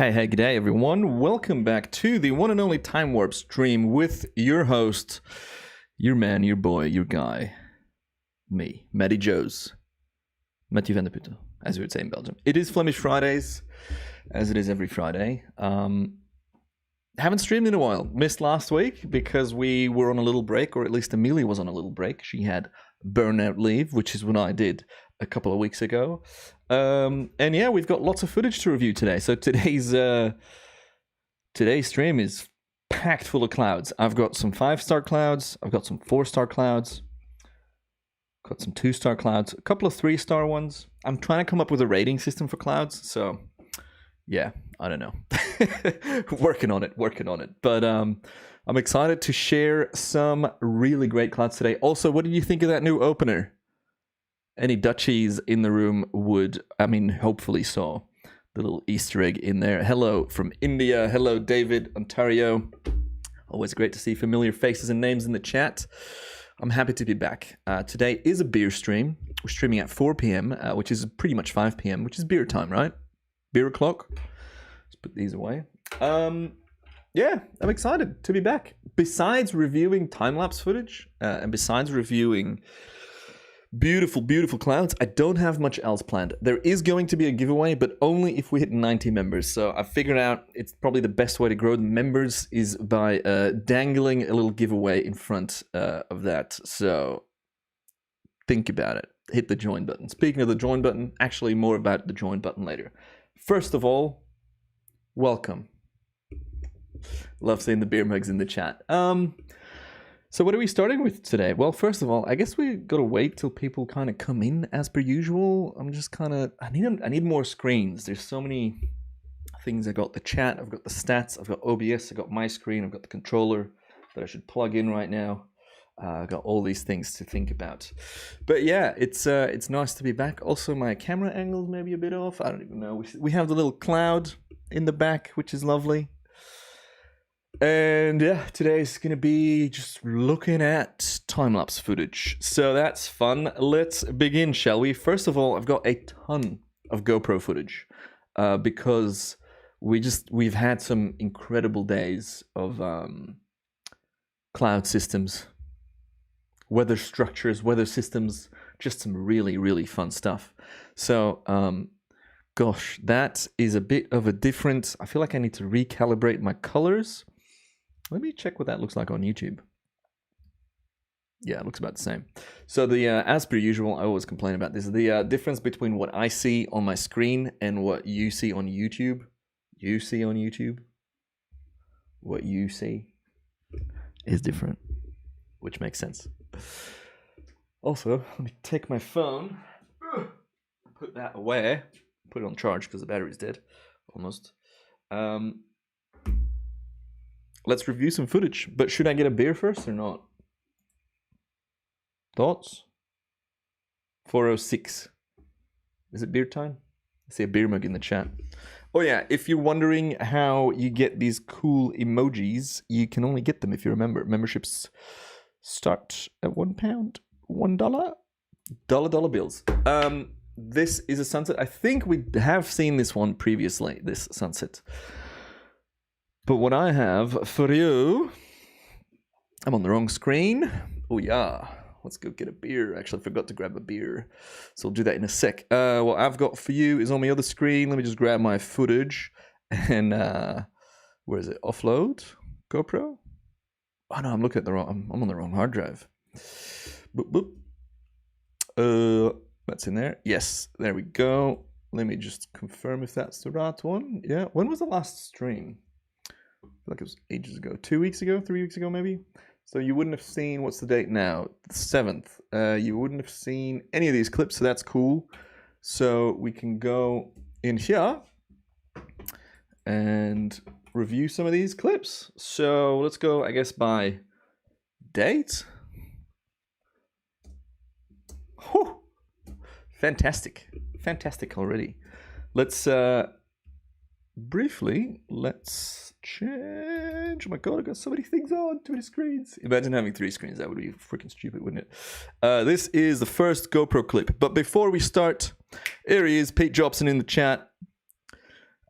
Hey, g'day everyone. Welcome back to the one and only Time-lapse stream with your host, your man, your boy, your guy, me, Matty Joes. Matthew Vandeputte, as we would say in Belgium. It is Flemish Fridays, as it is every Friday. Haven't streamed in a while. Missed last week because we were on a little break, or at least Amelia was on a little break. She had burnout leave, which is what I did a couple of weeks ago. And yeah, we've got lots of footage to review today. So today's stream is packed full of clouds. I've got some 5-star clouds. I've got some 4-star clouds. Got some 2-star clouds. A couple of 3-star ones. I'm trying to come up with a rating system for clouds. So yeah, I don't know. working on it. But I'm excited to share some really great clouds today. Also, what did you think of that new opener? Any Dutchies in the room would, hopefully saw the little Easter egg in there. Hello from India. Hello, David, Ontario. Always great to see familiar faces and names in the chat. I'm happy to be back. Today is a beer stream. We're streaming at 4 p.m., which is pretty much 5 p.m., which is beer time, right? Beer o'clock. Let's put these away. Yeah, I'm excited to be back. Besides reviewing time-lapse footage, and besides reviewing beautiful clouds, I don't have much else planned. There is going to be a giveaway, but only if we hit 90 members. So I figured out it's probably the best way to grow the members is by dangling a little giveaway in front of that. So think about it. Hit the join button. Speaking of the join button, actually more about the join button later. First of all, welcome. Love seeing the beer mugs in the chat. So what are we starting with today? Well, first of all, I guess we got to wait till people kind of come in as per usual. I'm just kind of, I need more screens. There's so many things. I got the chat, I've got the stats, I've got OBS, I've got my screen, I've got the controller that I should plug in right now. I've got all these things to think about. But yeah, it's nice to be back. Also, my camera angle's maybe a bit off. I don't even know. We have the little cloud in the back, which is lovely. And yeah, today's going to be just looking at time-lapse footage. So that's fun. Let's begin, shall we? First of all, I've got a ton of GoPro footage because we've had some incredible days of cloud systems, weather structures, weather systems, just some really fun stuff. So, gosh, that is a bit of a different... I feel like I need to recalibrate my colors. Let me check what that looks like on YouTube. Yeah, it looks about the same. So the as per usual, I always complain about this. The difference between what I see on my screen and what you see on YouTube. What you see is different, which makes sense. Also, let me take my phone, put that away, put it on charge because the battery's dead, almost. Let's review some footage, but should I get a beer first or not? Thoughts? 4:06. Is it beer time? I see a beer mug in the chat. Oh yeah, if you're wondering how you get these cool emojis, you can only get them if you're a member. Memberships start at £1, $1, dollar bills. This is a sunset. I think we have seen this one previously, this sunset. But what I have for you, I'm on the wrong screen. Oh yeah, let's go get a beer. Actually, I forgot to grab a beer, so I'll do that in a sec. What I've got for you is on my other screen. Let me just grab my footage and where is it? Offload, GoPro. Oh no, I'm looking at the wrong. I'm on the wrong hard drive. Boop boop. That's in there. Yes, there we go. Let me just confirm if that's the right one. Yeah. When was the last stream? I feel like it was ages ago. 2 weeks ago, 3 weeks ago, maybe. So you wouldn't have seen, what's the date now? The 7th. You wouldn't have seen any of these clips, so that's cool. So we can go in here and review some of these clips. So let's go, I guess, by date. Whew. Fantastic. Fantastic already. Let's briefly, let's change. Oh my god, I got so many things on, too many screens. Imagine having 3 screens. That would be freaking stupid, wouldn't it? This is the first GoPro clip. But before we start, here he is, Pete Jobson in the chat.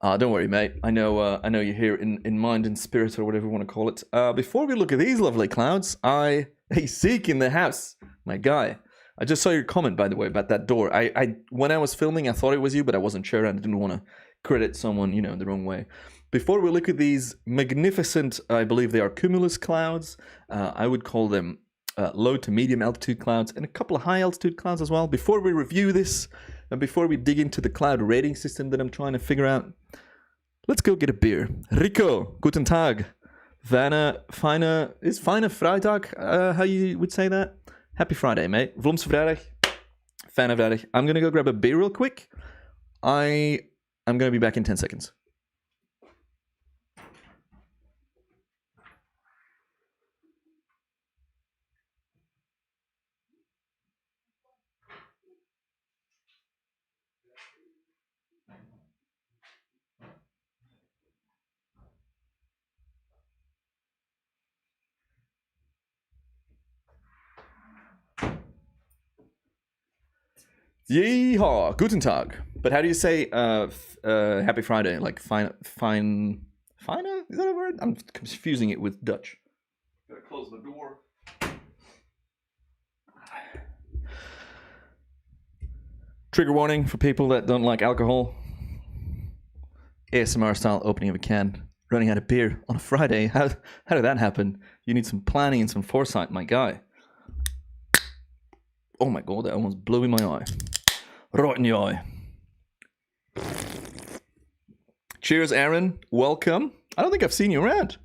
Don't worry, mate. I know you're here in mind and spirit, or whatever you want to call it. Before we look at these lovely clouds, hey, Seek in the house, my guy. I just saw your comment, by the way, about that door. I when I was filming, I thought it was you, but I wasn't sure, and I didn't want to credit someone, in the wrong way. Before we look at these magnificent, I believe they are cumulus clouds. I would call them low to medium altitude clouds, and a couple of high altitude clouds as well. Before we review this, and before we dig into the cloud rating system that I'm trying to figure out, let's go get a beer. Rico, guten Tag. Is fijne Freitag how you would say that? Happy Friday, mate. Vlomse Vrijdag. Fijne Vrijdag. I'm going to go grab a beer real quick. I'm going to be back in 10 seconds. Yeehaw, guten Tag. But how do you say Happy Friday? Like fine, is that a word? I'm confusing it with Dutch. Gotta close the door. Trigger warning for people that don't like alcohol. ASMR style opening of a can. Running out of beer on a Friday. How did that happen? You need some planning and some foresight, my guy. Oh my god, that almost blew in my eye. Right in the eye. Cheers, Aaron. Welcome. I don't think I've seen you around.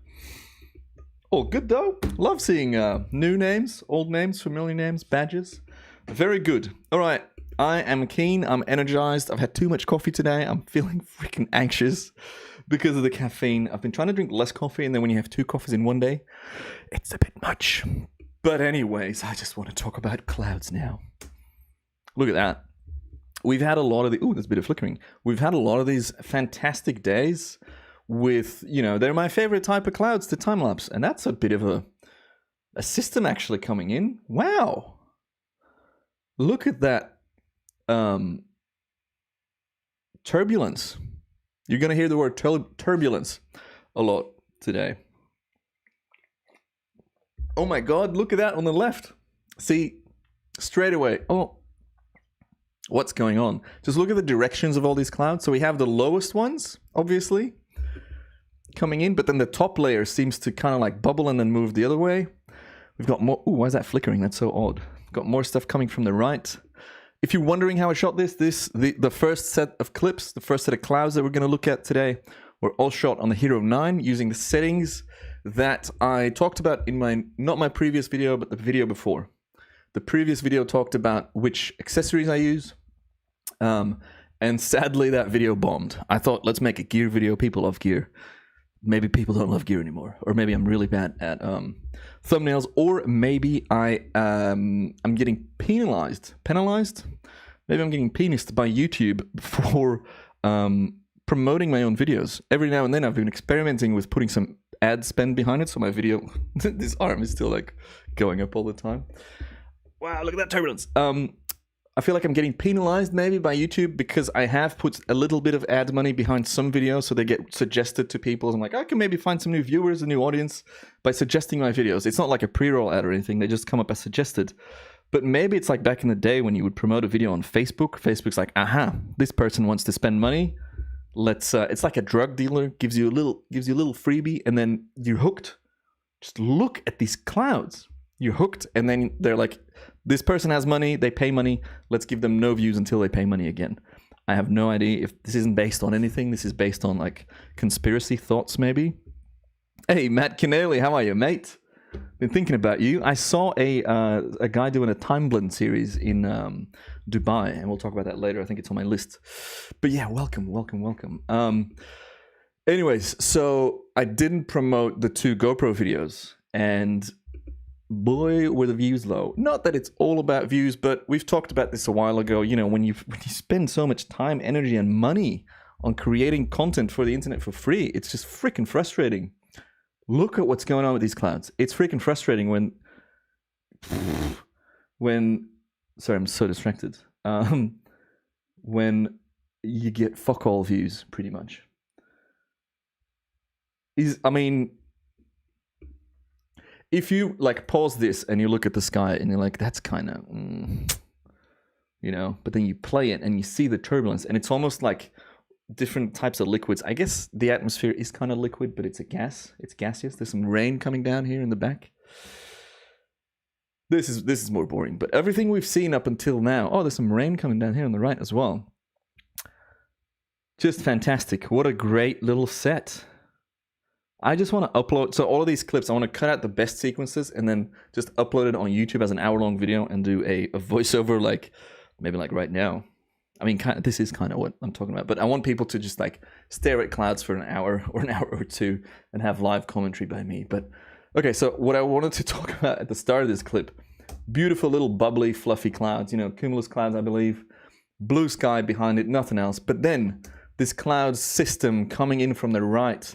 Oh, good though. Love seeing new names, old names, familiar names, badges. Very good. All right. I am keen. I'm energized. I've had too much coffee today. I'm feeling freaking anxious because of the caffeine. I've been trying to drink less coffee, and then when you have 2 coffees in one day, it's a bit much. But anyways, I just want to talk about clouds now. Look at that. We've had a lot of the... Ooh, there's a bit of flickering. We've had a lot of these fantastic days with, they're my favorite type of clouds to time-lapse. And that's a bit of a system actually coming in. Wow. Look at that. Turbulence. You're going to hear the word turbulence a lot today. Oh my god, look at that on the left. See, straight away. Oh, what's going on? Just look at the directions of all these clouds. So we have the lowest ones, obviously, coming in, but then the top layer seems to kind of like bubble and then move the other way. We've got more... Ooh, why is that flickering? That's so odd. Got more stuff coming from the right. If you're wondering how I shot the first set of clips, the first set of clouds that we're going to look at today, were all shot on the Hero 9 using the settings that I talked about in not my previous video, but the video before. The previous video talked about which accessories I use, and sadly that video bombed. I thought, let's make a gear video. People love gear. Maybe people don't love gear anymore, or maybe I'm really bad at thumbnails, or maybe I'm getting penalized. Maybe I'm getting penised by YouTube for promoting my own videos. Every now and then I've been experimenting with putting some ad spend behind it, so my video, this arm is still like going up all the time. Wow, look at that turbulence. I feel like I'm getting penalized maybe by YouTube because I have put a little bit of ad money behind some videos, so they get suggested to people. I'm like, I can maybe find some new viewers, a new audience by suggesting my videos. It's not like a pre-roll ad or anything. They just come up as suggested. But maybe it's like back in the day when you would promote a video on Facebook. Facebook's like, aha, this person wants to spend money. Let's. It's like a drug dealer gives you a little freebie, and then you're hooked. Just look at these clouds. You're hooked, and then they're like, this person has money, they pay money, let's give them no views until they pay money again. I have no idea if this isn't based on anything. This is based on like conspiracy thoughts maybe. Hey, Matt Canelli, how are you, mate? Been thinking about you. I saw a guy doing a time blend series in Dubai, and we'll talk about that later. I think it's on my list. But yeah, welcome. Anyways, so I didn't promote the 2 GoPro videos, and boy, were the views low. Not that it's all about views, but we've talked about this a while ago. When you spend so much time, energy, and money on creating content for the internet for free, it's just freaking frustrating. Look at what's going on with these clouds. It's freaking frustrating when sorry, I'm so distracted. When you get fuck all views, pretty much. I mean, if you like pause this and you look at the sky and you're like, that's kind of, you know, but then you play it and you see the turbulence and it's almost like different types of liquids. I guess the atmosphere is kind of liquid, but it's a gas. It's gaseous. There's some rain coming down here in the back. This is more boring, but everything we've seen up until now. Oh, there's some rain coming down here on the right as well. Just fantastic. What a great little set. I just want to upload, so all of these clips, I want to cut out the best sequences and then just upload it on YouTube as an hour-long video and do a voiceover, like maybe like right now. I mean, this is kind of what I'm talking about, but I want people to just like stare at clouds for an hour or an hour or two and have live commentary by me. But okay, so what I wanted to talk about at the start of this clip, beautiful little bubbly, fluffy clouds, you know, cumulus clouds, I believe, blue sky behind it, nothing else. But then this cloud system coming in from the right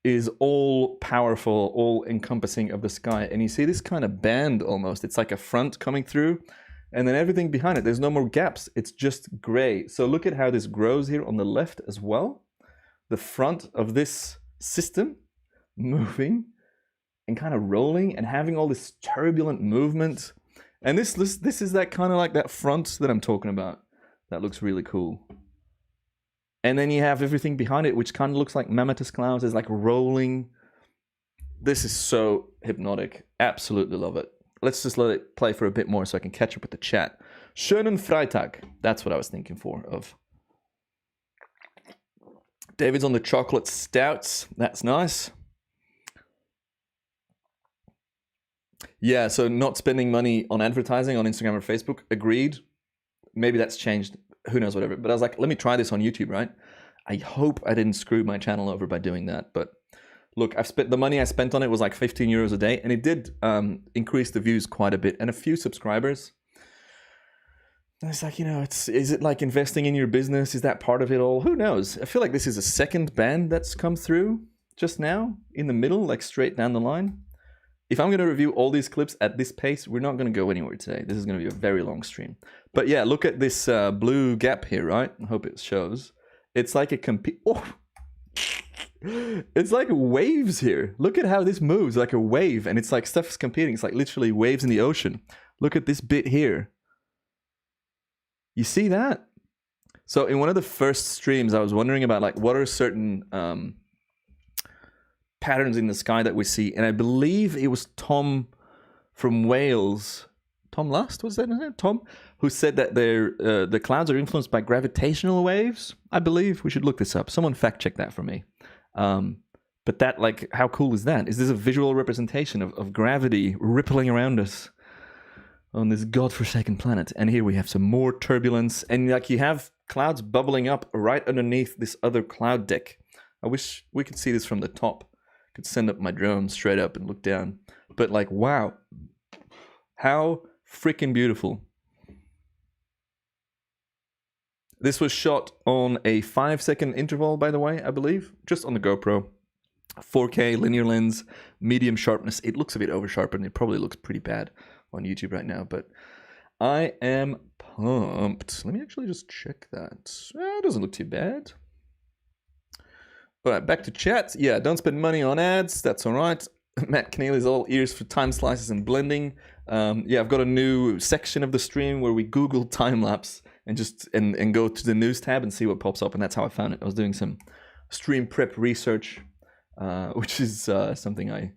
is all powerful, all encompassing of the sky. And you see this kind of band almost. It's like a front coming through and then everything behind it. There's no more gaps. It's just gray. So look at how this grows here on the left as well. The front of this system moving and kind of rolling and having all this turbulent movement. And this is that kind of like that front that I'm talking about. That looks really cool. And then you have everything behind it, which kind of looks like mammatus clouds. It's like rolling. This is so hypnotic. Absolutely love it. Let's just let it play for a bit more so I can catch up with the chat. Schönen Freitag. That's what I was thinking of. David's on the chocolate stouts. That's nice. Yeah, so not spending money on advertising on Instagram or Facebook. Agreed. Maybe that's changed. Who knows, whatever. But I was like, let me try this on YouTube, right? I hope I didn't screw my channel over by doing that. But look, the money I spent on it was like 15 euros a day. And it did increase the views quite a bit and a few subscribers. And it's like, you know, is it like investing in your business? Is that part of it all? Who knows? I feel like this is a second band that's come through just now in the middle, like straight down the line. If I'm going to review all these clips at this pace, we're not going to go anywhere today. This is going to be a very long stream. But yeah, look at this blue gap here, right? I hope it shows. It's like it's like waves here. Look at how this moves like a wave. And it's like stuff's competing. It's like literally waves in the ocean. Look at this bit here. You see that? So in one of the first streams, I was wondering about like what are certain patterns in the sky that we see, and I believe it was Tom from Wales, Tom Lust, was that his name? Tom, who said that the clouds are influenced by gravitational waves. I believe we should look this up. Someone fact check that for me. But that, like, how cool is that? Is this a visual representation of gravity rippling around us on this godforsaken planet? And here we have some more turbulence, and like you have clouds bubbling up right underneath this other cloud deck. I wish we could see this from the top. Could send up my drone straight up and look down. But like, wow, how freaking beautiful. This was shot on a 5-second interval, by the way, I believe, just on the GoPro. 4K linear lens, medium sharpness. It looks a bit over sharpened. It probably looks pretty bad on YouTube right now, but I am pumped. Let me actually just check that. It doesn't look too bad. All right, back to chat. Yeah, don't spend money on ads. That's all right. Matt Keneally's all ears for time slices and blending. Yeah, I've got a new section of the stream where we Google time-lapse and just and go to the news tab and see what pops up. And that's how I found it. I was doing some stream prep research, which is something I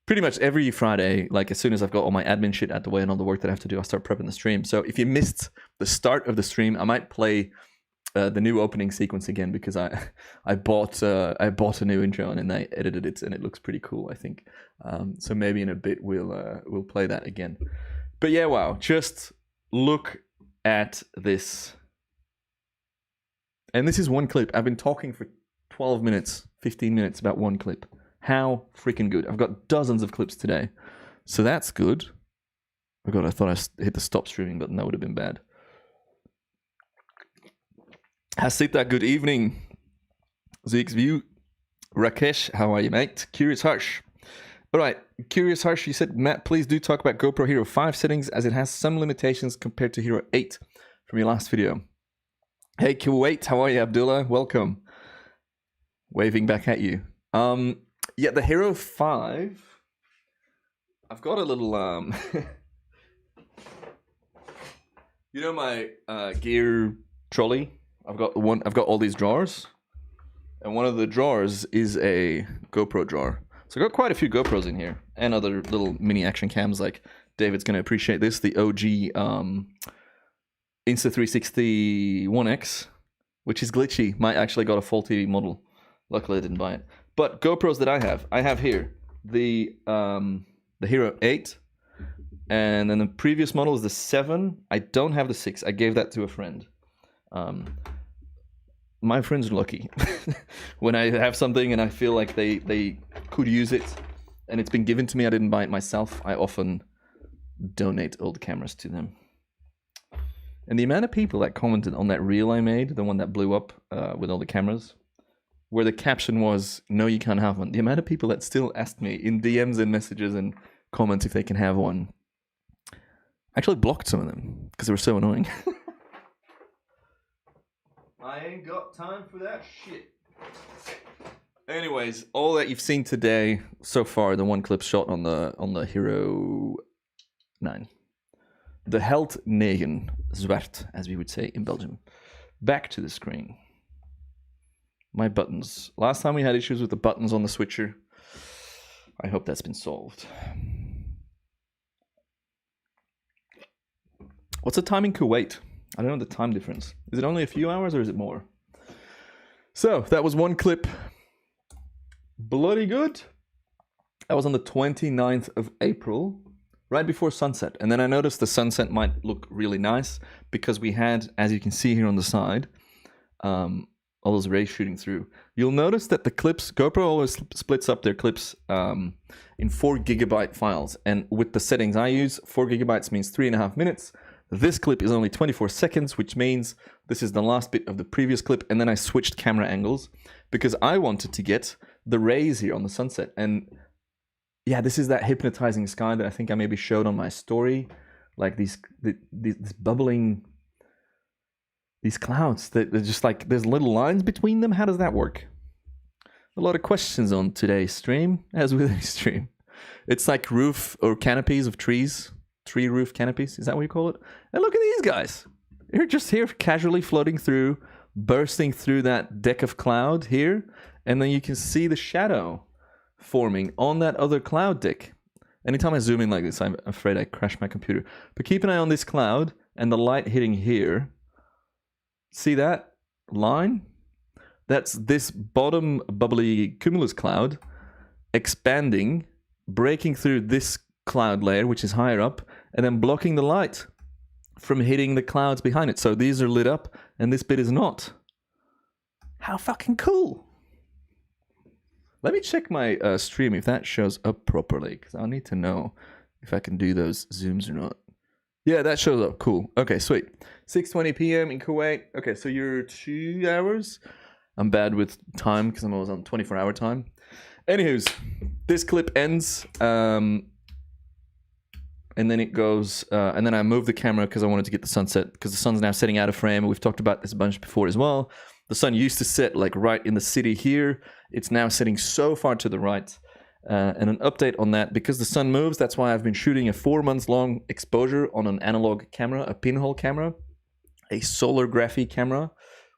pretty much every Friday, like as soon as I've got all my admin shit out the way and all the work that I have to do, I start prepping the stream. So if you missed the start of the stream, I might play the new opening sequence again because I bought a new intro and I edited it and it looks pretty cool, I think. So maybe in a bit we'll play that again. But yeah, wow, just look at this. And this is one clip. I've been talking for 12 minutes, 15 minutes about one clip. How freaking good. I've got dozens of clips today. So that's good. Oh god, I thought I hit the stop streaming button. That would have been bad. Hasita, good evening. Zeke's View. Rakesh, how are you, mate? Curious Harsh. All right, Curious Harsh, you said, Matt, please do talk about GoPro Hero 5 settings as it has some limitations compared to Hero 8 from your last video. Hey, Kuwait, how are you, Abdullah? Welcome. Waving back at you. Yeah, the Hero 5. I've got a little you know my gear trolley? I've got all these drawers. And one of the drawers is a GoPro drawer. So I got quite a few GoPros in here and other little mini action cams. Like David's gonna appreciate this. The OG Insta360 1X, which is glitchy. Might actually got a faulty model. Luckily I didn't buy it. But GoPros that I have here the Hero 8, and then the previous model is the 7. I don't have the 6. I gave that to a friend. My friends are lucky. When I have something and I feel like they could use it and it's been given to me, I didn't buy it myself, I often donate old cameras to them. And the amount of people that commented on that reel I made, the one that blew up with all the cameras, where the caption was, "No, you can't have one." The amount of people that still asked me in DMs and messages and comments if they can have one. I actually blocked some of them because they were so annoying. I ain't got time for that shit. Anyways, all that you've seen today so far, the one clip shot on the Hero 9. The Held 9 Zwart, as we would say in Belgium. Back to the screen. My buttons. Last time we had issues with the buttons on the switcher. I hope that's been solved. What's the time in Kuwait? I don't know the time difference. Is it only a few hours or is it more? So, that was one clip. Bloody good. That was on the 29th of April, right before sunset. And then I noticed the sunset might look really nice because we had, as you can see here on the side, all those rays shooting through. You'll notice that the clips, GoPro always splits up their clips in 4 gigabyte files. And with the settings I use, 4 gigabytes means 3.5 minutes. This clip is only 24 seconds, which means this is the last bit of the previous clip. And then I switched camera angles because I wanted to get the rays here on the sunset. And yeah, this is that hypnotizing sky that I think I maybe showed on my story. Like these bubbling, these clouds that are just like, there's little lines between them. How does that work? A lot of questions on today's stream, as with any stream. It's like roof or canopies of trees. Tree roof canopies, is that what you call it? And look at these guys. They're just here casually floating through, bursting through that deck of cloud here. And then you can see the shadow forming on that other cloud deck. Anytime I zoom in like this, I'm afraid I crash my computer. But keep an eye on this cloud and the light hitting here. See that line? That's this bottom bubbly cumulus cloud expanding, breaking through this cloud layer, which is higher up, and then blocking the light from hitting the clouds behind it. So these are lit up and this bit is not. How fucking cool. Let me check my stream if that shows up properly, because I need to know if I can do those zooms or not. Yeah, that shows up. Cool. Okay, sweet. 6:20 p.m. in Kuwait. Okay, so you're 2 hours. I'm bad with time because I'm always on 24-hour time. Anywho's, this clip ends, and then it goes, and then I move the camera because I wanted to get the sunset, because the sun's now setting out of frame. We've talked about this a bunch before as well. The sun used to set like right in the city here. It's now setting so far to the right. And an update on that, because the sun moves, that's why I've been shooting a 4 months long exposure on an analog camera, a pinhole camera, a solar graphy camera,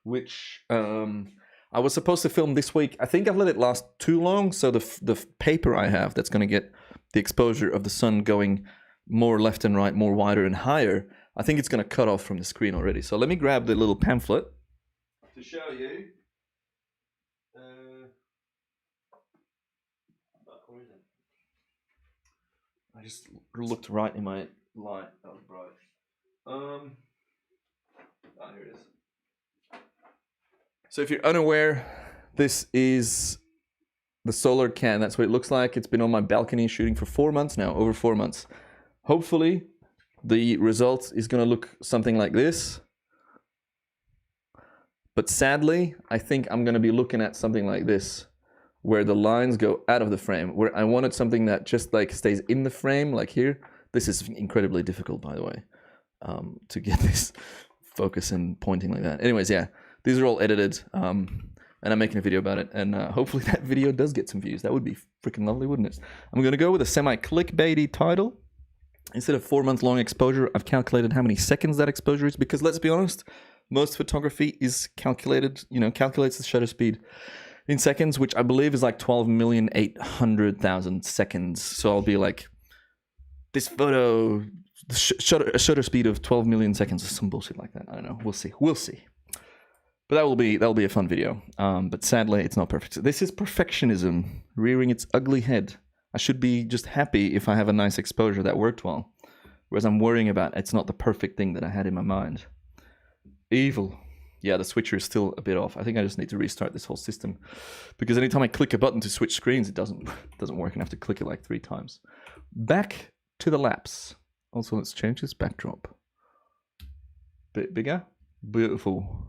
which I was supposed to film this week. I think I've let it last too long, so the paper I have that's going to get the exposure of the sun going more left and right, more wider and higher, I think it's going to cut off from the screen already. So let me grab the little pamphlet to show you. I just looked right in my light. That was bright. Here it is. So if you're unaware, this is the solar can. That's what it looks like. It's been on my balcony shooting for 4 months now, over 4 months. Hopefully, the result is going to look something like this. But sadly, I think I'm going to be looking at something like this, where the lines go out of the frame, where I wanted something that just like stays in the frame, like here. This is incredibly difficult, by the way, to get this focus and pointing like that. Anyways, yeah, these are all edited. and I'm making a video about it, and hopefully that video does get some views. That would be freaking lovely, wouldn't it? I'm going to go with a semi-clickbaity title. Instead of 4-month-long exposure, I've calculated how many seconds that exposure is, because let's be honest, most photography is calculated, calculates the shutter speed in seconds, which I believe is like 12,800,000 seconds. So I'll be like, this photo, shutter speed of 12 million seconds, or some bullshit like that. I don't know. We'll see. But that'll be a fun video. But sadly, it's not perfect. This is perfectionism rearing its ugly head. I should be just happy if I have a nice exposure that worked well, whereas I'm worrying about it's not the perfect thing that I had in my mind. Evil. Yeah, the switcher is still a bit off. I think I just need to restart this whole system, because anytime I click a button to switch screens, it doesn't work, and I have to click it like 3 times. Back to the lapse. Also, let's change this backdrop. Bit bigger. Beautiful.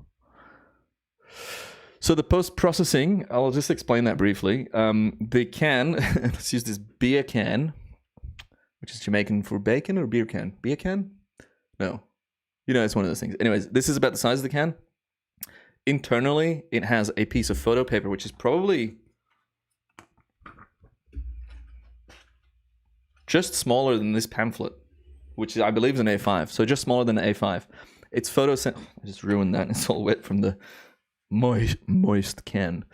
So the post-processing, I'll just explain that briefly. The can, let's use this beer can, which is Jamaican for bacon, or beer can? Beer can? No. It's one of those things. Anyways, this is about the size of the can. Internally, it has a piece of photo paper, which is probably just smaller than this pamphlet, which I believe is an A5. So just smaller than an A5. It's I just ruined that. It's all wet from the moist can.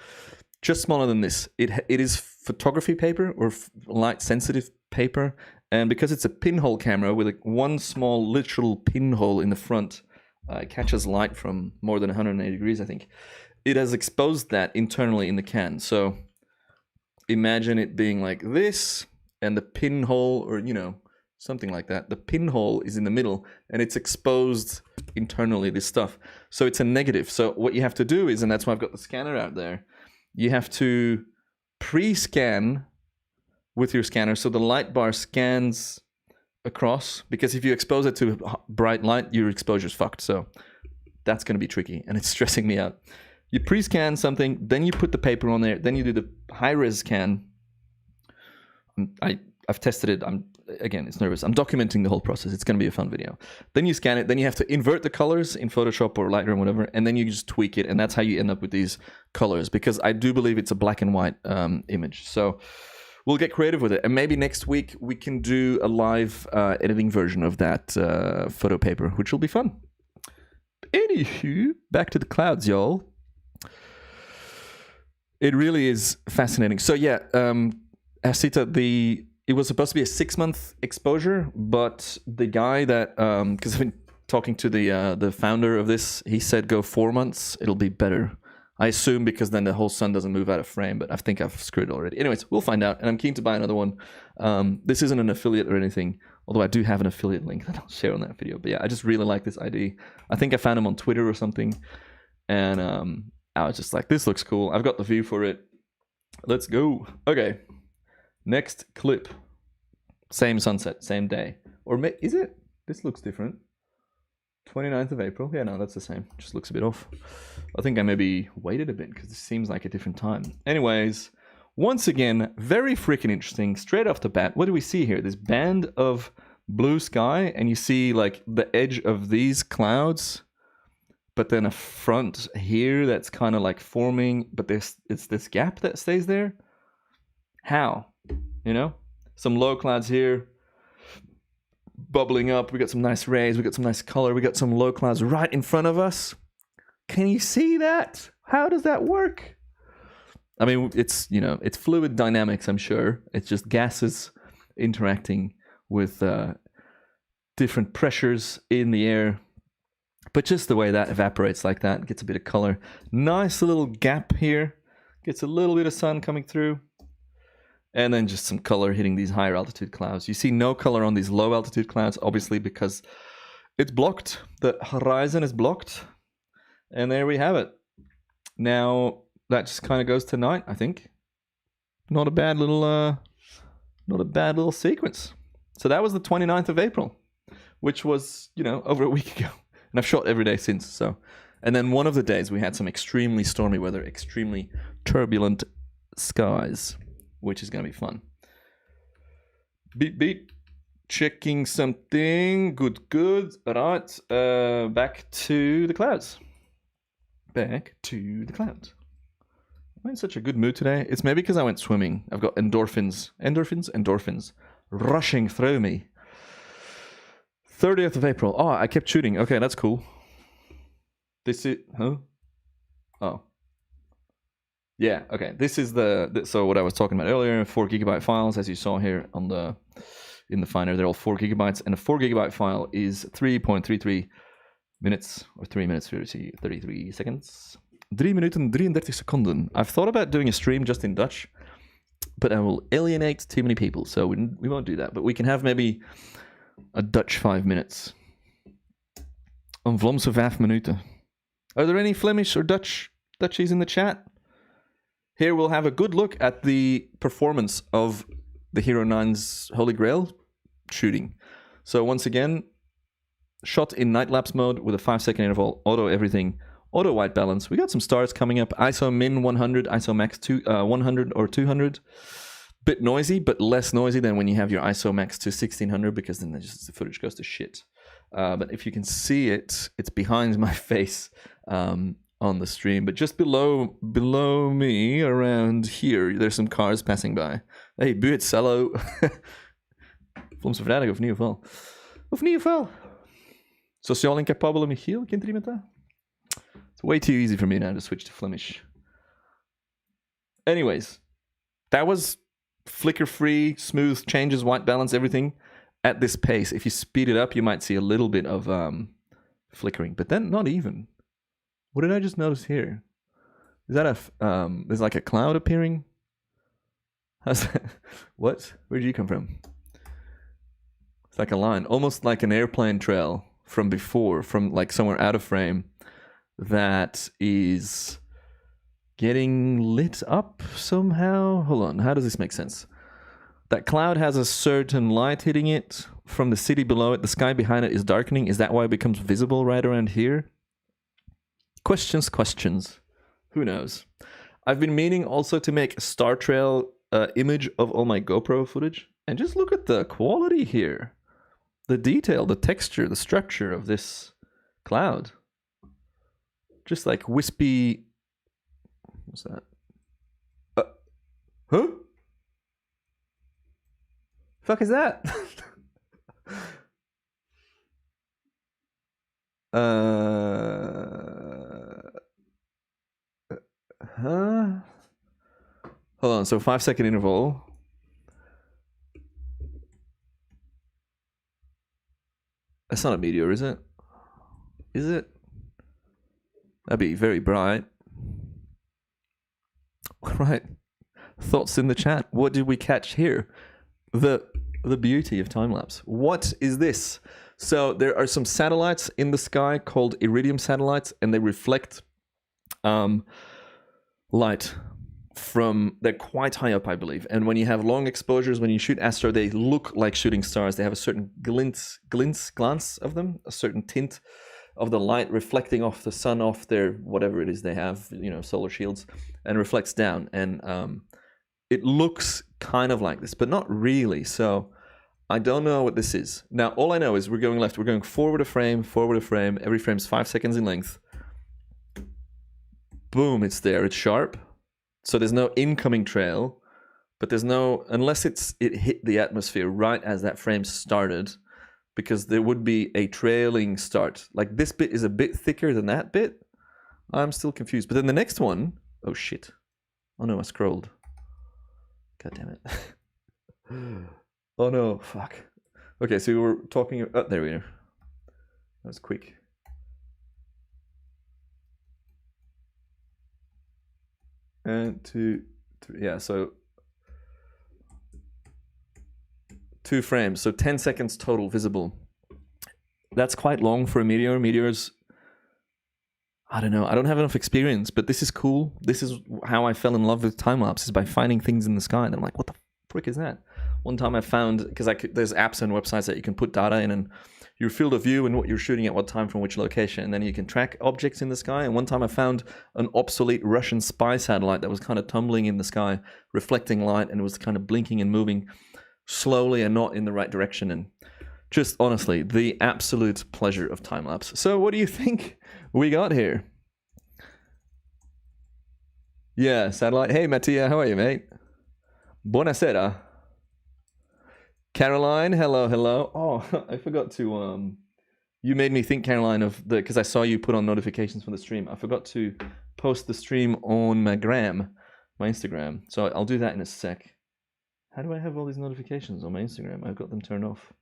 Just smaller than this. It is photography paper, or light sensitive paper, and because it's a pinhole camera with one small literal pinhole in the front, it catches light from more than 180 degrees, I think. It has exposed that internally in the can. So imagine it being like this, and the pinhole, or something like that. The pinhole is in the middle, and it's exposed internally, this stuff. So it's a negative. So what you have to do is, and that's why I've got the scanner out there, you have to pre-scan with your scanner so the light bar scans across, because if you expose it to bright light, your exposure's fucked. So that's going to be tricky, and it's stressing me out. You pre-scan something, then you put the paper on there, then you do the high-res scan. I've tested it. It's nervous. I'm documenting the whole process. It's going to be a fun video. Then you scan it. Then you have to invert the colors in Photoshop or Lightroom, whatever, and then you just tweak it, and that's how you end up with these colors, because I do believe it's a black and white image. So we'll get creative with it, and maybe next week we can do a live editing version of that photo paper, which will be fun. Anywho, back to the clouds, y'all. It really is fascinating. So yeah, Asita, it was supposed to be a 6-month exposure, but the guy that, because I've been talking to the founder of this, he said go 4 months, it'll be better. I assume because then the whole sun doesn't move out of frame, but I think I've screwed it already. Anyways, we'll find out, and I'm keen to buy another one. This isn't an affiliate or anything, although I do have an affiliate link that I'll share on that video. But yeah, I just really like this ID. I think I found him on Twitter or something, and I was just like, this looks cool. I've got the view for it. Let's go. Okay. Next clip. Same sunset, same day. Or is it? This looks different. 29th of April. Yeah, no, that's the same. Just looks a bit off. I think I maybe waited a bit because this seems like a different time. Anyways, once again, very freaking interesting. Straight off the bat, what do we see here? This band of blue sky, and you see like the edge of these clouds, but then a front here that's kind of like forming, but it's this gap that stays there. How? Some low clouds here bubbling up. We got some nice rays. We got some nice color. We got some low clouds right in front of us. Can you see that? How does that work? I mean, it's fluid dynamics, I'm sure. It's just gases interacting with different pressures in the air. But just the way that evaporates like that, gets a bit of color. Nice little gap here. Gets a little bit of sun coming through. And then just some color hitting these higher altitude clouds. You see no color on these low altitude clouds, obviously, because it's blocked. The horizon is blocked. And there we have it. Now, that just kind of goes to night, I think. Not a bad little sequence. So that was the 29th of April, which was, over a week ago. And I've shot every day since. So, and then one of the days we had some extremely stormy weather, extremely turbulent skies, which is going to be fun. Beep, beep. Checking something. Good. All right. Back to the clouds. I'm in such a good mood today. It's maybe because I went swimming. I've got endorphins rushing through me. 30th of April. Oh, I kept shooting. Okay, that's cool. This is... Huh? Oh. Yeah, okay. This is so what I was talking about earlier, 4 gigabyte files, as you saw here on in the Finder. They're all 4 gigabytes, and a 4 gigabyte file is 3.33 minutes, or 3 minutes 33 seconds. 3 minuten 33 seconden. I've thought about doing a stream just in Dutch, but I will alienate too many people, so we won't do that. But we can have maybe a Dutch 5 minutes. Een Vlaamse 5 minuten. Are there any Flemish or Dutchies in the chat? Here we'll have a good look at the performance of the Hero 9's Holy Grail shooting. So once again, shot in night lapse mode with a 5-second interval, auto everything, auto white balance. We got some stars coming up. ISO min 100, ISO max 100 or 200. Bit noisy, but less noisy than when you have your ISO max to 1600, because then the footage goes to shit. But if you can see it, it's behind my face on the stream. But just below me, around here, there's some cars passing by. Hey, buurt, hello. Vlaamse vrijdag of in ieder geval. Of in ieder geval. Sociaal incapabele Michiel, kent er iemand dat? It's way too easy for me now to switch to Flemish. Anyways, that was flicker-free, smooth changes, white balance, everything at this pace. If you speed it up, you might see a little bit of flickering, but then not even. What did I just notice here? Is that there's like a cloud appearing? How's that? What? Where did you come from? It's like a line, almost like an airplane trail from before, from like somewhere out of frame, that is getting lit up somehow. Hold on, how does this make sense? That cloud has a certain light hitting it from the city below it. The sky behind it is darkening. Is that why it becomes visible right around here? Questions. Who knows? I've been meaning also to make a star trail image of all my GoPro footage. And just look at the quality here. The detail, the texture, the structure of this cloud. Just like wispy... What's that? Huh? Fuck is that? Huh? Hold on, so 5-second interval. That's not a meteor, is it? Is it? That'd be very bright. Right. Thoughts in the chat. What did we catch here? The beauty of time-lapse. What is this? So there are some satellites in the sky called iridium satellites, and they reflect light from... They're quite high up, I believe. And when you have long exposures, when you shoot astro, they look like shooting stars. They have a certain glance of them, a certain tint of the light reflecting off the sun, off their whatever it is they have, you know, solar shields, and reflects down. And it looks kind of like this, but not really. So I don't know what this is. Now, all I know is we're going left. We're going forward a frame. Every frame's 5 seconds in length. Boom, it's there. It's sharp. So there's no incoming trail, but there's no, unless it hit the atmosphere right as that frame started, because there would be a trailing start. Like this bit is a bit thicker than that bit. I'm still confused. But then the next one, oh shit. Oh no, I scrolled. God damn it. Oh no, fuck. Okay, so we were talking, oh, there we are. That was quick. And two, yeah, so 2 frames, so 10 seconds total visible. That's quite long for a meteor. Meteors, I don't know, I don't have enough experience, but this is cool. This is how I fell in love with time-lapse, is by finding things in the sky. And I'm like, what the frick is that? One time I found, because there's apps and websites that you can put data in, and your field of view and what you're shooting at what time from which location, and then you can track objects in the sky. And one time I found an obsolete Russian spy satellite that was kind of tumbling in the sky, reflecting light, and it was kind of blinking and moving slowly and not in the right direction. And just honestly, the absolute pleasure of time-lapse. So what do you think we got here? Yeah, satellite. Hey, Mattia, how are you, mate? Buonasera. Caroline, hello, hello. Oh, I forgot to you made me think, Caroline, of the because I saw you put on notifications for the stream. I forgot to post the stream on my Instagram. So I'll do that in a sec. How do I have all these notifications on my Instagram? I've got them turned off.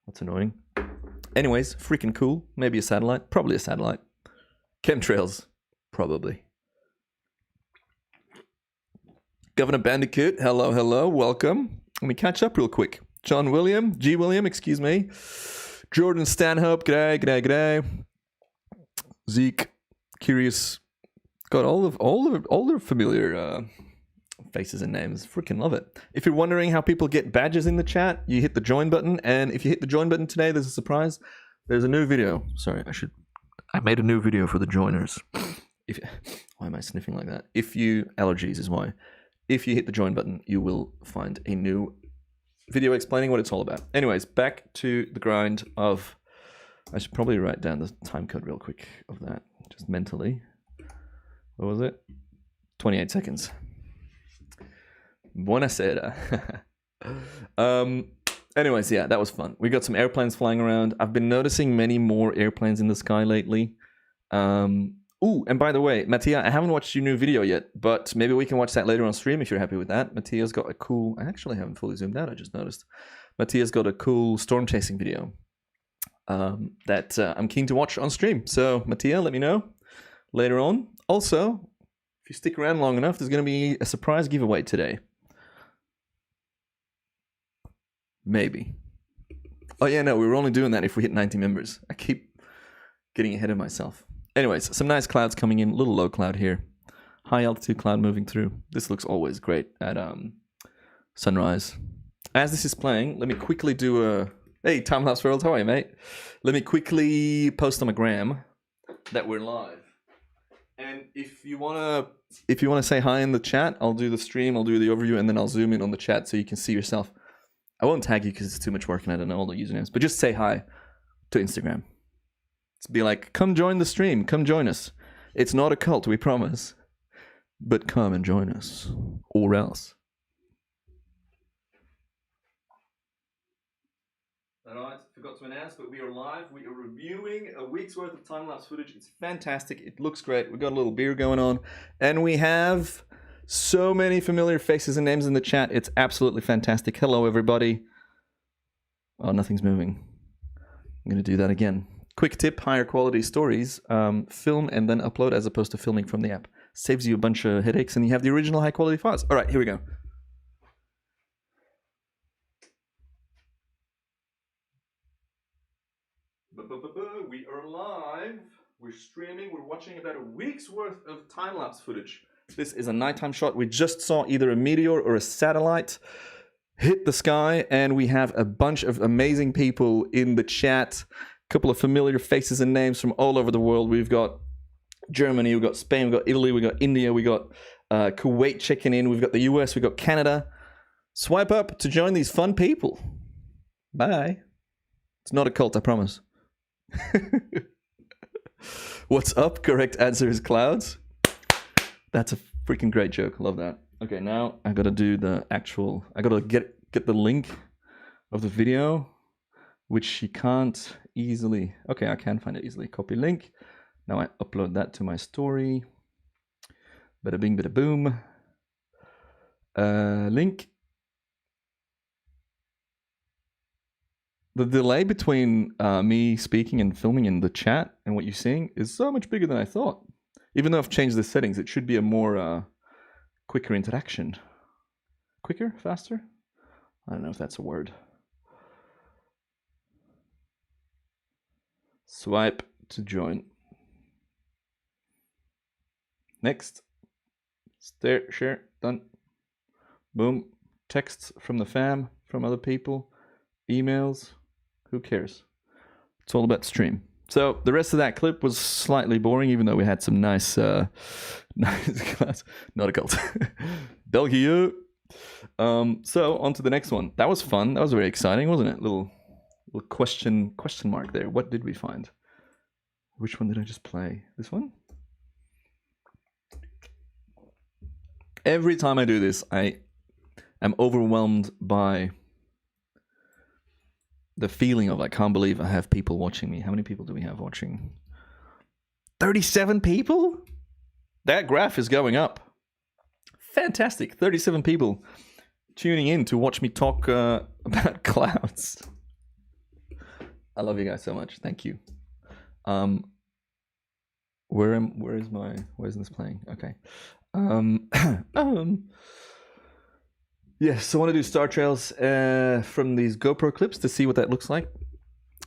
That's annoying. Anyways, freaking cool. Maybe a satellite. Probably a satellite. Chemtrails. Probably. Governor Bandicoot, hello, hello, welcome. Let me catch up real quick. John William, G. William, excuse me. Jordan Stanhope, g'day, g'day, g'day. Zeke, curious. Got all the familiar faces and names. Freaking love it. If you're wondering how people get badges in the chat, you hit the join button, and if you hit the join button today, there's a surprise. There's a new video. Sorry, I made a new video for the joiners. Why am I sniffing like that? Allergies is why. If you hit the join button, you will find a new video explaining what it's all about. Anyways, back to the grind of... I should probably write down the time code real quick of that, just mentally. What was it? 28 seconds. Buonasera. Anyways, yeah, that was fun. We got some airplanes flying around. I've been noticing many more airplanes in the sky lately. Ooh, and by the way, Mattia, I haven't watched your new video yet, but maybe we can watch that later on stream if you're happy with that. Mattia's got a cool... I actually haven't fully zoomed out, I just noticed. Mattia's got a cool storm chasing video that I'm keen to watch on stream. So, Mattia, let me know later on. Also, if you stick around long enough, there's going to be a surprise giveaway today. Maybe. Oh, yeah, no, we were only doing that if we hit 90 members. I keep getting ahead of myself. Anyways, some nice clouds coming in. Little low cloud here. High altitude cloud moving through. This looks always great at sunrise. As this is playing, let me quickly do a... Hey, Time-lapse world, how are you, mate? Let me quickly post on my gram that we're live. And if you wanna say hi in the chat, I'll do the stream, I'll do the overview, and then I'll zoom in on the chat so you can see yourself. I won't tag you because it's too much work and I don't know all the usernames, but just say hi to Instagram. Be like, come join the stream, come join us. It's not a cult, we promise. But come and join us. Or else. Alright, forgot to announce, but we are live. We are reviewing a week's worth of time-lapse footage. It's fantastic. It looks great. We've got a little beer going on. And we have so many familiar faces and names in the chat. It's absolutely fantastic. Hello, everybody. Oh, nothing's moving. I'm going to do that again. Quick tip, higher quality stories, film and then upload as opposed to filming from the app. Saves you a bunch of headaches and you have the original high quality files. All right, here we go. We are live. We're streaming. We're watching about a week's worth of time-lapse footage. This is a nighttime shot. We just saw either a meteor or a satellite hit the sky, and we have a bunch of amazing people in the chat. Couple of familiar faces and names from all over the world. We've got Germany, we've got Spain, we've got Italy, we've got India, we've got Kuwait checking in, we've got the US, we've got Canada. Swipe up to join these fun people. Bye. It's not a cult, I promise. What's up? Correct answer is clouds. That's a freaking great joke. Love that. Okay, now I gotta do the actual... I gotta get the link of the video, which she can't easily... Okay, I can find it easily. Copy link. Now I upload that to my story. Bada bing, bada boom. Link. The delay between me speaking and filming in the chat and what you're seeing is so much bigger than I thought. Even though I've changed the settings, it should be a more quicker interaction. Quicker? Faster? I don't know if that's a word. Swipe to join. Next. Share. Done. Boom. Texts from the fam, from other people. Emails. Who cares? It's all about stream. So the rest of that clip was slightly boring, even though we had some nice class. Not a cult. Belgium. So on to the next one. That was fun. That was very exciting, wasn't it? Little question mark there. What did we find? Which one did I just play? This one? Every time I do this, I am overwhelmed by the feeling of I can't believe I have people watching me. How many people do we have watching? 37 people? That graph is going up. Fantastic. 37 people tuning in to watch me talk about clouds. I love you guys so much. Thank you. Where's this playing? Okay. Yes, I want to do star trails from these GoPro clips to see what that looks like.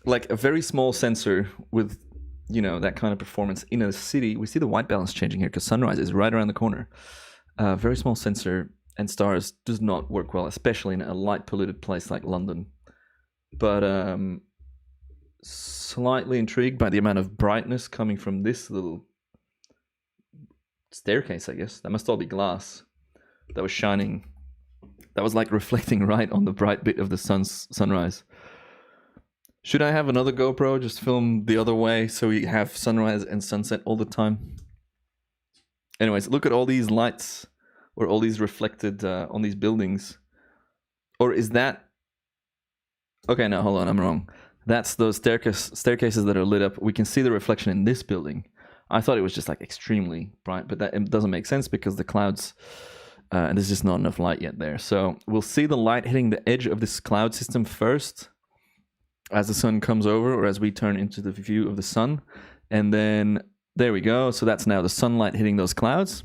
Like a very small sensor with, that kind of performance in a city. We see the white balance changing here because sunrise is right around the corner. Very small sensor and stars does not work well, especially in a light polluted place like London. But slightly intrigued by the amount of brightness coming from this little staircase, I guess. That must all be glass that was shining. That was like reflecting right on the bright bit of the sunrise. Should I have another GoPro, just film the other way so we have sunrise and sunset all the time? Anyways, look at all these lights or all these reflected on these buildings. Or is that... Okay, no, hold on, I'm wrong. That's those staircases that are lit up. We can see the reflection in this building. I thought it was just like extremely bright, but it doesn't make sense because the clouds... and there's just not enough light yet there. So we'll see the light hitting the edge of this cloud system first as the sun comes over or as we turn into the view of the sun. And then there we go. So that's now the sunlight hitting those clouds.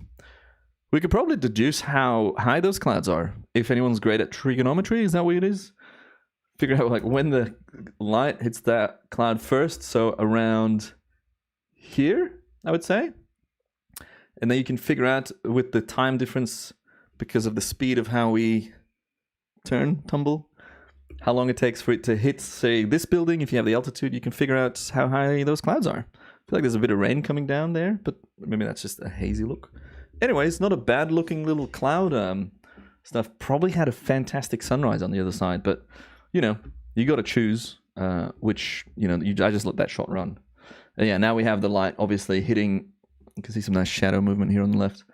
We could probably deduce how high those clouds are. If anyone's great at trigonometry, is that what it is? Figure out like when the light hits that cloud first. So around here, I would say. And then you can figure out with the time difference because of the speed of how we tumble, how long it takes for it to hit, say, this building. If you have the altitude, you can figure out how high those clouds are. I feel like there's a bit of rain coming down there, but maybe that's just a hazy look. Anyways, not a bad looking little cloud stuff. Probably had a fantastic sunrise on the other side, but, you got to choose which, I just let that shot run. And yeah, now we have the light obviously hitting. You can see some nice shadow movement here on the left.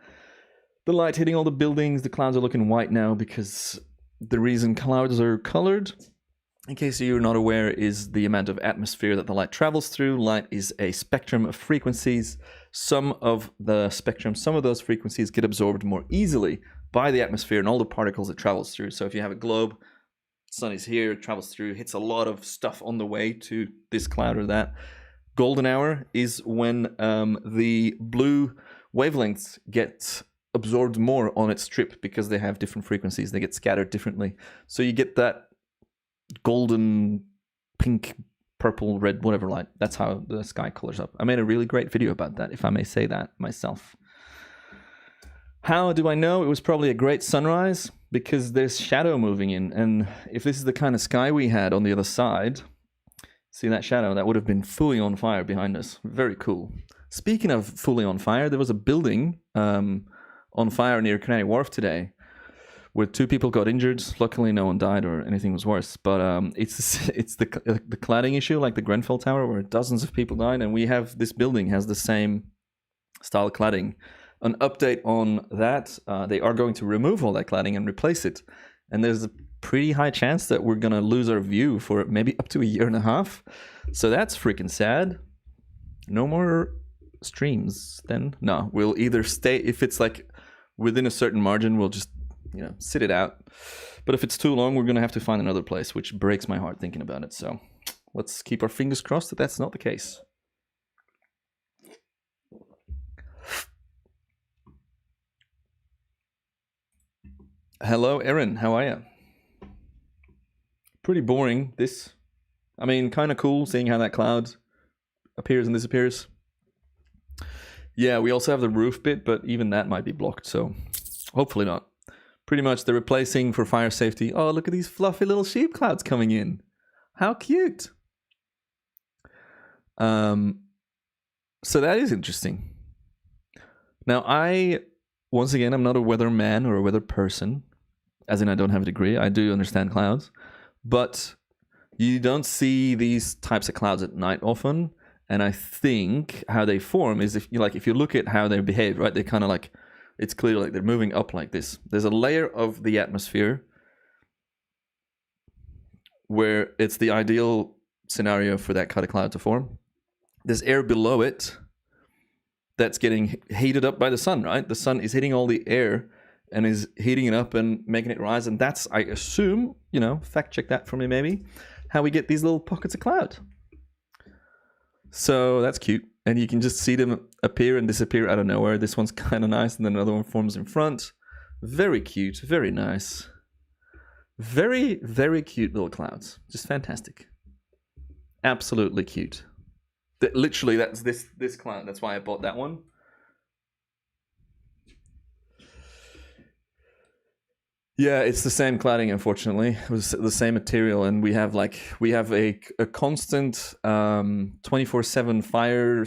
The light hitting all the buildings. The clouds are looking white now because the reason clouds are colored, in case you're not aware, is the amount of atmosphere that the light travels through. Light is a spectrum of frequencies. Some of those frequencies get absorbed more easily by the atmosphere and all the particles it travels through. So if you have a globe, sun is here, it travels through, hits a lot of stuff on the way to this cloud or that. Golden hour is when the blue wavelengths get absorbed more on its trip because they have different frequencies. They get scattered differently. So you get that golden, pink, purple, red, whatever light. That's how the sky colors up. I made a really great video about that, if I may say that myself. How do I know? It was probably a great sunrise because there's shadow moving in. And if this is the kind of sky we had on the other side... See that shadow? That would have been fully on fire behind us. Very cool. Speaking of fully on fire, there was a building on fire near Canary Wharf today where 2 people got injured. Luckily, no one died or anything was worse. But it's the cladding issue, like the Grenfell Tower, where dozens of people died. And this building has the same style cladding. An update on that, they are going to remove all that cladding and replace it. And there's a pretty high chance that we're going to lose our view for maybe up to a year and a half. So that's freaking sad. No more streams then. No, we'll either stay, if it's like within a certain margin, we'll just, sit it out. But if it's too long, we're going to have to find another place, which breaks my heart thinking about it. So let's keep our fingers crossed that that's not the case. Hello, Erin. How are you? Pretty boring, this. I mean, kind of cool seeing how that cloud appears and disappears. Yeah, we also have the roof bit, but even that might be blocked, so hopefully not. Pretty much they're replacing for fire safety. Oh, look at these fluffy little sheep clouds coming in. How cute. So that is interesting. Now, once again, I'm not a weather man or a weather person. As in, I don't have a degree. I do understand clouds. But you don't see these types of clouds at night often. And I think how they form is if you look at how they behave, right? They kind of like, it's clear like they're moving up like this. There's a layer of the atmosphere where it's the ideal scenario for that kind of cloud to form. There's air below it that's getting heated up by the sun, right? The sun is hitting all the air and is heating it up and making it rise. And that's, I assume, fact check that for me maybe, how we get these little pockets of cloud. So that's cute. And you can just see them appear and disappear out of nowhere. This one's kind of nice, and then another one forms in front. Very cute, very nice. Very, very cute little clouds. Just fantastic. Absolutely cute. Literally, that's this cloud. That's why I bought that one. Yeah, it's the same cladding, unfortunately. It was the same material, and we have a constant 24/7 fire.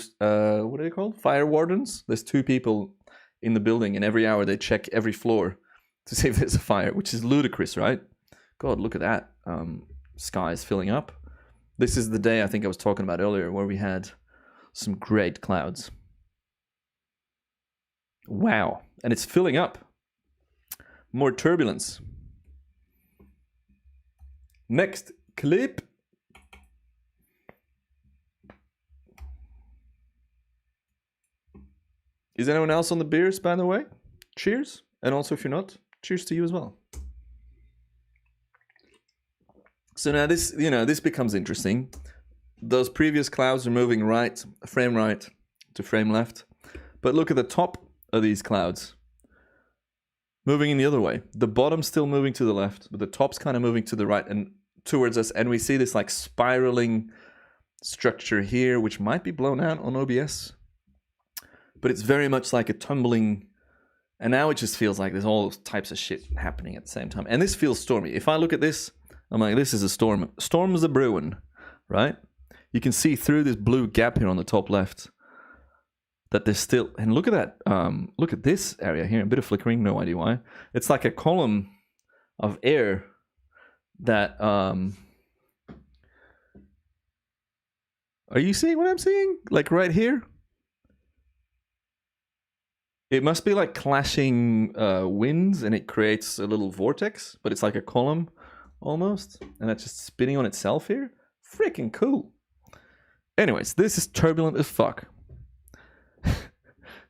What are they called? Fire wardens. There's 2 people in the building, and every hour they check every floor to see if there's a fire, which is ludicrous, right? God, look at that. Sky is filling up. This is the day I think I was talking about earlier, where we had some great clouds. Wow, and it's filling up. More turbulence. Next clip. Is anyone else on the beers, by the way? Cheers. And also, if you're not, cheers to you as well. So now this becomes interesting. Those previous clouds are moving frame right to frame left. But look at the top of these clouds. Moving in the other way. The bottom's still moving to the left, but the top's kind of moving to the right and towards us. And we see this like spiraling structure here, which might be blown out on OBS. But it's very much like a tumbling. And now it just feels like there's all types of shit happening at the same time. And this feels stormy. If I look at this, I'm like, this is a storm. Storms are brewing, right? You can see through this blue gap here on the top left that there's still, and look at that, look at this area here, a bit of flickering, no idea why. It's like a column of air that, are you seeing what I'm seeing? Like right here? It must be like clashing winds, and it creates a little vortex, but it's like a column almost, and that's just spinning on itself here. Freaking cool. Anyways, this is turbulent as fuck.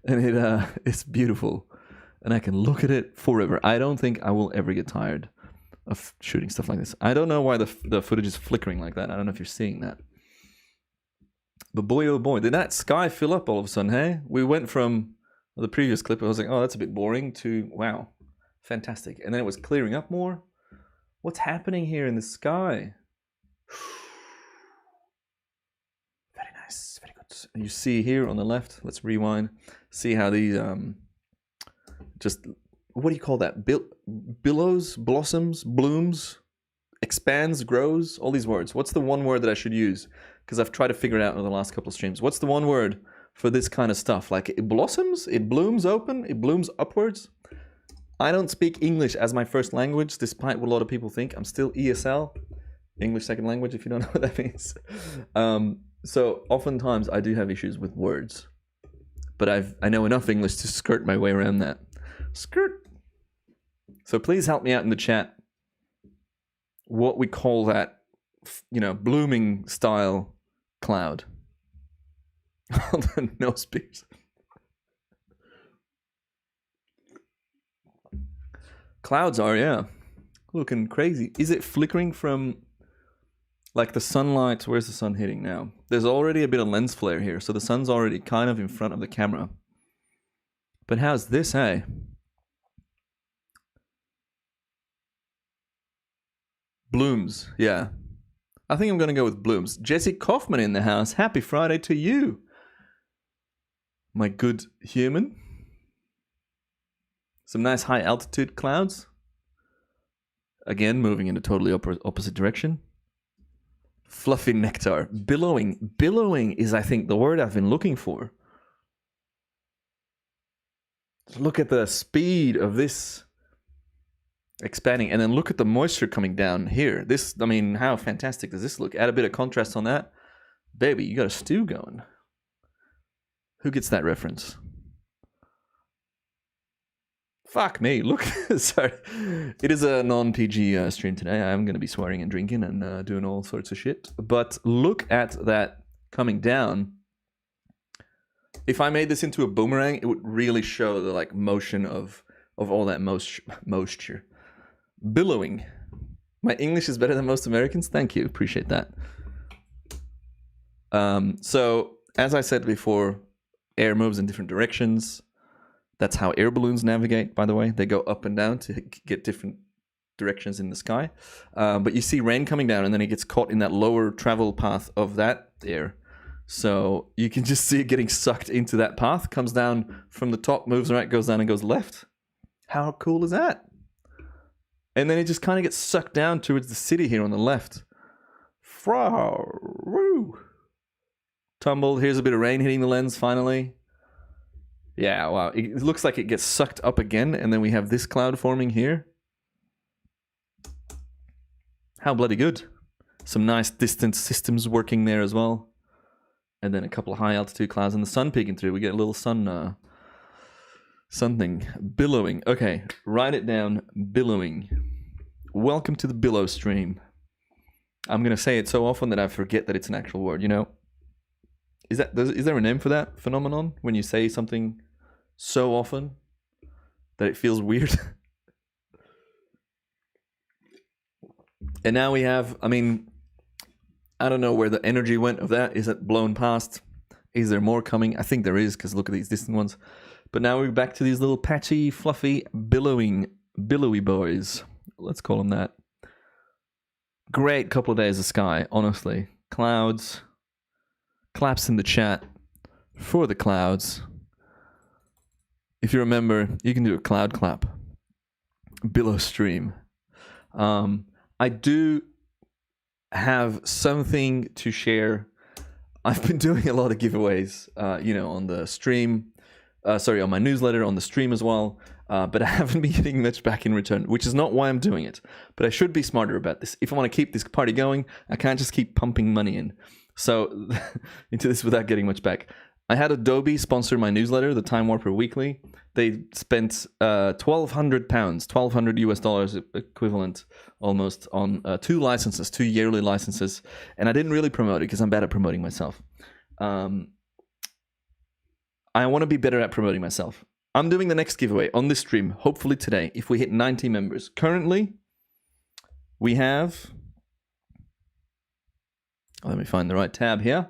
And it's beautiful, and I can look at it forever. I don't think I will ever get tired of shooting stuff like this. I don't know why the footage is flickering like that. I don't know if you're seeing that. But boy, oh boy, did that sky fill up all of a sudden, hey? We went from the previous clip, I was like, oh, that's a bit boring, to, wow, fantastic. And then it was clearing up more. What's happening here in the sky? Very nice, very good. You see here on the left, let's rewind, see how these, just, what do you call that? Billows, blossoms, blooms, expands, grows, all these words. What's the one word that I should use? Because I've tried to figure it out in the last couple of streams. What's the one word for this kind of stuff? Like it blossoms, it blooms open, it blooms upwards. I don't speak English as my first language, despite what a lot of people think. I'm still ESL, English second language, if you don't know what that means. So oftentimes I do have issues with words, but I know enough English to skirt my way around that. Skirt. So please help me out in the chat. What we call that, blooming style cloud. No spears. Clouds are, yeah, looking crazy. Is it flickering from, like, the sunlight? Where's the sun hitting now? There's already a bit of lens flare here, so the sun's already kind of in front of the camera. But how's this, hey? Blooms, yeah. I think I'm going to go with blooms. Jesse Kaufman in the house. Happy Friday to you, my good human. Some nice high altitude clouds. Again, moving in a totally opposite direction. Fluffy nectar. Billowing. Billowing is, I think, the word I've been looking for. Look at the speed of this expanding. And then look at the moisture coming down here. This, I mean, how fantastic does this look? Add a bit of contrast on that. Baby, you got a stew going. Who gets that reference? Fuck me, look. Sorry. It is a non-PG stream today. I'm going to be swearing and drinking and doing all sorts of shit. But look at that coming down. If I made this into a boomerang, it would really show the like motion of all that moisture. Billowing. My English is better than most Americans. Thank you. Appreciate that. So, as I said before, air moves in different directions. That's how air balloons navigate, by the way. They go up and down to get different directions in the sky. But you see rain coming down, and then it gets caught in that lower travel path of that air. So you can just see it getting sucked into that path, comes down from the top, moves right, goes down and goes left. How cool is that? And then it just kind of gets sucked down towards the city here on the left. Woo! Tumbled. Here's a bit of rain hitting the lens finally. Yeah, wow. It looks like it gets sucked up again, and then we have this cloud forming here. How bloody good. Some nice distance systems working there as well. And then a couple of high altitude clouds and the sun peeking through. We get a little sun something. Billowing. Okay, write it down. Billowing. Welcome to the billow stream. I'm going to say it so often that I forget that it's an actual word, you know? Is there a name for that phenomenon? When you say something so often that it feels weird? And now we have, I mean, I don't know where the energy went of that. Is it blown past? Is there more coming? I think there is, because look at these distant ones. But now we're back to these little patchy, fluffy, billowy boys. Let's call them that. Great couple of days of sky, honestly. Clouds. Claps in the chat for the clouds. If you remember, you can do a cloud clap. Billow stream. I do have something to share. I've been doing a lot of giveaways, on the stream. On my newsletter, on the stream as well. But I haven't been getting much back in return, which is not why I'm doing it. But I should be smarter about this. If I want to keep this party going, I can't just keep pumping money in. So, into this without getting much back. I had Adobe sponsor my newsletter, the Time Warper Weekly. They spent £1,200, $1,200 US equivalent almost on 2 licenses, 2 yearly licenses. And I didn't really promote it because I'm bad at promoting myself. I want to be better at promoting myself. I'm doing the next giveaway on this stream, hopefully today, if we hit 90 members. Currently, we have... Let me find the right tab here.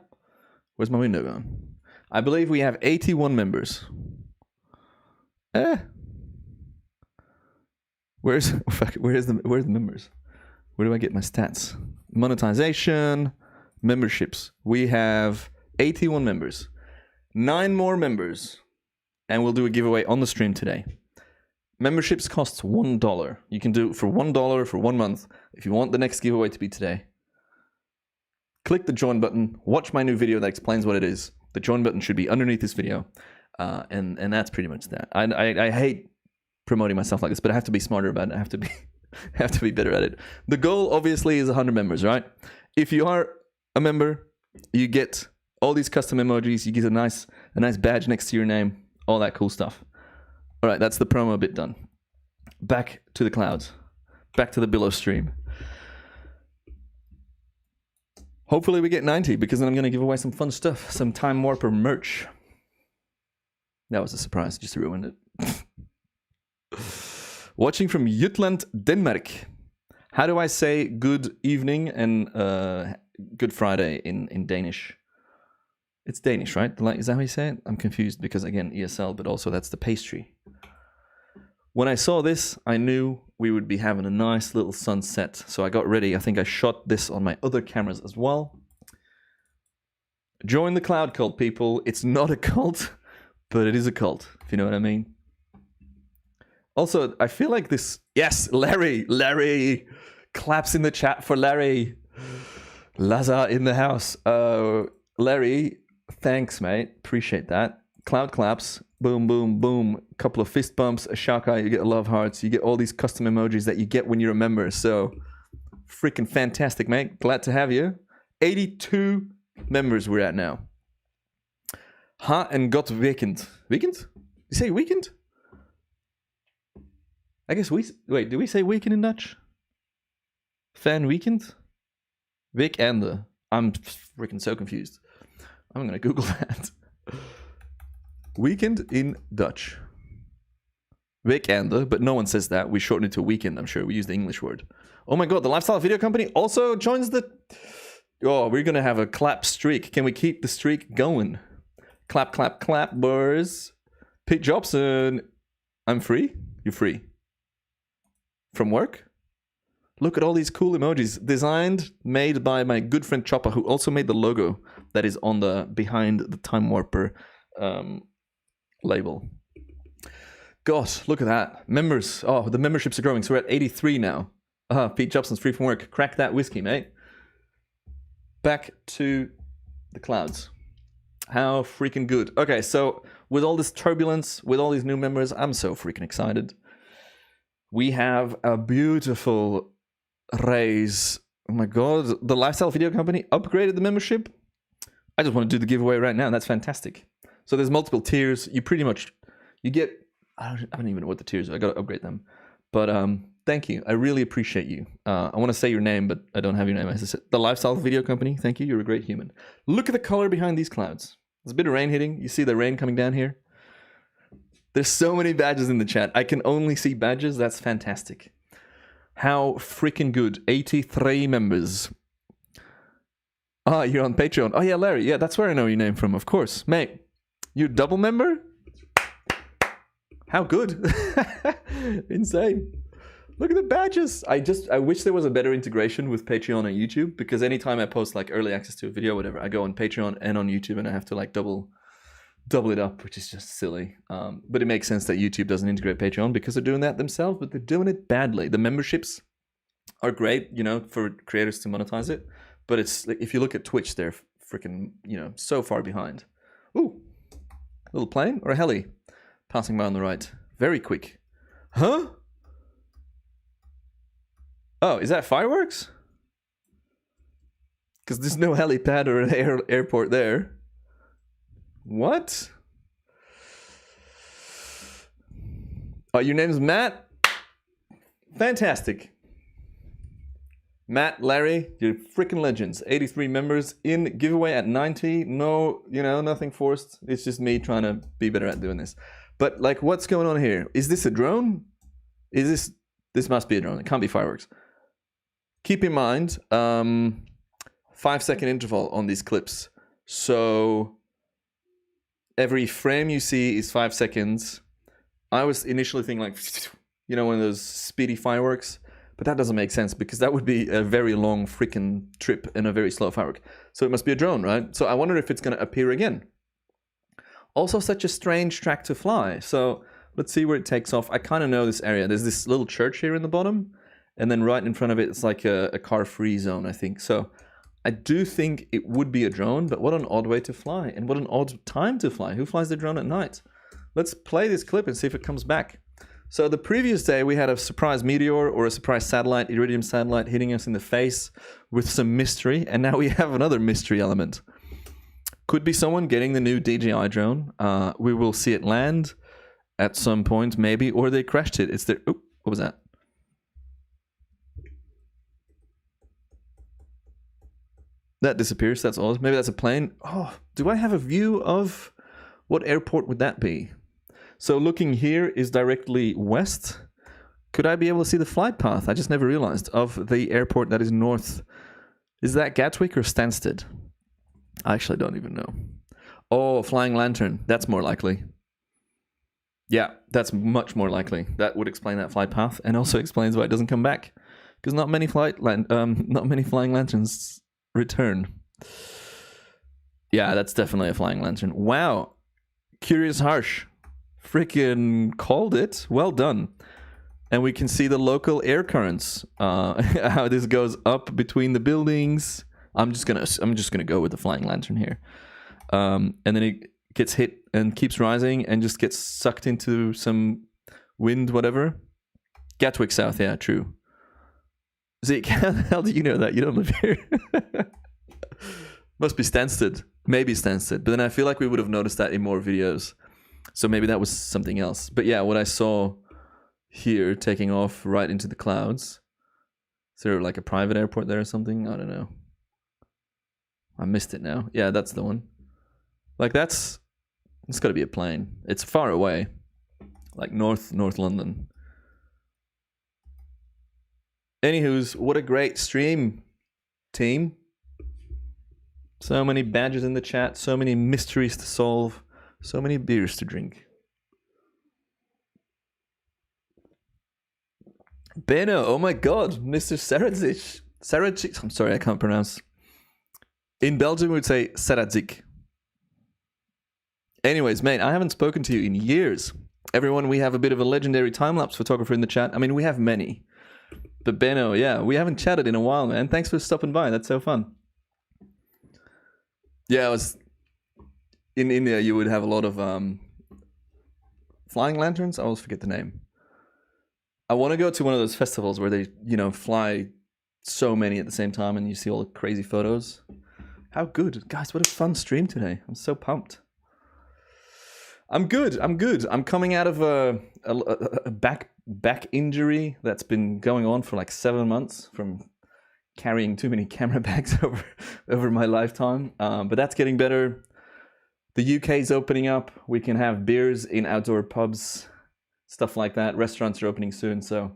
Where's my window going? I believe we have 81 members. Where's the members? Where do I get my stats? Monetization, memberships. We have 81 members. 9 more members. And we'll do a giveaway on the stream today. Memberships costs $1. You can do it for $1 for 1 month if you want the next giveaway to be today. Click the join button, watch my new video that explains what it is. The join button should be underneath this video. And that's pretty much that. I hate promoting myself like this, but I have to be smarter about it. I have to be better at it. The goal obviously is 100 members, right? If you are a member, you get all these custom emojis, you get a nice badge next to your name, all that cool stuff. All right, that's the promo bit done. Back to the clouds. Back to the billow stream. Hopefully we get 90, because then I'm going to give away some fun stuff. Some Time Warper merch. That was a surprise. Just ruined it. Watching from Jutland, Denmark. How do I say good evening and good Friday in Danish? It's Danish, right? Is that how you say it? I'm confused because, again, ESL, but also that's the pastry. When I saw this, I knew we would be having a nice little sunset. So I got ready. I think I shot this on my other cameras as well. Join the cloud cult, people. It's not a cult, but it is a cult, if you know what I mean. Also, I feel like this... Yes, Larry! Claps in the chat for Larry. Lazar in the house. Larry, thanks, mate. Appreciate that. Cloud claps. Boom, boom, boom. A couple of fist bumps, a shaka, you get love hearts, you get all these custom emojis that you get when you're a member. So, freaking fantastic, mate. Glad to have you. 82 members we're at now. Ha and got weekend. Weekend? You say weekend? I guess wait, do we say weekend in Dutch? Fan weekend? Weekende. I'm freaking so confused. I'm gonna Google that. Weekend in Dutch. Weekende, but no one says that. We shorten it to weekend, I'm sure. We use the English word. Oh my god, the lifestyle video company also joins the... Oh, we're gonna have a clap streak. Can we keep the streak going? Clap, clap, clap, boys. Pete Jobson. I'm free? You're free. From work? Look at all these cool emojis. Designed, made by my good friend Chopper, who also made the logo that is on the behind the Time Warper label. God, look at that. Members. Oh, the memberships are growing. So we're at 83 now. Pete Jobson's free from work. Crack that whiskey, mate. Back to the clouds. How freaking good. Okay, so with all this turbulence, with all these new members, I'm so freaking excited. We have a beautiful raise. Oh my god, the lifestyle video company upgraded the membership. I just want to do the giveaway right now. That's fantastic. So there's multiple tiers. You pretty much, you get, I don't even know what the tiers are. I got to upgrade them. But thank you. I really appreciate you. I want to say your name, but I don't have your name. As I said, the lifestyle video company. Thank you. You're a great human. Look at the color behind these clouds. There's a bit of rain hitting. You see the rain coming down here? There's so many badges in the chat. I can only see badges. That's fantastic. How freaking good. 83 members. Ah, you're on Patreon. Oh yeah, Larry. Yeah, that's where I know your name from. Of course. Mate, you're a double member? How good. Insane. Look at the badges. I wish there was a better integration with Patreon and YouTube, because anytime I post like early access to a video or whatever, I go on Patreon and on YouTube and I have to like double it up, which is just silly. But it makes sense that YouTube doesn't integrate Patreon because they're doing that themselves, but they're doing it badly. The memberships are great, you know, for creators to monetize it. But it's like, if you look at Twitch, they're freaking, you know, so far behind. Ooh, little plane or a heli passing by on the right. Very quick. Huh? Oh, is that fireworks? Because there's no helipad or an airport there. What? Oh, your name's Matt? Fantastic. Matt, Larry, you're freaking legends. 83 members in giveaway at 90. No, you know, nothing forced. It's just me trying to be better at doing this. But like, what's going on here? Is this a drone? This must be a drone. It can't be fireworks. Keep in mind, 5-second interval on these clips. So every frame you see is 5 seconds. I was initially thinking like, you know, one of those speedy fireworks, but that doesn't make sense because that would be a very long freaking trip and a very slow firework. So it must be a drone, right? So I wonder if it's going to appear again. Also such a strange track to fly. So let's see where it takes off. I kind of know this area. There's this little church here in the bottom. And then right in front of it, it's like a car-free zone, I think. So I do think it would be a drone, but what an odd way to fly. And what an odd time to fly. Who flies the drone at night? Let's play this clip and see if it comes back. So the previous day, we had a surprise meteor or a surprise satellite, iridium satellite, hitting us in the face with some mystery. And now we have another mystery element. Could be someone getting the new DJI drone. We will see it land at some point, maybe, or they crashed it. It's their... Oh, what was that? That disappears. That's odd. Maybe that's a plane. Oh, do I have a view of what airport would that be? So looking here is directly west. Could I be able to see the flight path? I just never realized of the airport that is north. Is that Gatwick or Stansted? I actually don't even know. Oh, Flying Lantern. That's more likely. Yeah, that's much more likely. That would explain that flight path, and also explains why it doesn't come back, because not many Flying Lanterns return. Yeah, that's definitely a Flying Lantern. Wow. Curious Harsh. Freaking called it. Well done. And we can see the local air currents. How this goes up between the buildings. I'm just gonna go with the Flying Lantern here. And then it gets hit and keeps rising and just gets sucked into some wind, whatever. Gatwick South, yeah, true. Zeke, how the hell do you know that? You don't live here. Must be Stansted. Maybe Stansted. But then I feel like we would have noticed that in more videos. So maybe that was something else. But yeah, what I saw here taking off right into the clouds. Is there like a private airport there or something? I don't know. I missed it now. Yeah, that's the one. Like it's got to be a plane. It's far away, like North London. Anywho's, what a great stream, team. So many badges in the chat, so many mysteries to solve, so many beers to drink. Beno, oh my god, Mr. Saradzic, I'm sorry, I can't pronounce. In Belgium, we would say Saradzic. Anyways, mate, I haven't spoken to you in years. Everyone, we have a bit of a legendary time-lapse photographer in the chat. I mean, we have many. But Beno, yeah, we haven't chatted in a while, man. Thanks for stopping by. That's so fun. Yeah, I was... In India, you would have a lot of flying lanterns. I always forget the name. I want to go to one of those festivals where they, fly so many at the same time and you see all the crazy photos. How good. Guys, what a fun stream today. I'm so pumped. I'm good. I'm coming out of a back injury that's been going on for like 7 months from carrying too many camera bags over my lifetime. But that's getting better. The UK is opening up. We can have beers in outdoor pubs, stuff like that. Restaurants are opening soon, so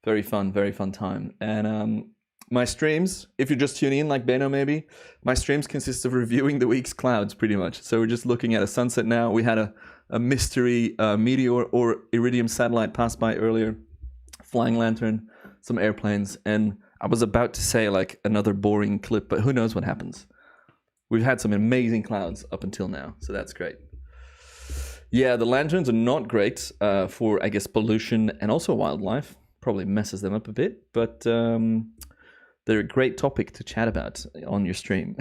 very fun time. And my streams, if you're just tuning in like Beno maybe, my streams consist of reviewing the week's clouds pretty much. So we're just looking at a sunset now. We had a mystery meteor or iridium satellite pass by earlier, flying lantern, some airplanes, and I was about to say like another boring clip, but who knows what happens. We've had some amazing clouds up until now, so that's great. Yeah, the lanterns are not great for, I guess, pollution and also wildlife. Probably messes them up a bit, but they're a great topic to chat about on your stream.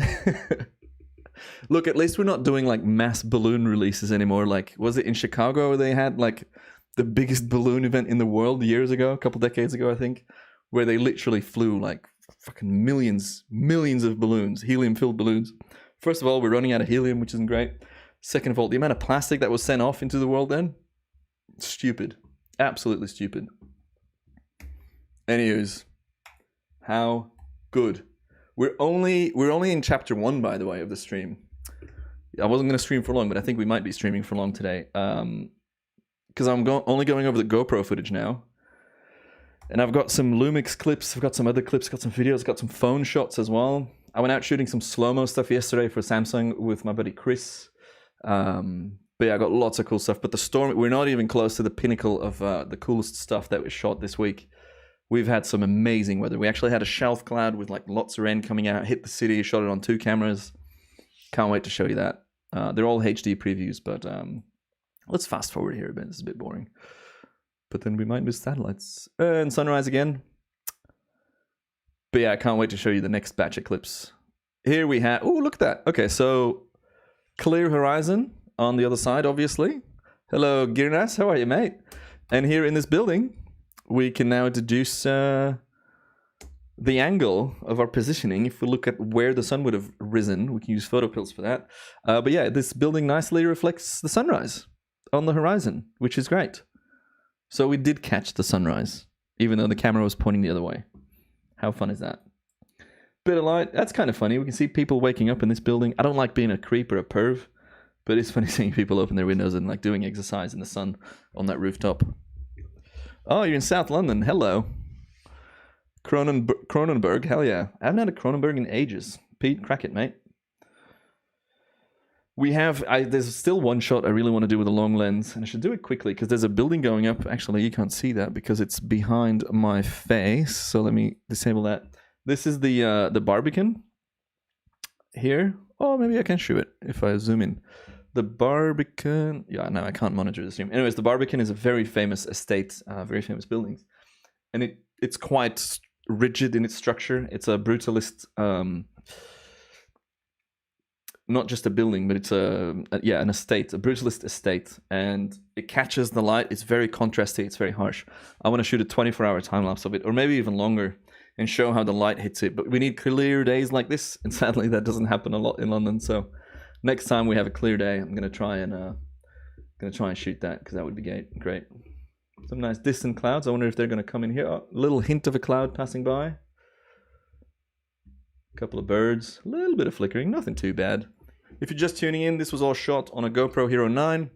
Look, at least we're not doing like mass balloon releases anymore. Like, was it in Chicago where they had like the biggest balloon event in the world years ago, a couple decades ago, I think, where they literally flew like fucking millions of balloons, helium-filled balloons. First of all, we're running out of helium, which isn't great. Second of all, the amount of plastic that was sent off into the world then, stupid, absolutely stupid. Anyways, how good. We're only in chapter 1, by the way, of the stream. I wasn't going to stream for long, but I think we might be streaming for long today. Because I'm only going over the GoPro footage now. And I've got some Lumix clips, I've got some other clips, got some videos, got some phone shots as well. I went out shooting some slow-mo stuff yesterday for Samsung with my buddy Chris. But yeah, I got lots of cool stuff. But the storm, we're not even close to the pinnacle of the coolest stuff that was shot this week. We've had some amazing weather. We actually had a shelf cloud with like lots of rain coming out, hit the city, shot it on 2 cameras. Can't wait to show you that. They're all HD previews, but let's fast forward here a bit. This is a bit boring. But then we might miss satellites. And sunrise again. But yeah, I can't wait to show you the next batch of clips. Here we have... Oh, look at that. Okay, so clear horizon on the other side, obviously. Hello, Girnas. How are you, mate? And here in this building, we can now deduce the angle of our positioning. If we look at where the sun would have risen, we can use photo pills for that. But yeah, this building nicely reflects the sunrise on the horizon, which is great. So we did catch the sunrise, even though the camera was pointing the other way. How fun is that? Bit of light. That's kind of funny. We can see people waking up in this building. I don't like being a creep or a perv, but it's funny seeing people open their windows and like doing exercise in the sun on that rooftop. Oh, you're in South London. Hello. Cronenberg. Hell yeah. I haven't had a Cronenberg in ages. Pete, crack it, mate. We have, there's still one shot I really want to do with a long lens, and I should do it quickly because there's a building going up. Actually, you can't see that because it's behind my face. So let me disable that. This is the Barbican here. Oh, maybe I can show it if I zoom in. The Barbican. Yeah, no, I can't monitor the stream. Anyways, the Barbican is a very famous estate, very famous buildings, and it's quite rigid in its structure. It's a brutalist. Not just a building, but it's an estate, a brutalist estate, and it catches the light. It's very contrasty. It's very harsh. I want to shoot a 24-hour time lapse of it, or maybe even longer, and show how the light hits it. But we need clear days like this, and sadly, that doesn't happen a lot in London. So next time we have a clear day, I'm gonna try and shoot that because that would be great. Some nice distant clouds. I wonder if they're going to come in here. Oh, a little hint of a cloud passing by. A couple of birds. A little bit of flickering. Nothing too bad. If you're just tuning in, this was all shot on a GoPro Hero 9.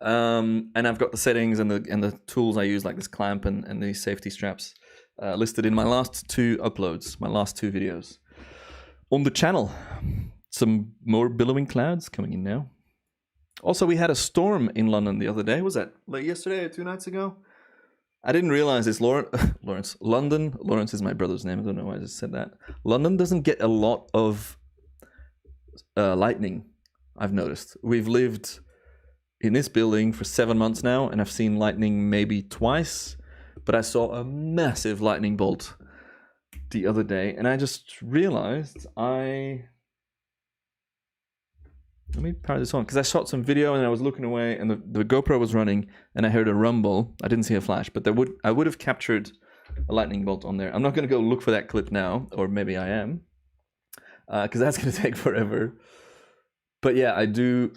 And I've got the settings and the tools I use, like this clamp and these safety straps, listed in my last 2 uploads, my last 2 videos on the channel. Some more billowing clouds coming in now. Also, we had a storm in London the other day. Was that like yesterday or 2 nights ago? I didn't realize this. Lawrence. London. Lawrence is my brother's name. I don't know why I just said that. London doesn't get a lot of lightning, I've noticed. We've lived in this building for 7 months now, and I've seen lightning maybe twice. But I saw a massive lightning bolt the other day, and I just realized Let me power this on, because I shot some video and I was looking away and the GoPro was running and I heard a rumble. I didn't see a flash, but I would have captured a lightning bolt on there. I'm not going to go look for that clip now, or maybe I am, because that's going to take forever. But yeah, I do.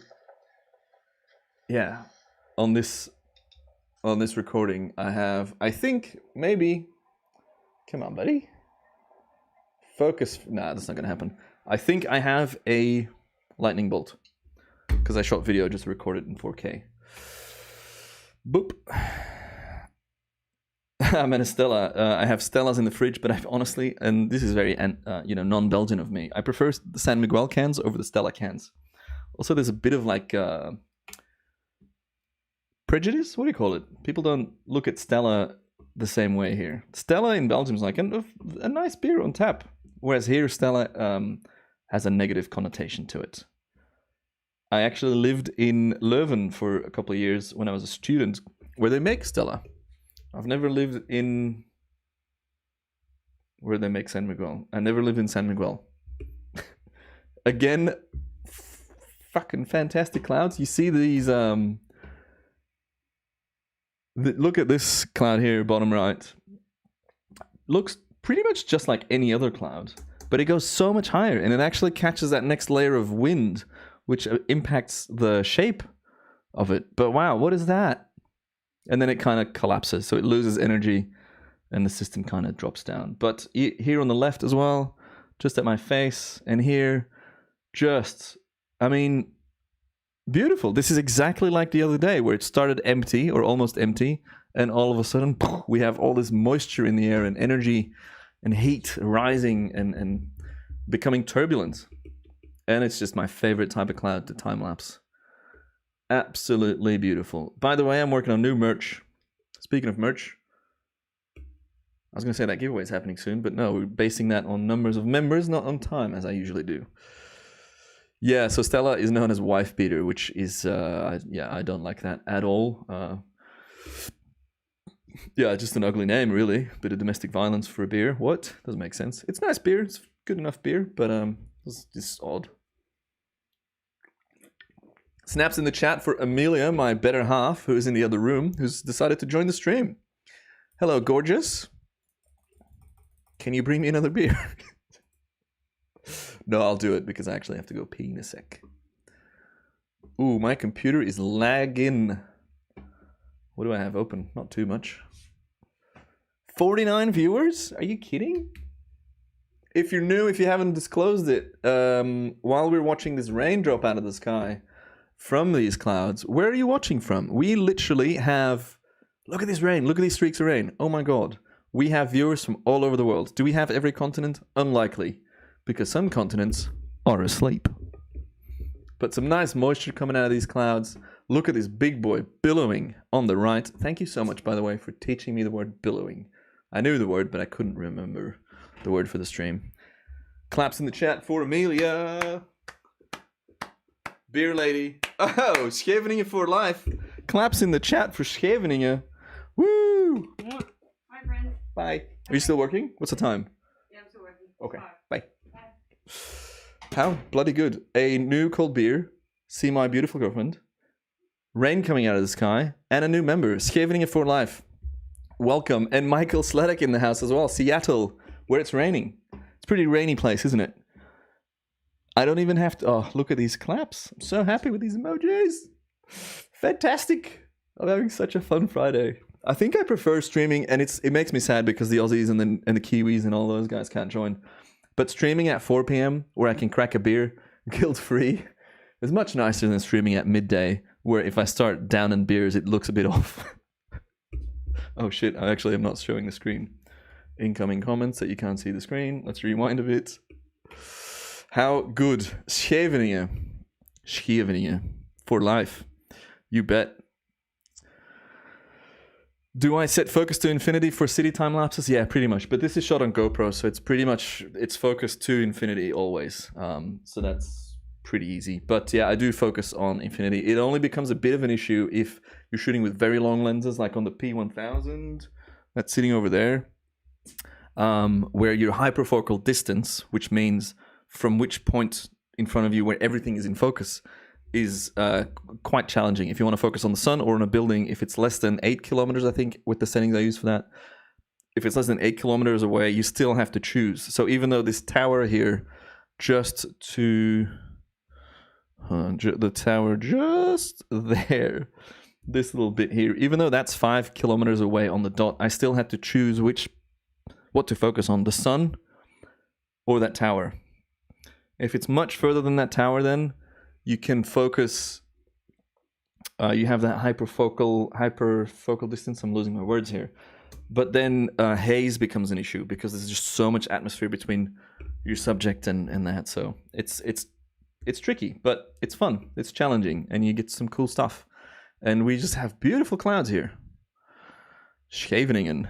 Yeah, on this recording, I think maybe. Come on, buddy. Focus. Nah, that's not going to happen. I think I have a lightning bolt, because I shot video just to record it in 4K. Boop. I'm in a Stella. I have Stellas in the fridge, but I've honestly, and this is very non-Belgian of me, I prefer the San Miguel cans over the Stella cans. Also, there's a bit of like prejudice. What do you call it? People don't look at Stella the same way here. Stella in Belgium is like a nice beer on tap, whereas here Stella has a negative connotation to it. I actually lived in Leuven for a couple of years when I was a student, where they make Stella. I've never lived in where they make San Miguel. I never lived in San Miguel. Again, fucking fantastic clouds. You see these look at this cloud here, bottom right. Looks pretty much just like any other cloud, but it goes so much higher, and it actually catches that next layer of wind, which impacts the shape of it. But wow, what is that? And then it kind of collapses, so it loses energy, and the system kind of drops down. But here on the left as well, just at my face, and here, beautiful. This is exactly like the other day, where it started empty, or almost empty, and all of a sudden, we have all this moisture in the air, and energy, and heat rising, and becoming turbulent. And it's just my favorite type of cloud to time-lapse. Absolutely beautiful. By the way, I'm working on new merch. Speaking of merch, I was going to say that giveaway is happening soon, but no, we're basing that on numbers of members, not on time, as I usually do. Yeah, so Stella is known as wife beater, which is, I don't like that at all. Yeah, just an ugly name, really. Bit of domestic violence for a beer. What? Doesn't make sense. It's nice beer. It's good enough beer, but it's just odd. Snaps in the chat for Amelia, my better half, who is in the other room, who's decided to join the stream. Hello, gorgeous. Can you bring me another beer? No, I'll do it because I actually have to go pee in a sec. Ooh, my computer is lagging. What do I have open? Not too much. 49 viewers? Are you kidding? If you're new, if you haven't disclosed it, while we're watching this rain drop out of the sky from these clouds, where are you watching from? We literally have... Look at this rain. Look at these streaks of rain. Oh my god. We have viewers from all over the world. Do we have every continent? Unlikely. Because some continents are asleep. But some nice moisture coming out of these clouds. Look at this big boy billowing on the right. Thank you so much, by the way, for teaching me the word billowing. I knew the word, but I couldn't remember the word for the stream. Claps in the chat for Amelia. Beer lady. Oh, Scheveningen for life. Claps in the chat for Scheveningen. Woo! Bye, friend. Bye. Are you still working? What's the time? Yeah, I'm still working. Okay, Bye. bye. How bloody good. A new cold beer. See my beautiful girlfriend. Rain coming out of the sky. And a new member. Scheveningen for life. Welcome. And Michael Sledek in the house as well. Seattle, where it's raining. It's a pretty rainy place, isn't it? I don't even have to... Oh, look at these claps. I'm so happy with these emojis. Fantastic. I'm having such a fun Friday. I think I prefer streaming, and it makes me sad because the Aussies and the Kiwis and all those guys can't join. But streaming at 4 p.m. where I can crack a beer guilt-free is much nicer than streaming at midday where if I start downing beers, it looks a bit off. Oh shit, I actually am not showing the screen. Incoming comments that you can't see the screen. Let's rewind a bit. How good. Scheveningen. For life. You bet. Do I set focus to infinity for city time lapses? Yeah, pretty much. But this is shot on GoPro, so it's focused to infinity always. So that's pretty easy. But yeah, I do focus on infinity. It only becomes a bit of an issue if you're shooting with very long lenses, like on the P1000 that's sitting over there, where your hyperfocal distance, which means from which point in front of you where everything is in focus, is quite challenging. If you want to focus on the sun or on a building, if it's less than 8 kilometers, I think, with the settings I use for that, if it's less than 8 kilometers away, you still have to choose. So even though this tower here, just to the tower just there, this little bit here, even though that's 5 kilometers away on the dot, I still had to choose what to focus on, the sun or that tower. If it's much further than that tower, then you can focus, you have that hyperfocal distance. I'm losing my words here. But then haze becomes an issue because there's just so much atmosphere between your subject and that. So it's tricky, but it's fun. It's challenging, and you get some cool stuff. And we just have beautiful clouds here. Scheveningen.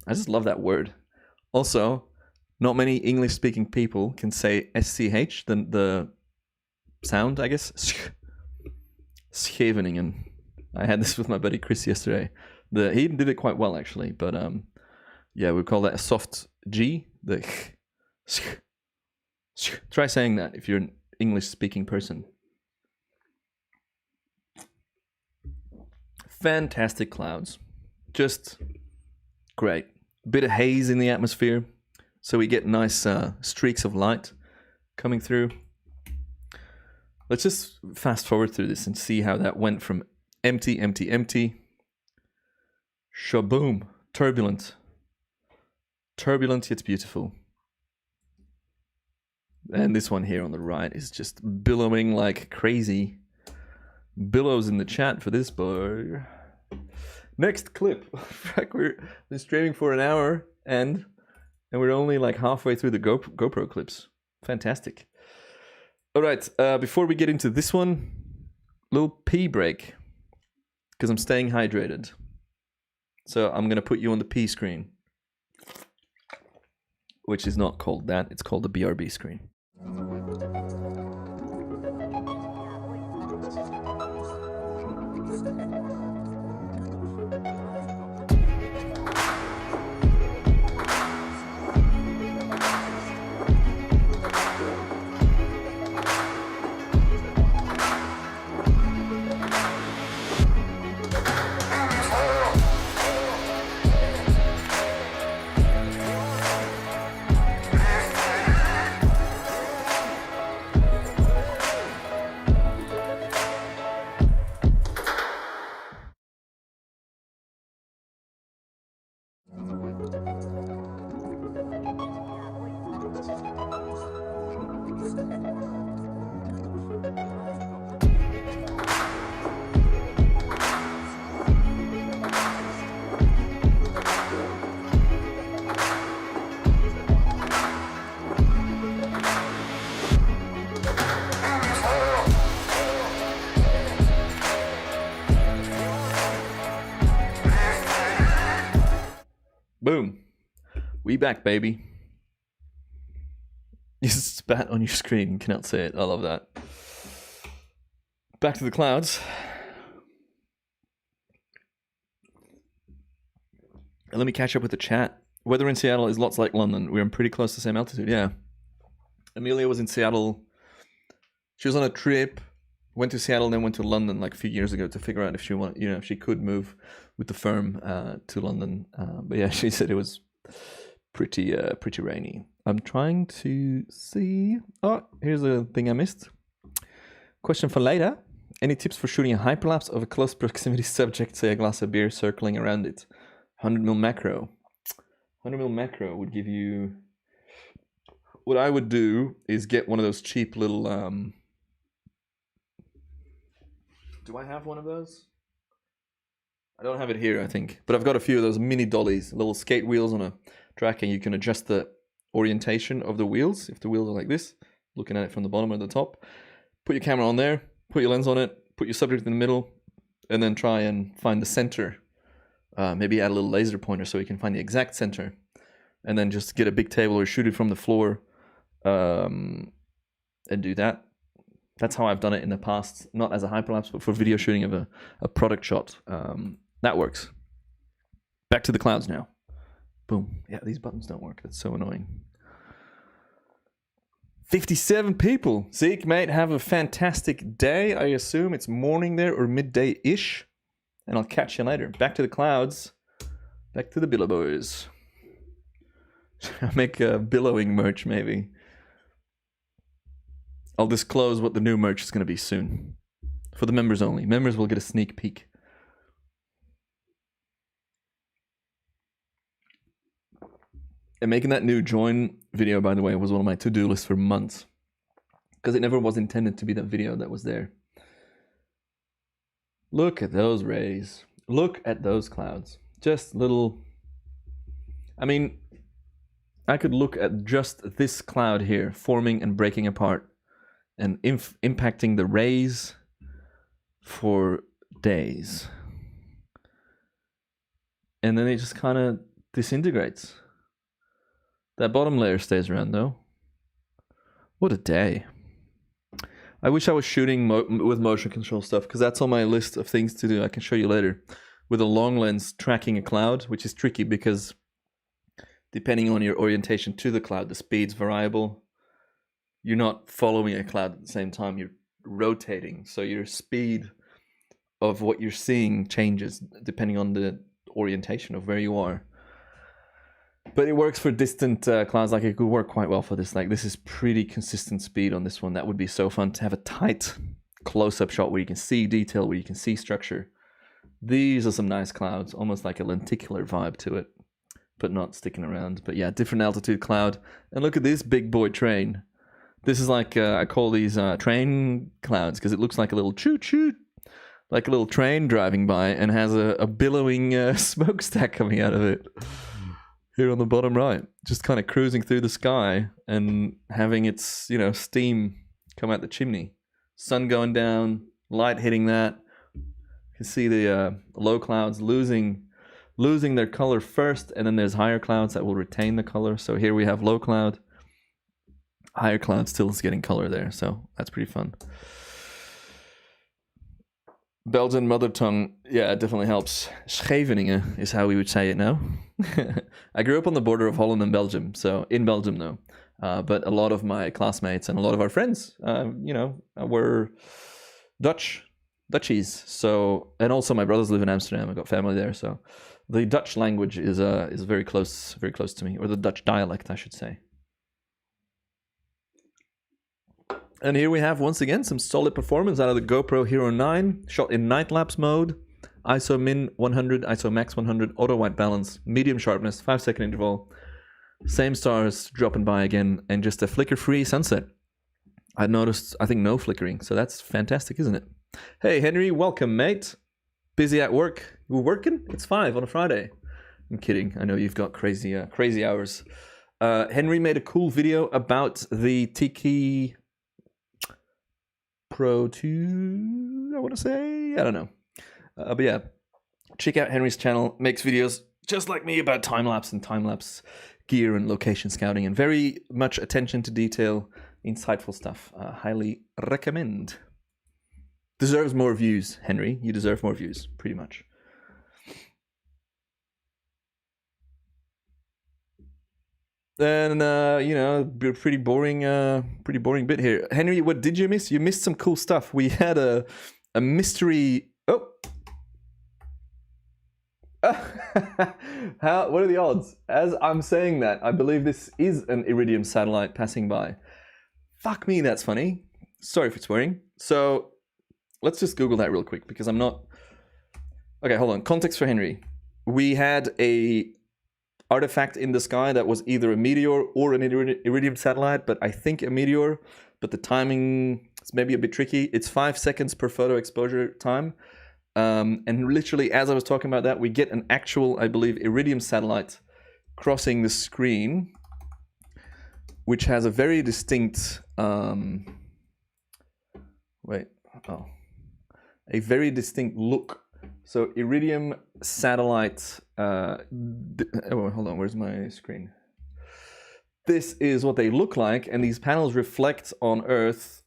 I just love that word. Also, not many English-speaking people can say SCH, the sound, I guess. Scheveningen. I had this with my buddy Chris yesterday. He did it quite well, actually. But yeah, we call that a soft G. Try saying that if you're an English-speaking person. Fantastic clouds. Just great. Bit of haze in the atmosphere. So we get nice streaks of light coming through. Let's just fast forward through this and see how that went from empty, empty, empty. Shaboom. Turbulent. Turbulent yet beautiful. And this one here on the right is just billowing like crazy. Billows in the chat for this boy. Next clip. We've been streaming for an hour and we're only like halfway through the GoPro clips. Fantastic. All right, before we get into this one, little pee break, because I'm staying hydrated. So I'm going to put you on the pee screen, which is not called that. It's called the BRB screen. Boom. We back, baby. You spat on your screen. You cannot say it. I love that. Back to the clouds. And let me catch up with the chat. Weather in Seattle is lots like London. We're pretty close to the same altitude. Yeah. Amelia was in Seattle. She was on a trip, went to Seattle, and then went to London like a few years ago to figure out if she if she could move with the firm to London. But yeah, she said it was pretty rainy. I'm trying to see. Oh, here's a thing I missed. Question for later. Any tips for shooting a hyperlapse of a close proximity subject, say a glass of beer circling around it? 100mm macro. 100mm macro would give you... What I would do is get one of those cheap little... Do I have one of those? I don't have it here, I think. But I've got a few of those mini dollies, little skate wheels on a track, and you can adjust the orientation of the wheels. If the wheels are like this, looking at it from the bottom or the top, put your camera on there, put your lens on it, put your subject in the middle, and then try and find the center. Maybe add a little laser pointer so you can find the exact center. And then just get a big table or shoot it from the floor and do that. That's how I've done it in the past, not as a hyperlapse, but for video shooting of a product shot. That works. Back to the clouds now. Boom. Yeah, these buttons don't work. That's so annoying. 57 people. Zeke, mate, have a fantastic day. I assume it's morning there or midday-ish. And I'll catch you later. Back to the clouds. Back to the billow boys. I'll make a billowing merch, maybe. I'll disclose what the new merch is going to be soon. For the members only. Members will get a sneak peek. And making that new join video, by the way, was one of my to-do lists for months. Because it never was intended to be that video that was there. Look at those rays. Look at those clouds. Just little... I mean, I could look at just this cloud here, forming and breaking apart. And impacting the rays for days. And then it just kind of disintegrates. That bottom layer stays around though. What a day. I wish I was shooting with motion control stuff, because that's on my list of things to do. I can show you later. With a long lens tracking a cloud, which is tricky because depending on your orientation to the cloud, the speed's variable. You're not following a cloud at the same time, you're rotating. So your speed of what you're seeing changes depending on the orientation of where you are. But it works for distant clouds. Like it could work quite well for this. Like this is pretty consistent speed on this one. That would be so fun to have a tight close-up shot where you can see detail, where you can see structure. These are some nice clouds, almost like a lenticular vibe to it, but not sticking around. But yeah, different altitude cloud. And look at this big boy train. This is like, I call these train clouds because it looks like a little choo-choo, like a little train driving by and has a billowing smokestack coming out of it. Here on the bottom right, just kind of cruising through the sky and having its, you know, steam come out the chimney. Sun going down, light hitting that. You can see the low clouds losing their color first, and then there's higher clouds that will retain the color. So here we have low cloud. Higher cloud still is getting color there, so that's pretty fun. Belgian mother tongue, yeah, it definitely helps. Scheveningen is how we would say it now. I grew up on the border of Holland and Belgium, so in Belgium though. But a lot of my classmates and a lot of our friends, you know, were Dutchies. So, and also my brothers live in Amsterdam. I've got family there, so the Dutch language is very close to me, or the Dutch dialect, I should say. And here we have, once again, some solid performance out of the GoPro Hero 9, shot in night-lapse mode, ISO min 100, ISO max 100, auto white balance, medium sharpness, 5-second interval, same stars dropping by again, and just a flicker-free sunset. I noticed, I think, no flickering, so that's fantastic, isn't it? Hey, Henry, welcome, mate. Busy at work? You working? It's 5 on a Friday. I'm kidding. I know you've got crazy hours. Henry made a cool video about the Tiki Pro 2, I want to say. I don't know. But yeah, check out Henry's channel. Makes videos just like me about time-lapse and time-lapse gear and location scouting, and very much attention to detail, insightful stuff. Highly recommend. Deserves more views, Henry. You deserve more views, pretty much. And you know, pretty boring bit here. Henry, what did you miss? You missed some cool stuff. We had a mystery. Oh, what are the odds? As I'm saying that, I believe this is an Iridium satellite passing by. Fuck me, that's funny. Sorry for swearing. So let's just Google that real quick because I'm not. Okay, hold on. Context for Henry. We had a artifact in the sky that was either a meteor or an iridium satellite, but I think a meteor. But the timing is maybe a bit tricky. It's 5 seconds per photo exposure time. And literally, as I was talking about that, we get an actual, I believe, iridium satellite crossing the screen, which has a very distinct, a very distinct look. So iridium satellite, hold on, where's my screen? This is what they look like, and these panels reflect on Earth.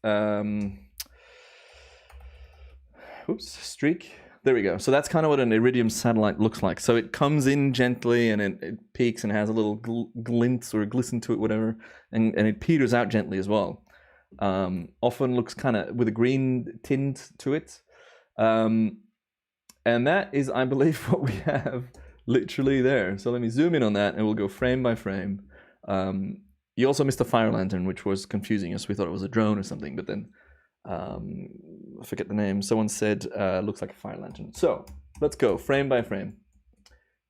Streak. There we go. So that's kind of what an iridium satellite looks like. So it comes in gently, and it peaks and has a little glint or glisten to it, whatever, and it peters out gently as well. Often looks kind of with a green tint to it. And that is, I believe, what we have literally there. So let me zoom in on that, and we'll go frame by frame. You also missed a fire lantern, which was confusing us. We thought it was a drone or something, but then I forget the name. Someone said looks like a fire lantern. So let's go frame by frame.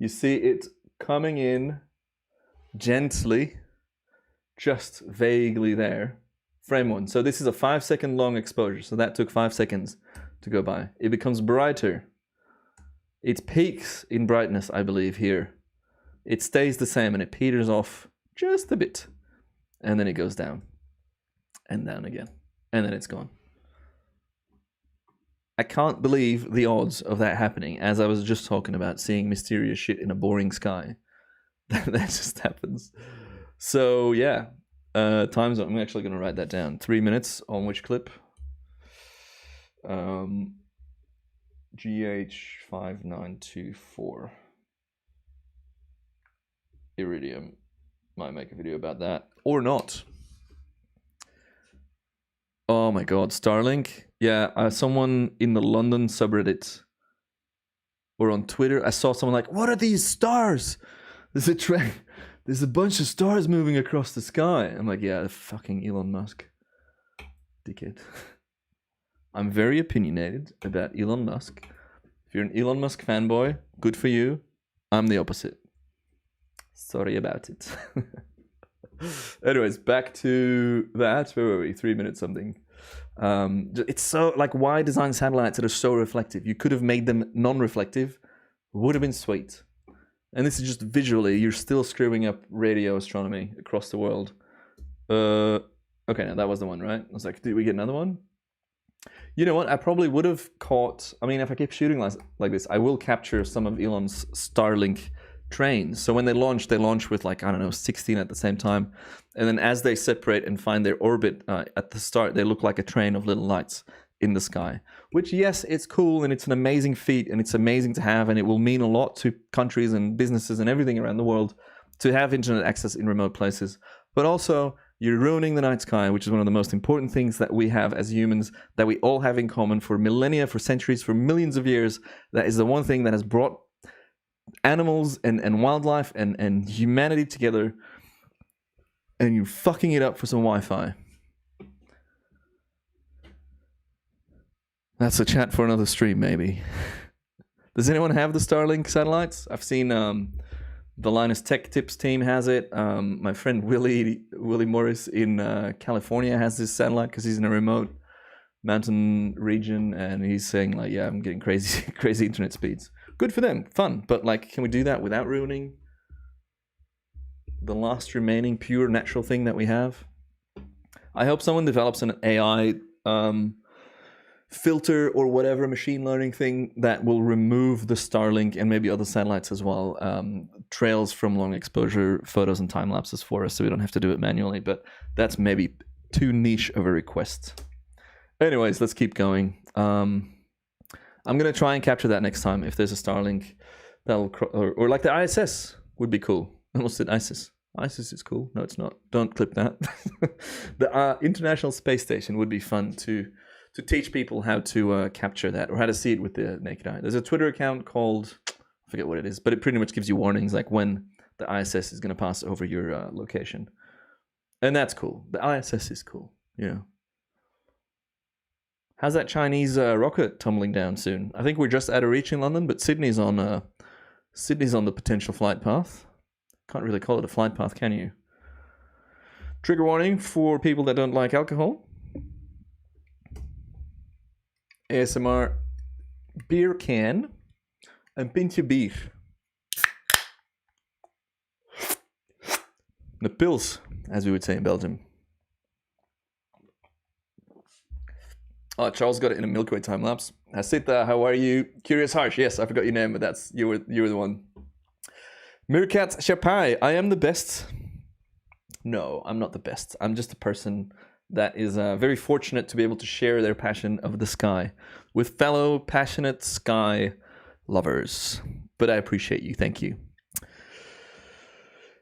You see it coming in gently, just vaguely there. Frame 1. So this is a 5 second long exposure. So that took 5 seconds to go by. It becomes brighter. It peaks in brightness, I believe, here. It stays the same and it peters off just a bit. And then it goes down. And down again. And then it's gone. I can't believe the odds of that happening, as I was just talking about, seeing mysterious shit in a boring sky. That just happens. So, yeah. Time zone. I'm actually going to write that down. 3 minutes on which clip? GH5924. Iridium. Might make a video about that. Or not. Oh my god, Starlink. Yeah, someone in the London subreddit or on Twitter, I saw someone like, what are these stars? There's a bunch of stars moving across the sky. I'm like, yeah, fucking Elon Musk. Dickhead. I'm very opinionated about Elon Musk. If you're an Elon Musk fanboy, good for you. I'm the opposite. Sorry about it. Anyways, back to that. Where were we? 3 minutes something. It's so, like, why design satellites that are so reflective? You could have made them non-reflective. Would have been sweet. And this is just visually, you're still screwing up radio astronomy across the world. Okay, now that was the one, right? I was like, did we get another one? You know what? I probably would have caught, I mean, if I keep shooting like this, I will capture some of Elon's Starlink trains. So when they launch with, like, I don't know, 16 at the same time. And then as they separate and find their orbit at the start, they look like a train of little lights in the sky. Which, yes, it's cool and it's an amazing feat and it's amazing to have, and it will mean a lot to countries and businesses and everything around the world to have internet access in remote places. But also, you're ruining the night sky, which is one of the most important things that we have as humans, that we all have in common for millennia, for centuries, for millions of years. That is the one thing that has brought animals and wildlife and humanity together, and you're fucking it up for some Wi-Fi. That's a chat for another stream, maybe. Does anyone have the Starlink satellites? I've seen the Linus Tech Tips team has it. My friend Willie Morris in California has this satellite because he's in a remote mountain region, and he's saying, like, yeah, I'm getting crazy internet speeds. Good for them, fun. But, like, can we do that without ruining the last remaining pure natural thing that we have? I hope someone develops an AI filter or whatever machine learning thing that will remove the Starlink and maybe other satellites as well, trails from long exposure photos and time lapses for us, so we don't have to do it manually. But that's maybe too niche of a request. Anyways, let's keep going. I'm gonna try and capture that next time if there's a Starlink that'll or like the ISS would be cool. I almost said ISIS. ISIS is cool. No, it's not. Don't clip that. The International Space Station would be fun to teach people how to capture that, or how to see it with the naked eye. There's a Twitter account called, I forget what it is, but it pretty much gives you warnings like when the ISS is going to pass over your location. And that's cool. The ISS is cool, you know. How's that Chinese rocket tumbling down soon? I think we're just out of reach in London, but Sydney's on the potential flight path. Can't really call it a flight path, can you? Trigger warning for people that don't like alcohol. ASMR beer can and pintje bier. The pils, as we would say in Belgium. Oh, Charles got it in a Milky Way time lapse. Hasita, how are you? Curious Harsh, yes, I forgot your name, but that's you were the one. Meerkat Shapai, I am the best. No, I'm not the best. I'm just a person that is very fortunate to be able to share their passion of the sky with fellow passionate sky lovers. But I appreciate you. Thank you.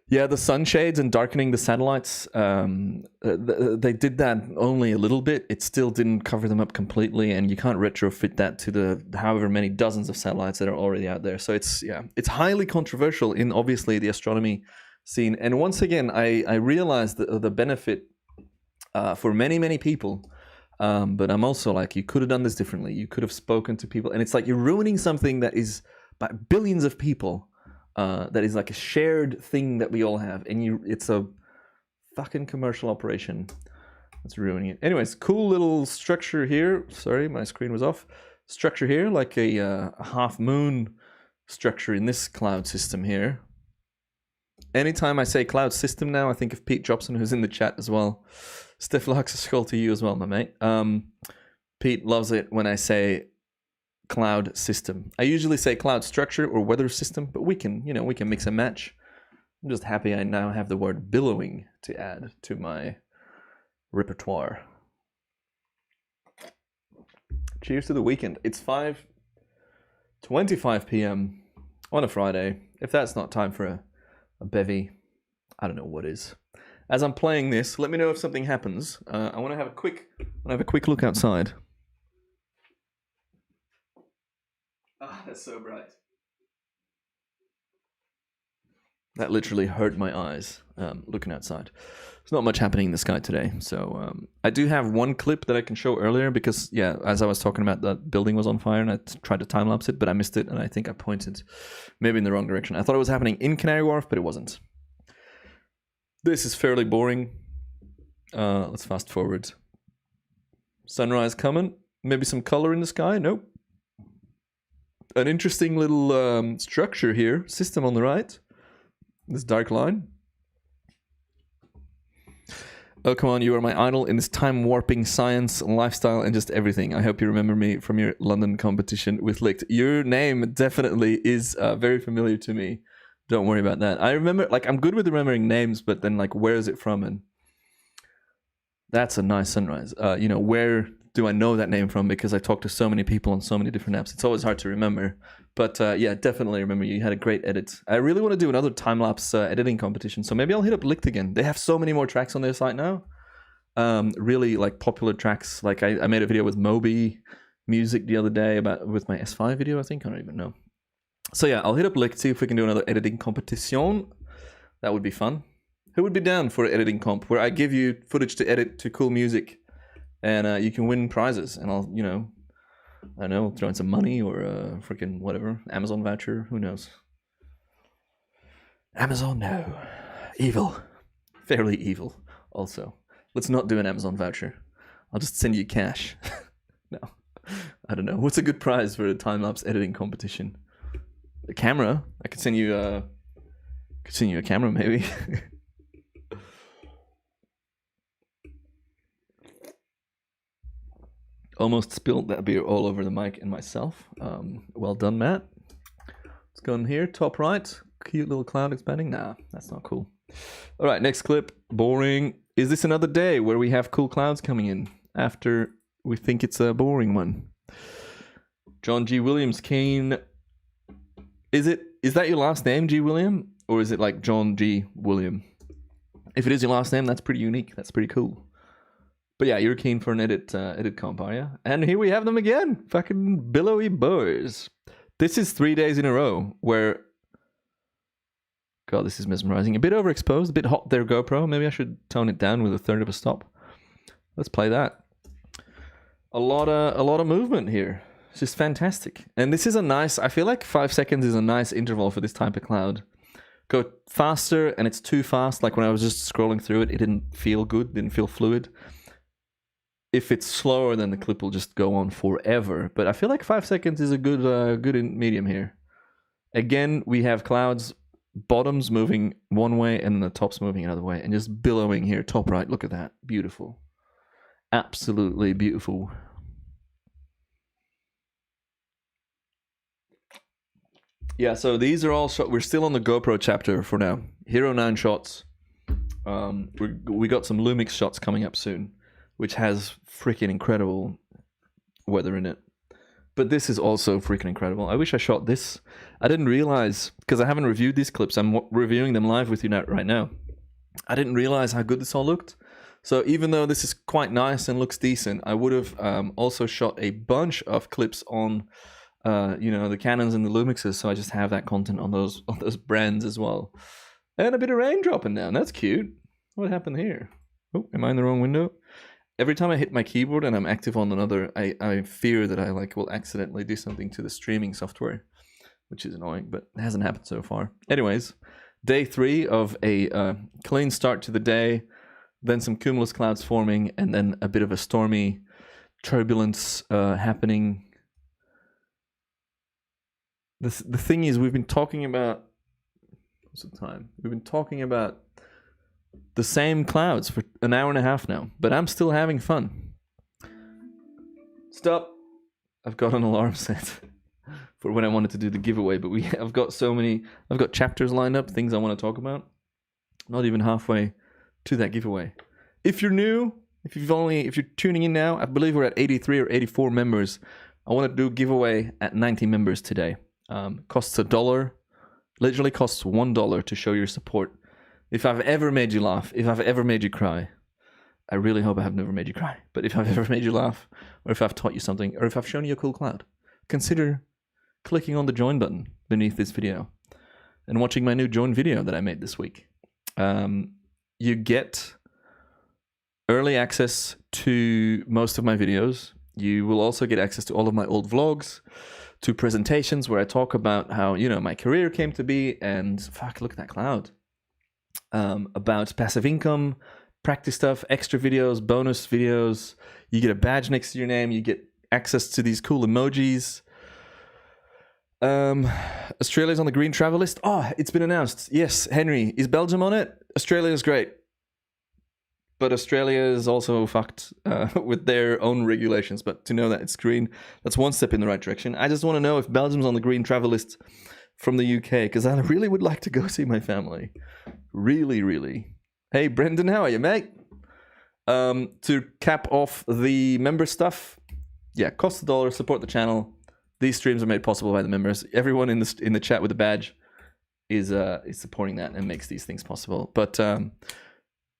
Yeah, the sunshades and darkening the satellites, they did that only a little bit. It still didn't cover them up completely, and you can't retrofit that to the however many dozens of satellites that are already out there. So it's highly controversial in obviously the astronomy scene. And once again, I realized the benefit for many people, but I'm also like, you could have done this differently. You could have spoken to people, and it's like you're ruining something that is by billions of people. That is like a shared thing that we all have, and it's a fucking commercial operation that's ruining it. Anyways, cool little structure here. Sorry, my screen was off. Structure here, like a half moon structure in this cloud system here. Anytime I say cloud system now, I think of Pete Jobson, who's in the chat as well. Steph Lux, a skull to you as well, my mate. Pete loves it when I say cloud system. I usually say cloud structure or weather system, but we can mix and match. I'm just happy I now have the word billowing to add to my repertoire. Cheers to the weekend. It's 5:25 p.m. on a Friday. If that's not time for a bevy, I don't know what is. As I'm playing this, let me know if something happens. I want to have a quick look outside. Ah, that's so bright. That literally hurt my eyes looking outside. There's not much happening in the sky today. So I do have one clip that I can show earlier because, yeah, as I was talking about, that building was on fire and I tried to time-lapse it, but I missed it and I think I pointed maybe in the wrong direction. I thought it was happening in Canary Wharf, but it wasn't. This is fairly boring. Let's fast forward. Sunrise coming. Maybe some color in the sky. Nope. An interesting little structure here. System on the right. This dark line. Oh, come on. You are my idol in this time-warping science, lifestyle, and just everything. I hope you remember me from your London competition with Licht. Your name definitely is very familiar to me. Don't worry about that. I remember, like, I'm good with remembering names, but then, like, where is it from? And that's a nice sunrise. Where do I know that name from? Because I talked to so many people on so many different apps. It's always hard to remember. But yeah, definitely remember you had a great edit. I really want to do another time-lapse editing competition. So maybe I'll hit up Licht again. They have so many more tracks on their site now. Really like popular tracks. Like I made a video with Moby Music the other day with my S5 video, I think. I don't even know. So yeah, I'll hit up Licht, see if we can do another editing competition. That would be fun. Who would be down for an editing comp where I give you footage to edit to cool music and you can win prizes and I'll, I don't know, throw in some money or freaking whatever, Amazon voucher, who knows. Amazon, no. Evil. Fairly evil also. Let's not do an Amazon voucher. I'll just send you cash. No, I don't know. What's a good prize for a time-lapse editing competition? A camera. I could send you a camera maybe. Almost spilled that beer all over the mic and myself. Well done, Matt. Let's go in here, top right. Cute little cloud expanding. Nah, that's not cool. All right, next clip. Boring. Is this another day where we have cool clouds coming in after we think it's a boring one? John G. Williams, Kane. Is that your last name, G. William? Or is it like John G. William? If it is your last name, that's pretty unique. That's pretty cool. But yeah, you're keen for an edit comp, are you? And here we have them again. Fucking billowy boys. This is 3 days in a row where... God, this is mesmerizing. A bit overexposed, a bit hot there, GoPro. Maybe I should tone it down with a third of a stop. Let's play that. a lot of movement here. It's just fantastic. And this is a nice, I feel like 5 seconds is a nice interval for this type of cloud. Go faster and it's too fast. Like when I was just scrolling through it, it didn't feel good, didn't feel fluid. If it's slower, then the clip will just go on forever. But I feel like 5 seconds is a good medium here. Again, we have clouds, bottoms moving one way and the tops moving another way, and just billowing here, top right. Look at that, beautiful, absolutely beautiful. Yeah, so these are all shot. We're still on the GoPro chapter for now. Hero 9 shots. We got some Lumix shots coming up soon, which has freaking incredible weather in it. But this is also freaking incredible. I wish I shot this. I didn't realize, because I haven't reviewed these clips. I'm reviewing them live with you right now. I didn't realize how good this all looked. So even though this is quite nice and looks decent, I would have also shot a bunch of clips on the Canons and the Lumixes, so I just have that content on those brands as well. And a bit of rain dropping down. That's cute. What happened here? Oh, am I in the wrong window? Every time I hit my keyboard and I'm active on another, I fear that I will accidentally do something to the streaming software, which is annoying, but it hasn't happened so far. Anyways, day 3 of a clean start to the day, then some cumulus clouds forming, and then a bit of a stormy turbulence happening. The thing is, we've been talking about, what's the time? We've been talking about the same clouds for an hour and a half now, but I'm still having fun. Stop. I've got an alarm set for when I wanted to do the giveaway, but I've got chapters lined up, things I want to talk about. Not even halfway to that giveaway. If you're new, if you're tuning in now, I believe we're at 83 or 84 members. I want to do a giveaway at 90 members today. Costs $1. Literally costs $1 to show your support. If I've ever made you laugh, if I've ever made you cry, I really hope I have never made you cry. But if I've ever made you laugh, or if I've taught you something, or if I've shown you a cool cloud, consider clicking on the join button beneath this video and watching my new join video that I made this week. You get early access to most of my videos. You will also get access to all of my old vlogs, to presentations where I talk about how, my career came to be, and fuck, look at that cloud. About passive income, practice stuff, extra videos, bonus videos. You get a badge next to your name. You get access to these cool emojis. Australia's on the green travel list. Oh, it's been announced. Yes, Henry. Is Belgium on it? Australia's great. But Australia is also fucked with their own regulations. But to know that it's green, that's one step in the right direction. I just want to know if Belgium's on the green travel list from the UK, because I really would like to go see my family. Really, really. Hey, Brendan, how are you, mate? To cap off the member stuff, yeah, cost $1, support the channel. These streams are made possible by the members. Everyone in the chat with a badge is supporting that and makes these things possible. But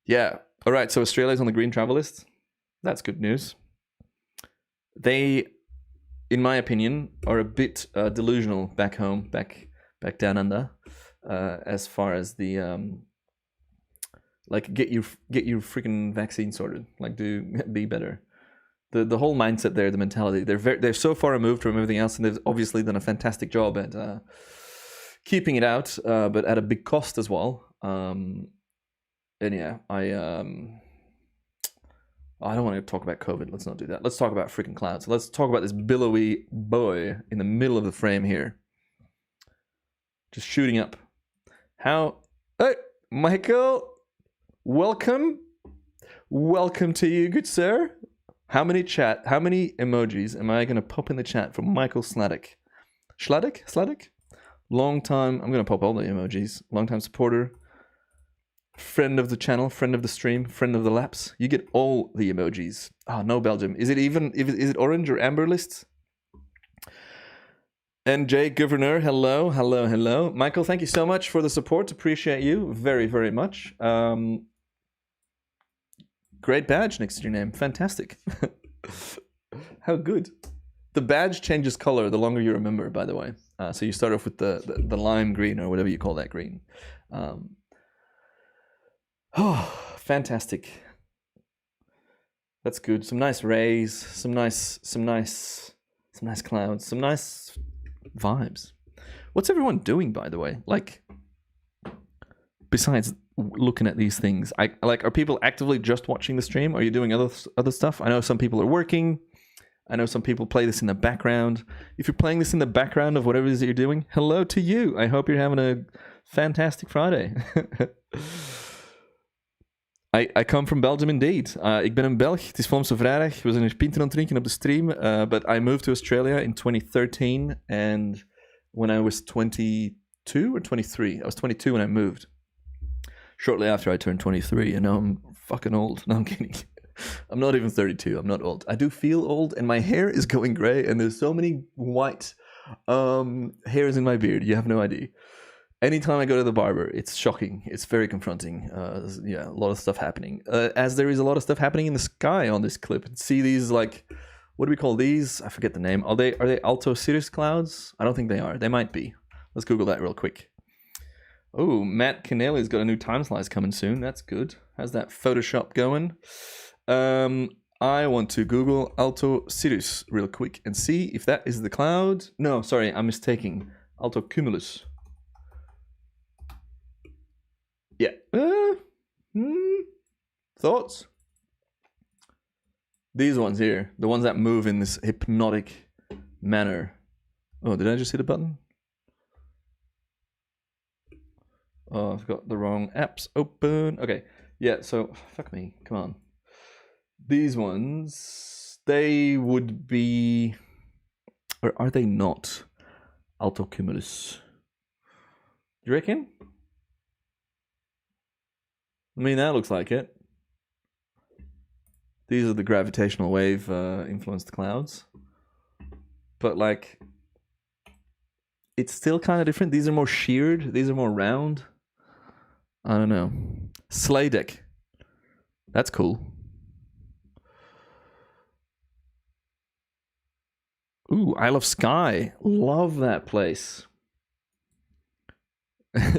yeah, all right. So Australia's on the green travel list. That's good news. They, in my opinion, are a bit delusional back home, back down under, as far as the get your freaking vaccine sorted. Be better. The whole mindset there, the mentality, they're so far removed from everything else, and they've obviously done a fantastic job at keeping it out, but at a big cost as well. And yeah, I don't want to talk about COVID. Let's not do that. Let's talk about freaking clouds. Let's talk about this billowy boy in the middle of the frame here, just shooting up. Hey, Michael, welcome to you, good sir. How many emojis am I going to pop in the chat from Michael Sladek? Sladek? Long time, I'm going to pop all the emojis. Long time supporter, friend of the channel, friend of the stream, friend of the lapse. You get all the emojis. Oh, no, Belgium. Is it orange or amber lists? NJ Governor, hello. Michael, thank you so much for the support. Appreciate you very, very much. Great badge next to your name. Fantastic. How good. The badge changes color the longer you remember, by the way. So you start off with the lime green, or whatever you call that green. Oh, fantastic. That's good. Some nice rays, some nice clouds, some nice vibes. What's everyone doing, by the way? Like, besides looking at these things, are people actively just watching the stream? Are you doing other stuff? I know some people are working. I know some people play this in the background. If you're playing this in the background of whatever it is that you're doing, hello to you. I hope you're having a fantastic Friday. I come from Belgium indeed. Ik ben een Belg. Het is Vlaamse vrijdag. We zijn een pinten aan het drinken op de stream. But I moved to Australia in 2013. And when I was 22 or 23, I was 22 when I moved. Shortly after I turned 23. And now I'm fucking old. No, I'm kidding. I'm not even 32. I'm not old. I do feel old and my hair is going gray. And there's so many white hairs in my beard. You have no idea. Anytime I go to the barber, it's shocking. It's very confronting. Yeah, a lot of stuff happening. As there is a lot of stuff happening in the sky on this clip. See these, like, what do we call these? I forget the name. Are they alto cirrus clouds? I don't think they are. They might be. Let's Google that real quick. Oh, Matt Canelli's got a new time slice coming soon. That's good. How's that Photoshop going? I want to Google alto cirrus real quick and see if that is the cloud. No, sorry, I'm mistaking. Alto cumulus. Yeah. Thoughts? These ones here, the ones that move in this hypnotic manner. Oh, did I just hit a button? Oh, I've got the wrong apps open. Okay. Yeah, so, fuck me. Come on. These ones, they would be, or are they not, alto cumulus? You reckon? I mean, that looks like it. These are the gravitational wave influenced clouds. But, like, it's still kind of different. These are more sheared. These are more round. I don't know. Sleigh deck. That's cool. Ooh, Isle of Skye. Love that place.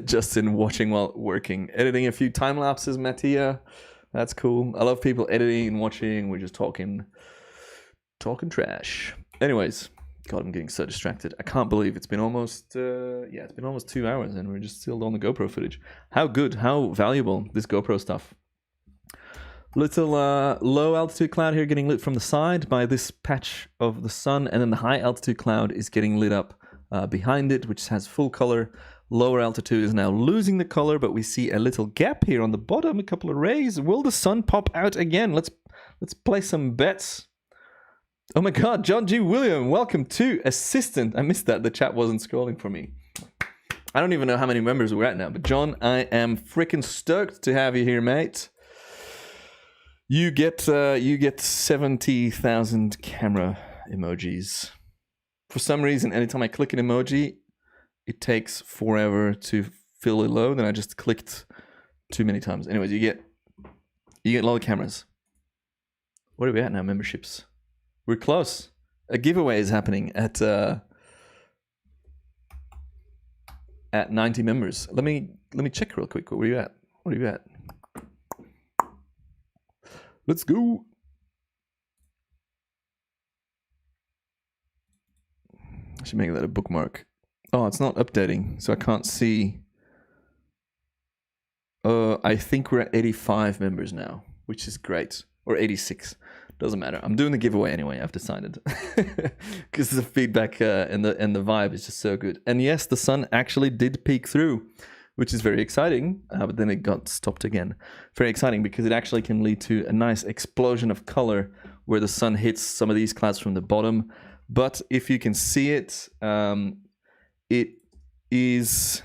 Justin watching while working. Editing a few time lapses, Mattia. That's cool. I love people editing and watching. We're just talking trash. Anyways, God, I'm getting so distracted. I can't believe it's been almost, it's been almost 2 hours and we're just still on the GoPro footage. How good, how valuable this GoPro stuff. Little low altitude cloud here getting lit from the side by this patch of the sun, and then the high altitude cloud is getting lit up behind it, which has full color. Lower altitude is now losing the color, but we see a little gap here on the bottom, a couple of rays. Will the sun pop out again? Let's play some bets. Oh my God, John G. William, welcome to Assistant. I missed that. The chat wasn't scrolling for me. I don't even know how many members we're at now, but John, I am freaking stoked to have you here, mate. You get 70,000 camera emojis. For some reason, anytime I click an emoji, it takes forever to fill it low. Then I just clicked too many times. Anyways, you get a lot of cameras. What are we at now? Memberships. We're close. A giveaway is happening at 90 members. Let me check real quick. What are you at? What are you at? Let's go. I should make that a bookmark. Oh, it's not updating, so I can't see. I think we're at 85 members now, which is great. Or 86. Doesn't matter. I'm doing the giveaway anyway, I've decided. Because the feedback and the vibe is just so good. And yes, the sun actually did peek through, which is very exciting, but then it got stopped again. Very exciting because it actually can lead to a nice explosion of color where the sun hits some of these clouds from the bottom. But if you can see it, it is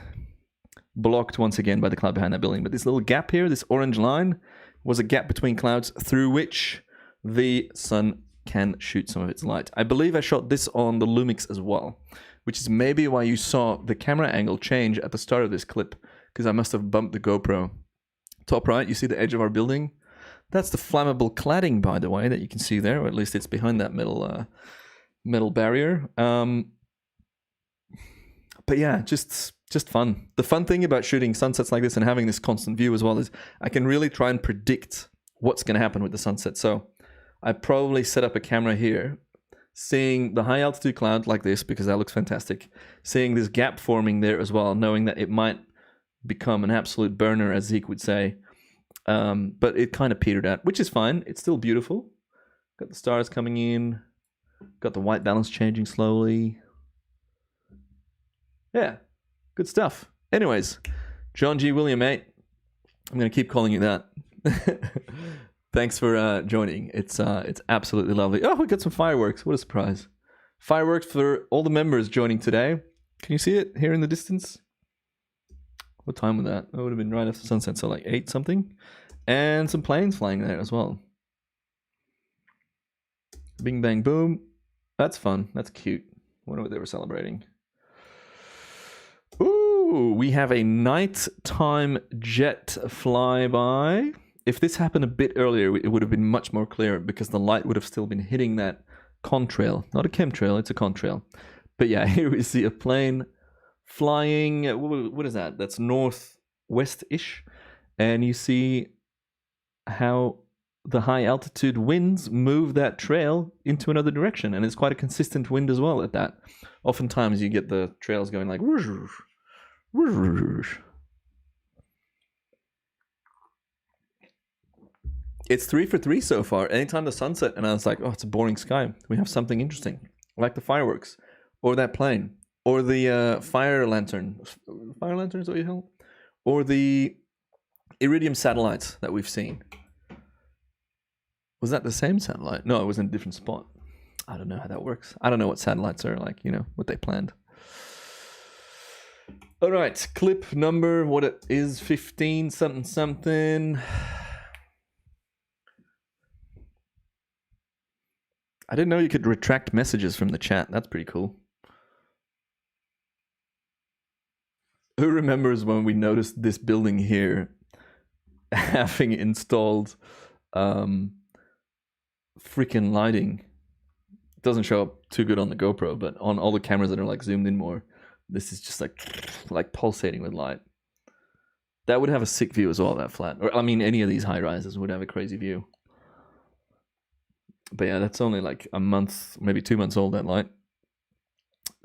blocked once again by the cloud behind that building. But this little gap here, this orange line, was a gap between clouds through which the sun can shoot some of its light. I believe I shot this on the Lumix as well, which is maybe why you saw the camera angle change at the start of this clip, because I must have bumped the GoPro. Top right, you see the edge of our building? That's the flammable cladding, by the way, that you can see there, or at least it's behind that metal barrier. But yeah, just fun. The fun thing about shooting sunsets like this and having this constant view as well is I can really try and predict what's going to happen with the sunset. So I probably set up a camera here, seeing the high altitude cloud like this, because that looks fantastic, seeing this gap forming there as well, knowing that it might become an absolute burner, as Zeke would say. But it kind of petered out, which is fine. It's still beautiful. Got the stars coming in. Got the white balance changing slowly. Yeah, good stuff. Anyways, John G. William, mate. I'm going to keep calling you that. Thanks for joining. It's absolutely lovely. Oh, we got some fireworks. What a surprise. Fireworks for all the members joining today. Can you see it here in the distance? What time was that? It would have been right after sunset, so like 8 something. And some planes flying there as well. Bing, bang, boom. That's fun. That's cute. Wonder what they were celebrating. Ooh, we have a nighttime jet flyby. If this happened a bit earlier, it would have been much more clear because the light would have still been hitting that contrail. Not a chemtrail, it's a contrail. But yeah, here we see a plane flying. What is that? That's northwest-ish. And you see how the high altitude winds move that trail into another direction. And it's quite a consistent wind as well at that. Oftentimes you get the trails going like... It's 3 for 3 so far. Anytime the sunset, and I was like, oh, it's a boring sky. We have something interesting, like the fireworks, or that plane, or the fire lantern. Fire lantern is what you call it? Or the iridium satellites that we've seen. Was that the same satellite? No, it was in a different spot. I don't know how that works. I don't know what satellites are like, what they planned. All right, clip number, what it is, 15 something something. I didn't know you could retract messages from the chat. That's pretty cool. Who remembers when we noticed this building here having installed freaking lighting? It doesn't show up too good on the GoPro, but on all the cameras that are like zoomed in more, this is just like pulsating with light. That would have a sick view as well, that flat. Or I mean, any of these high rises would have a crazy view. But yeah, that's only like a month, maybe 2 months old, that light.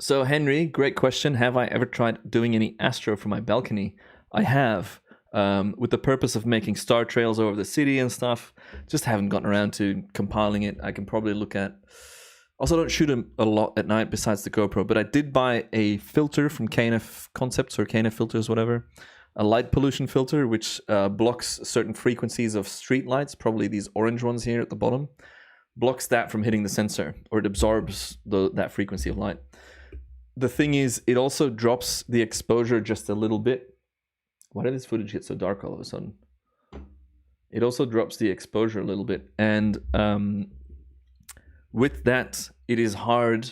So Henry, great question. Have I ever tried doing any astro for my balcony? I have, with the purpose of making star trails over the city and stuff. Just haven't gotten around to compiling it. I can probably look at... Also, don't shoot a lot at night besides the GoPro, but I did buy a filter from KNF Concepts or KNF Filters, whatever. A light pollution filter, which blocks certain frequencies of street lights, probably these orange ones here at the bottom. Blocks that from hitting the sensor, or it absorbs that frequency of light. The thing is, it also drops the exposure just a little bit. Why did this footage get so dark all of a sudden? It also drops the exposure a little bit. And with that, it is hard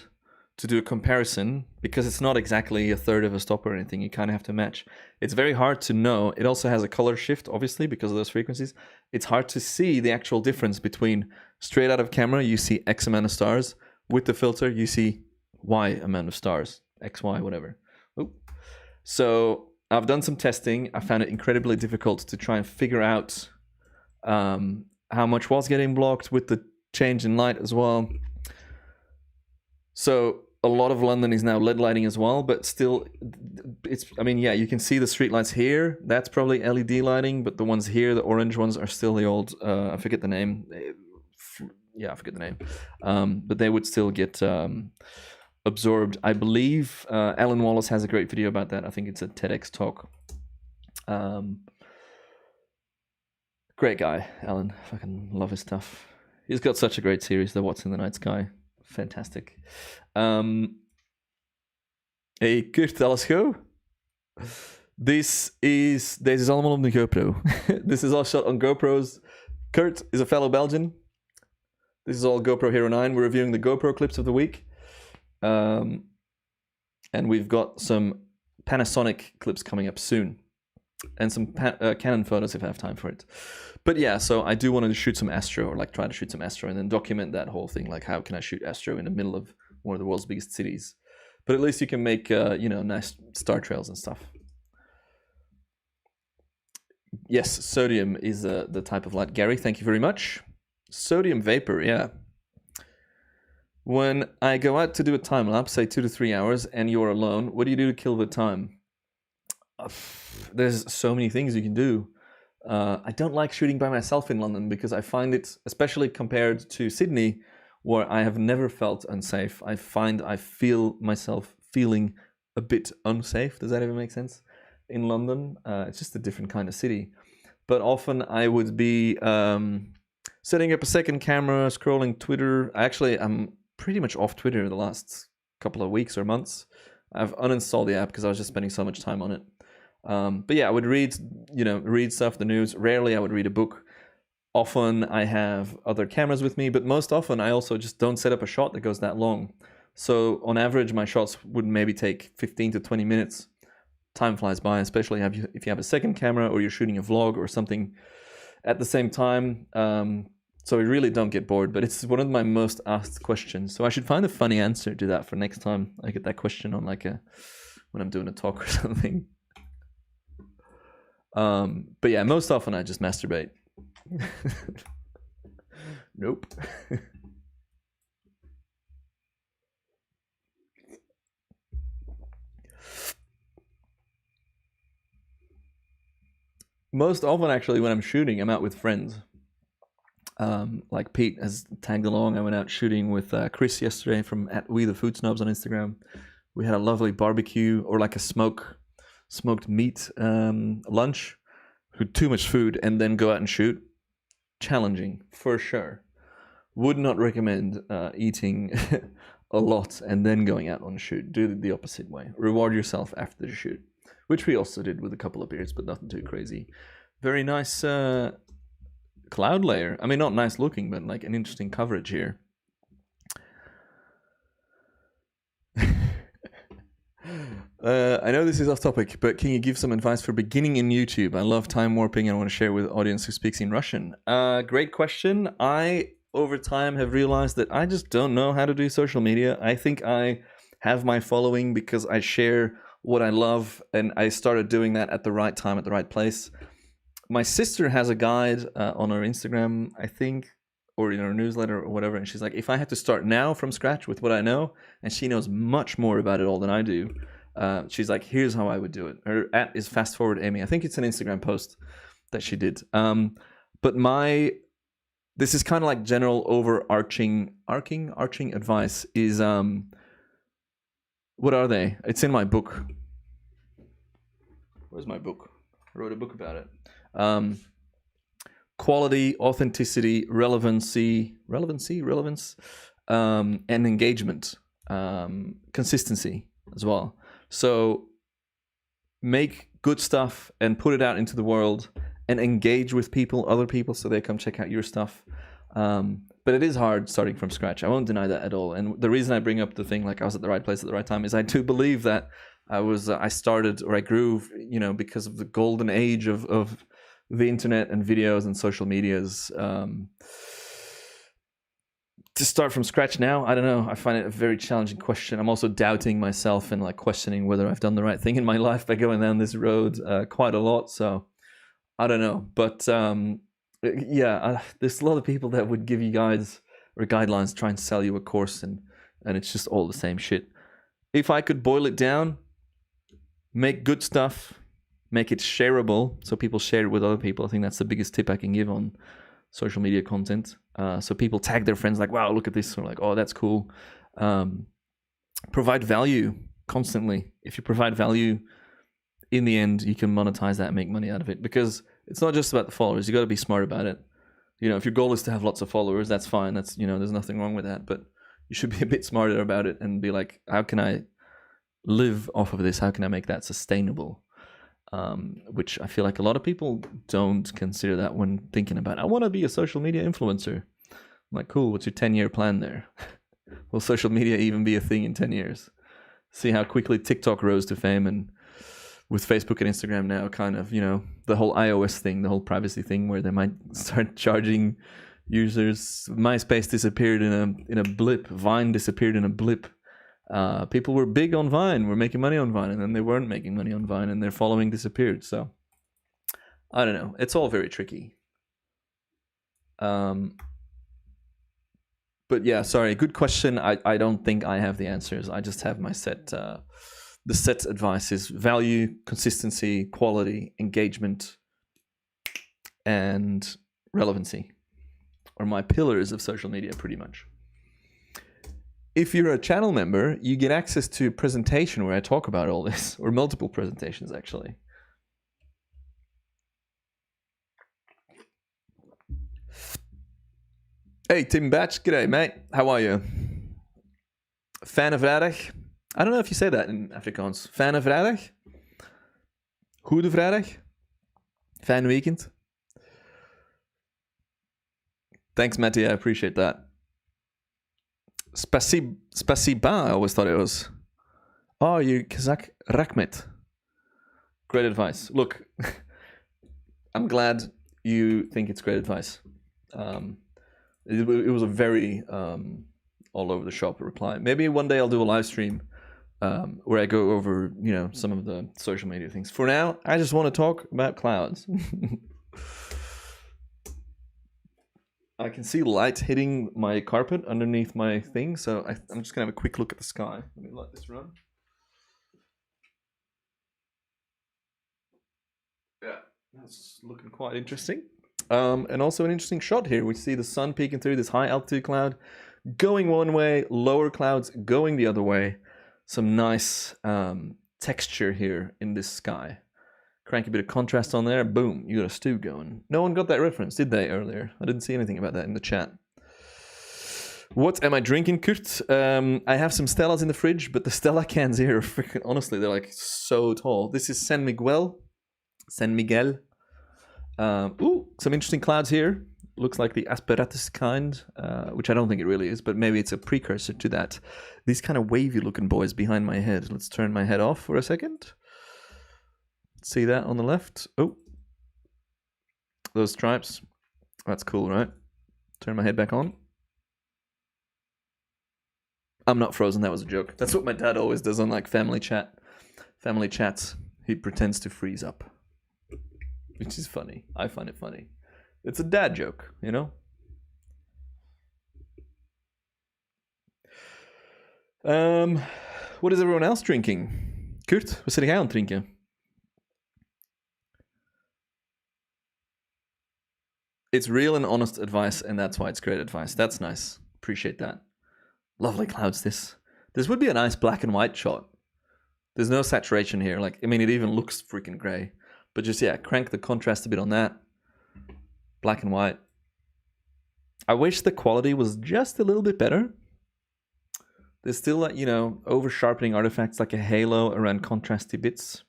to do a comparison because it's not exactly a third of a stop or anything. You kind of have to match. It's very hard to know. It also has a color shift, obviously, because of those frequencies. It's hard to see the actual difference between straight out of camera, you see X amount of stars. With the filter, you see Y amount of stars, X, Y, whatever. Oop. So I've done some testing. I found it incredibly difficult to try and figure out how much was getting blocked with the change in light as well. So a lot of London is now LED lighting as well, but still, you can see the street lights here. That's probably LED lighting, but the ones here, the orange ones, are still the old, I forget the name. I forget the name. But they would still get absorbed. I believe Alan Wallace has a great video about that. I think it's a TEDx talk. Great guy, Alan. Fucking love his stuff. He's got such a great series, the What's in the Night Sky. Fantastic. Kurt, alles goed? This is allemaal op de GoPro. This is all shot on GoPros. Kurt is a fellow Belgian. This is all GoPro Hero 9. We're reviewing the GoPro clips of the week. And we've got some Panasonic clips coming up soon. And some Canon photos if I have time for it. But yeah, so I do want to shoot some astro, or like try to shoot some astro and then document that whole thing. Like, how can I shoot astro in the middle of one of the world's biggest cities? But at least you can make, nice star trails and stuff. Yes, sodium is the type of light. Gary, thank you very much. Sodium vapor, yeah. When I go out to do a time lapse, say 2 to 3 hours, and you're alone, what do you do to kill the time? There's so many things you can do. I don't like shooting by myself in London because I find it, especially compared to Sydney, where I have never felt unsafe. I find I feel myself feeling a bit unsafe. Does that even make sense? In London, it's just a different kind of city. But often I would be setting up a second camera, scrolling Twitter. Actually, I'm pretty much off Twitter the last couple of weeks or months. I've uninstalled the app because I was just spending so much time on it. But yeah, I would read stuff, the news. Rarely I would read a book. Often I have other cameras with me, but most often I also just don't set up a shot that goes that long. So on average, my shots would maybe take 15 to 20 minutes. Time flies by, especially if you have a second camera or you're shooting a vlog or something at the same time. So we really don't get bored, but it's one of my most asked questions. So I should find a funny answer to that for next time I get that question on when I'm doing a talk or something. But yeah, most often I just masturbate. Nope. Most often, actually, when I'm shooting, I'm out with friends. Like Pete has tagged along. I went out shooting with Chris yesterday from @WeTheFoodSnobs on Instagram. We had a lovely barbecue or like a smoked meat lunch with too much food and then go out and shoot. Challenging, for sure. Would not recommend eating a lot and then going out on a shoot. Do the opposite way. Reward yourself after the shoot, which we also did with a couple of beers, but nothing too crazy. Very nice cloud layer. I mean, not nice looking, but like an interesting coverage here. I know this is off topic, but can you give some advice for beginning in YouTube? I love time warping and I want to share with an audience who speaks in Russian. Great question. I, over time, have realized that I just don't know how to do social media. I think I have my following because I share what I love, and I started doing that at the right time, at the right place. My sister has a guide on her Instagram, I think, or in her newsletter or whatever, and she's like, if I had to start now from scratch with what I know, and she knows much more about it all than I do, she's like, here's how I would do it. Her @ is fast forward Amy. I think it's an Instagram post that she did. But this is kind of like general overarching advice is, what are they? It's in my book. Where's my book? I wrote a book about it. Quality, authenticity, relevance, and engagement, consistency as well. So make good stuff and put it out into the world and engage with other people, so they come check out your stuff. But it is hard starting from scratch. I won't deny that at all. And the reason I bring up the thing, like I was at the right place at the right time, is I do believe that I started, or I grew, because of the golden age of the internet and videos and social medias. To start from scratch now, I don't know. I find it a very challenging question. I'm also doubting myself and like questioning whether I've done the right thing in my life by going down this road quite a lot. So I don't know. But there's a lot of people that would give you guides or guidelines, try and sell you a course, and it's just all the same shit. If I could boil it down, make good stuff, make it shareable, so people share it with other people. I think that's the biggest tip I can give on social media content. So people tag their friends like, wow, look at this, or like, oh, that's cool. Provide value constantly. If you provide value, in the end, you can monetize that and make money out of it, because it's not just about the followers. You got to be smart about it. If your goal is to have lots of followers, that's fine. That's, there's nothing wrong with that, but you should be a bit smarter about it and be like, how can I live off of this? How can I make that sustainable? Which I feel like a lot of people don't consider that when thinking about, I want to be a social media influencer. I'm like, cool, what's your 10-year plan there? Will social media even be a thing in 10 years? See how quickly TikTok rose to fame, and with Facebook and Instagram now, kind of, the whole iOS thing, the whole privacy thing, where they might start charging users. MySpace disappeared in a blip. Vine disappeared in a blip. People were big on Vine, were making money on Vine, and then they weren't making money on Vine, and their following disappeared. So I don't know. It's all very tricky. But yeah, sorry. Good question. I don't think I have the answers. I just have my set. The set advice is value, consistency, quality, engagement, and relevancy are my pillars of social media, pretty much. If you're a channel member, you get access to a presentation where I talk about all this, or multiple presentations, actually. Hey, Tim Batch. G'day, mate. How are you? Fijne vrijdag. I don't know if you say that in Afrikaans. Fijne vrijdag? Goede vrijdag? Fijn weekend? Thanks, Matty. I appreciate that. Spasiba, I always thought it was. Oh, you Kazakh Rakhmet. Great advice. Look, I'm glad you think it's great advice. It was a very all over the shop reply. Maybe one day I'll do a live stream where I go over, some of the social media things. For now, I just want to talk about clouds. I can see light hitting my carpet underneath my thing, so I'm just gonna have a quick look at the sky. Let me let this run. Yeah, that's looking quite interesting. And also an interesting shot here. We see the sun peeking through this high altitude cloud, going one way, lower clouds going the other way. Some nice texture here in this sky. Crank a bit of contrast on there, boom, you got a stew going. No one got that reference, did they, earlier? I didn't see anything about that in the chat. What am I drinking, Kurt? I have some Stellas in the fridge, but the Stella cans here are freaking, honestly, they're like so tall. This is San Miguel. Ooh, some interesting clouds here. Looks like the asperatus kind, which I don't think it really is, but maybe it's a precursor to that. These kind of wavy looking boys behind my head. Let's turn my head off for a second. See that on the left? Oh, those stripes. That's cool, right? Turn my head back on. I'm not frozen. That was a joke. That's what my dad always does on like family chats. He pretends to freeze up, which is funny. I find it funny. It's a dad joke, What is everyone else drinking? Kurt, wat zit jij aan het drinken? It's real and honest advice, and that's why it's great advice. That's nice. Appreciate that. Lovely clouds, this. This would be a nice black and white shot. There's no saturation here. It even looks freaking grey. But just, crank the contrast a bit on that. Black and white. I wish the quality was just a little bit better. There's still, over-sharpening artifacts like a halo around contrasty bits.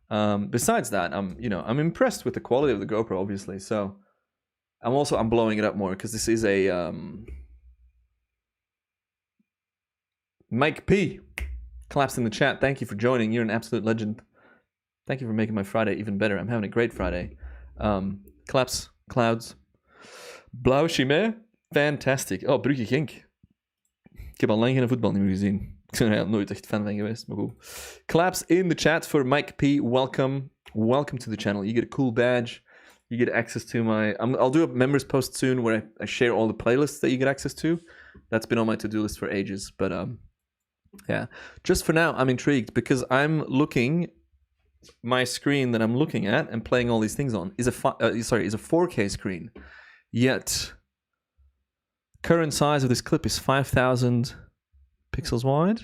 Besides that, I'm impressed with the quality of the GoPro, obviously. So I'm blowing it up more because this is a Mike P. Collapsed in the chat. Thank you for joining. You're an absolute legend. Thank you for making my Friday even better. I'm having a great Friday. Collapse, clouds. Blauwe chimère. Fantastic. Oh, Brugge Genk. Ik heb al lang geen voetbal meer gezien. Ik ben er nooit echt fan van geweest, maar goed. Collapse in the chat for Mike P. Welcome. Welcome to the channel. You get a cool badge. You get access to my... I'll do a members post soon where I share all the playlists that you get access to. That's been on my to-do list for ages. But yeah, just for now, I'm intrigued because I'm looking... My screen that I'm looking at and playing all these things on is a 4K screen. Yet, current size of this clip is 5,000 pixels wide.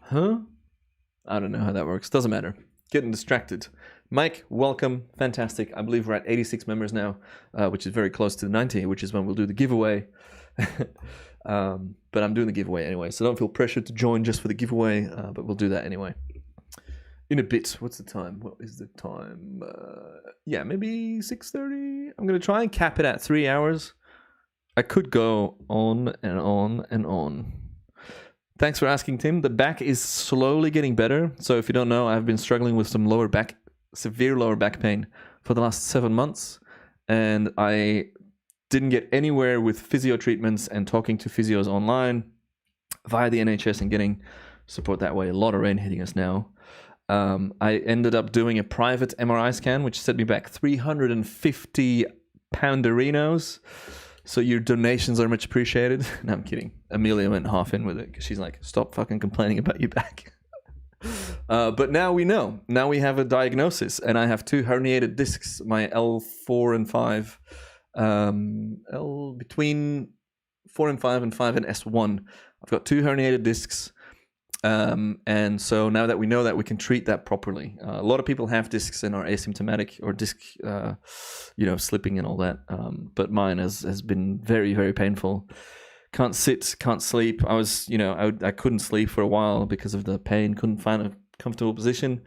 Huh? I don't know how that works. Doesn't matter. Getting distracted. Mike, welcome. Fantastic. I believe we're at 86 members now, which is very close to the 90, which is when we'll do the giveaway. But I'm doing the giveaway anyway, so don't feel pressured to join just for the giveaway, but we'll do that anyway. In a bit. What's the time? What is the time? Yeah, maybe 6:30. I'm going to try and cap it at 3 hours. I could go on and on and on. Thanks for asking, Tim. The back is slowly getting better. So if you don't know, I've been struggling with some severe lower back pain for the last 7 months. And I didn't get anywhere with physio treatments and talking to physios online via the NHS and getting support that way. A lot of rain hitting us now. I ended up doing a private MRI scan, which set me back £350 pounderinos. So your donations are much appreciated. No, I'm kidding. Amelia went half in with it because she's like, stop fucking complaining about your back. But now we know. Now we have a diagnosis, and I have 2 herniated discs. My L4 and 5, between 4 and 5 and 5 and S1. I've got 2 herniated discs. And so now that we know that, we can treat that properly. A lot of people have discs and are asymptomatic, or disc, slipping and all that. But mine has been very, very painful. Can't sit, can't sleep. I was, I couldn't sleep for a while because of the pain. Couldn't find a comfortable position.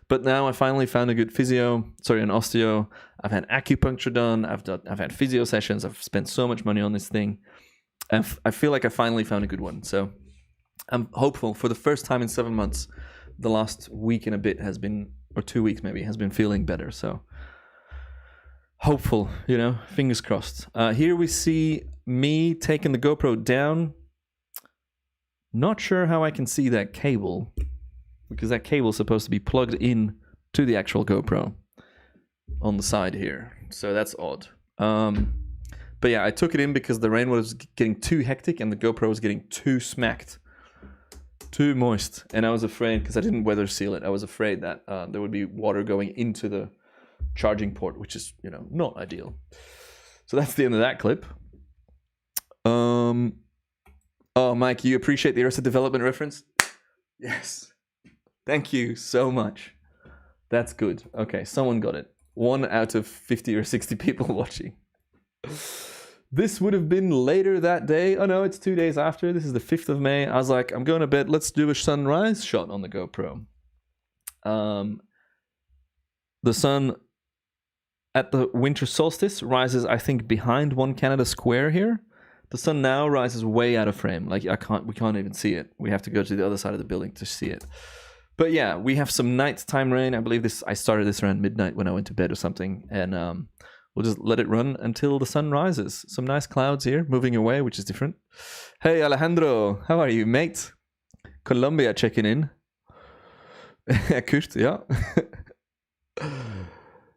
But now I finally found a good an osteo. I've had acupuncture done. I've had physio sessions. I've spent so much money on this thing. And I feel like I finally found a good one. So I'm hopeful. For the first time in 7 months, the last week and a bit has been, or 2 weeks maybe, has been feeling better. So hopeful, fingers crossed. Here we see me taking the GoPro down. Not sure how I can see that cable, because that cable is supposed to be plugged in to the actual GoPro on the side here. So that's odd. But yeah, I took it in because the rain was getting too hectic and the GoPro was getting too smacked. Too moist, and I was afraid, because I didn't weather seal it, I was afraid that there would be water going into the charging port, which is, not ideal. So that's the end of that clip. Oh, Mike, you appreciate the Arrested Development reference? Yes. Thank you so much. That's good. Okay, someone got it. 1 out of 50 or 60 people watching. This would have been later that day. Oh no, it's 2 days after. This is the 5th of May. I was like, I'm going to bed. Let's do a sunrise shot on the GoPro. The sun at the winter solstice rises, I think, behind One Canada Square here. The sun now rises way out of frame. Like we can't even see it. We have to go to the other side of the building to see it. But yeah, we have some nighttime rain. I believe I started this around midnight when I went to bed or something. And we'll just let it run until the sun rises. Some nice clouds here, moving away, which is different. Hey, Alejandro, how are you, mate? Colombia checking in. Kurt, yeah.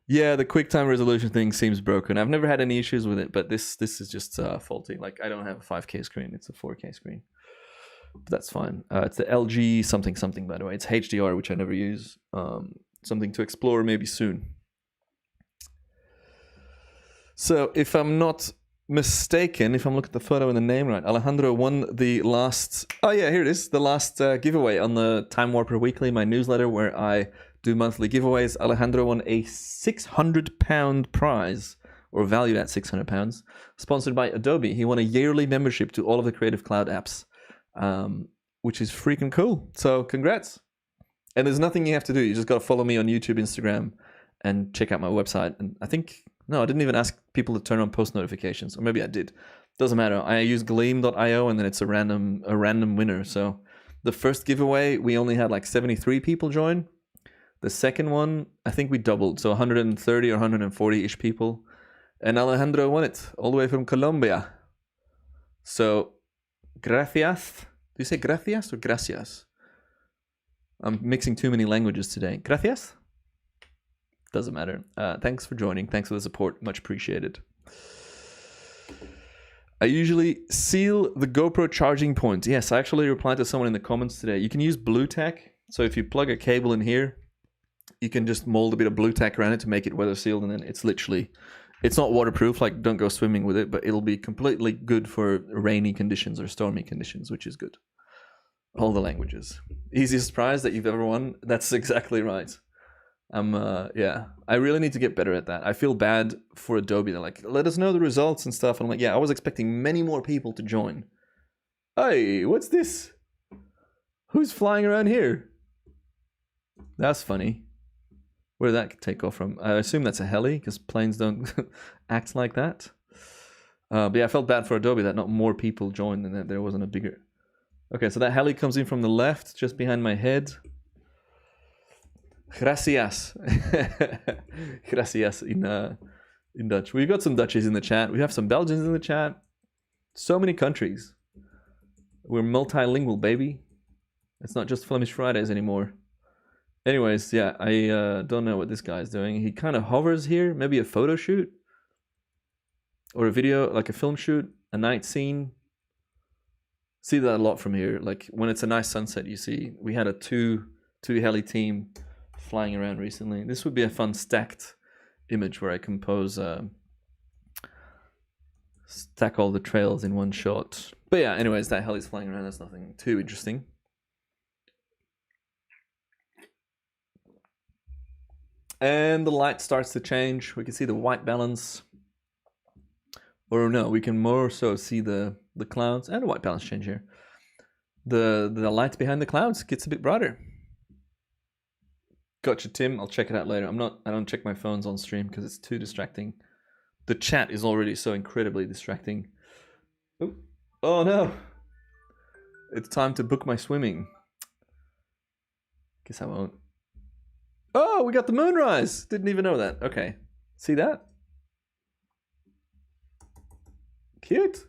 Yeah, the QuickTime resolution thing seems broken. I've never had any issues with it, but this is just faulty. Like, I don't have a 5K screen. It's a 4K screen. But that's fine. It's the LG something, by the way. It's HDR, which I never use. Something to explore maybe soon. So if I'm not mistaken, if I'm looking at the photo and the name right, Alejandro won the last... Oh yeah, here it is. The last giveaway on the Time Warper Weekly, my newsletter, where I do monthly giveaways. Alejandro won a £600 prize, or valued at £600, sponsored by Adobe. He won a yearly membership to all of the Creative Cloud apps, which is freaking cool. So congrats. And there's nothing you have to do. You just got to follow me on YouTube, Instagram, and check out my website. And I think... No, I didn't even ask people to turn on post notifications. Or maybe I did. Doesn't matter. I use Gleam.io, and then it's a random winner. So the first giveaway, we only had like 73 people join. The second one, I think we doubled. So 130 or 140-ish people. And Alejandro won it, all the way from Colombia. So, gracias. Do you say gracias or gracias? I'm mixing too many languages today. Gracias? Doesn't matter. Thanks for joining. Thanks for the support. Much appreciated. I usually seal the GoPro charging point. Yes, I actually replied to someone in the comments today. You can use blue tack. So if you plug a cable in here, you can just mold a bit of blue tack around it to make it weather sealed. And then it's not waterproof. Like, don't go swimming with it, but it'll be completely good for rainy conditions or stormy conditions, which is good. All the languages. Easiest prize that you've ever won. That's exactly right. I really need to get better at that. I feel bad for Adobe. They're like, let us know the results and stuff. And I'm like, yeah, I was expecting many more people to join. Hey, what's this? Who's flying around here? That's funny. Where did that take off from? I assume that's a heli, because planes don't act like that. But yeah, I felt bad for Adobe that not more people joined and that there wasn't a bigger... Okay, so that heli comes in from the left, just behind my head. Gracias. Gracias in Dutch. We've got some Dutchies in the chat. We have some Belgians in the chat. So many countries. We're multilingual, baby. It's not just Flemish Fridays anymore. Anyways, yeah, I don't know what this guy's doing. He kind of hovers here. Maybe a photo shoot. or a video, like a film shoot, a night scene. See that a lot from here. Like when it's a nice sunset, you see we had a two heli team flying around recently. This would be a fun stacked image where I compose, stack all the trails in one shot. But yeah, anyways, that heli's flying around. That's nothing too interesting. And the light starts to change. We can see the white balance. Or no, we can more so see the clouds and the white balance change here. The light behind the clouds gets a bit brighter. Gotcha, Tim. I'll check it out later. I don't check my phones on stream because it's too distracting. The chat is already so incredibly distracting. Oh no. It's time to book my swimming. Guess I won't. Oh, we got the moonrise. Didn't even know that. Okay. See that? Cute.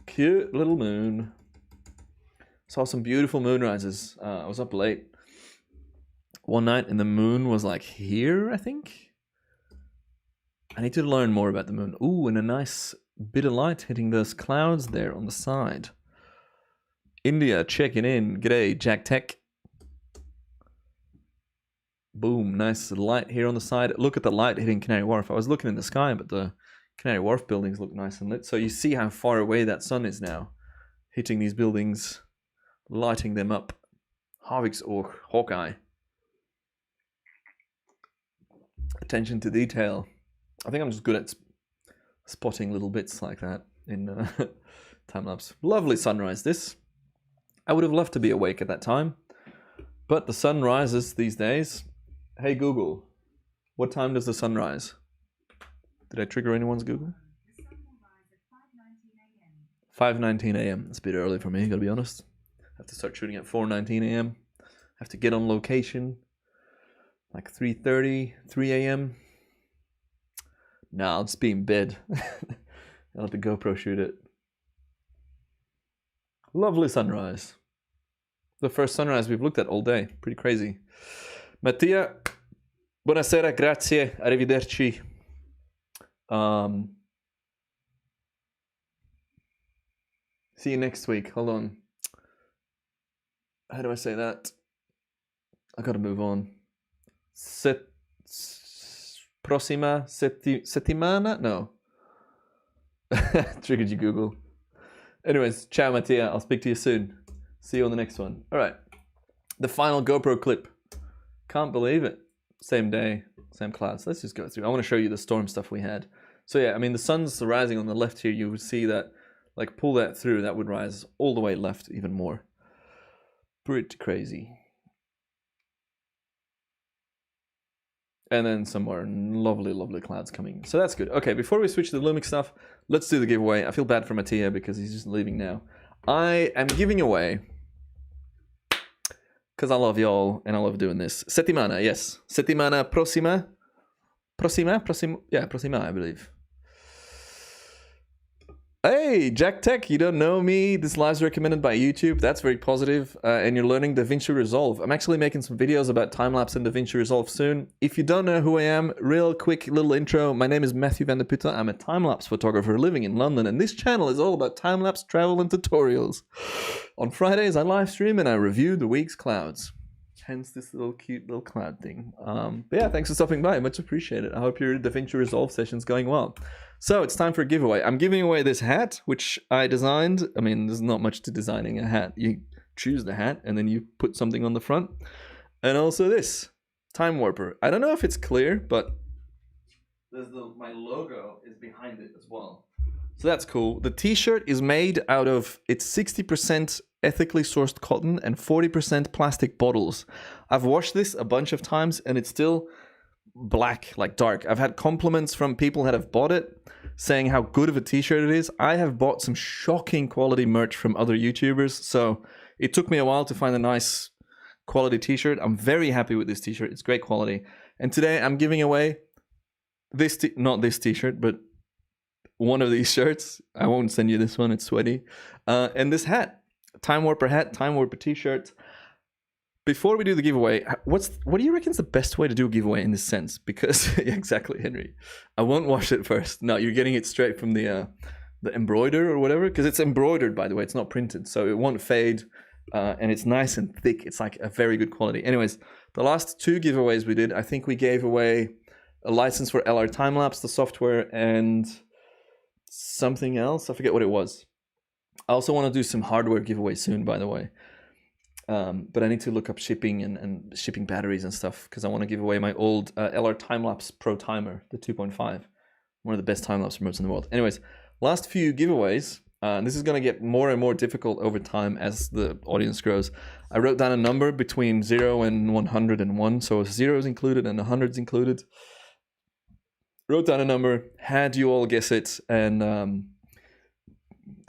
Cute little moon. Saw some beautiful moonrises. I was up late one night and the moon was like here, I think. I need to learn more about the moon. Ooh, and a nice bit of light hitting those clouds there on the side. India checking in. G'day, Jack Tech. Boom, nice light here on the side. Look at the light hitting Canary Wharf. I was looking in the sky, but the Canary Wharf buildings look nice and lit. So you see how far away that sun is now, hitting these buildings, lighting them up. Harvick's or Hawkeye. Attention to detail. I think I'm just good at spotting little bits like that in time-lapse. Lovely sunrise, this. I would have loved to be awake at that time, but the sun rises these days. Hey Google, what time does the sun rise? Did I trigger anyone's Google? 5:19 a.m. It's a bit early for me, gotta be honest. I have to start shooting at 4:19 a.m. I have to get on location like 3:30, 3 a.m. Nah, I'll just be in bed. I'll let the GoPro shoot it. Lovely sunrise. The first sunrise we've looked at all day. Pretty crazy. Mattia, buonasera, grazie, arrivederci. See you next week. Hold on. How do I say that? I gotta move on. Prossima settimana? No. Triggered you, Google. Anyways, ciao, Mattia. I'll speak to you soon. See you on the next one. All right. The final GoPro clip. Can't believe it. Same day, same clouds. Let's just go through. I want to show you the storm stuff we had. So yeah, I mean, the sun's rising on the left here. You would see that, like, pull that through. That would rise all the way left even more. Pretty crazy. And then some more lovely, lovely clouds coming. So that's good. Okay, before we switch to the Lumix stuff, let's do the giveaway. I feel bad for Mattia because he's just leaving now. I am giving away, because I love y'all and I love doing this. Settimana, yes. Settimana prossima. Yeah, prossima, I believe. Hey, Jack Tech, you don't know me. This live's recommended by YouTube. That's very positive. And you're learning DaVinci Resolve. I'm actually making some videos about time-lapse and DaVinci Resolve soon. If you don't know who I am, real quick little intro. My name is Matthew Vandeputte. I'm a time-lapse photographer living in London, and this channel is all about time-lapse travel and tutorials. On Fridays, I live stream and I review the week's clouds. Hence this little cute little cloud thing. But yeah, thanks for stopping by. Much appreciated. I hope your DaVinci Resolve session's going well. So it's time for a giveaway. I'm giving away this hat, which I designed. I mean, there's not much to designing a hat. You choose the hat and then you put something on the front. And also this Time Warper. I don't know if it's clear, but my logo is behind it as well. So that's cool. The t-shirt is made out of, it's 60% ethically sourced cotton and 40% plastic bottles. I've washed this a bunch of times and it's still black, like dark. I've had compliments from people that have bought it saying how good of a t-shirt it is. I have bought some shocking quality merch from other YouTubers, so it took me a while to find a nice quality t-shirt. I'm very happy with this t-shirt. It's great quality. And today I'm giving away this, not this t-shirt, but one of these shirts. I won't send you this one, it's sweaty. And this hat, Time Warper hat, Time Warper t-shirt. before we do the giveaway, what do you reckon is the best way to do a giveaway in this sense? Because exactly, Henry, I won't wash it first. No, you're getting it straight from the embroider or whatever, because it's embroidered, by the way. It's not printed, so it won't fade, and it's nice and thick. It's like a very good quality. Anyways, the last 2 giveaways we did, I think we gave away a license for LR Time-lapse, the software, and something else. I forget what it was. I also want to do some hardware giveaway soon, by the way. But I need to look up shipping and shipping batteries and stuff, because I want to give away my old LR Time-lapse Pro Timer, the 2.5. One of the best time-lapse remotes in the world. Anyways, last few giveaways. This is going to get more and more difficult over time as the audience grows. I wrote down a number between 0 and 101. So 0 is included and 100 is included. Wrote down a number, had you all guess it, and the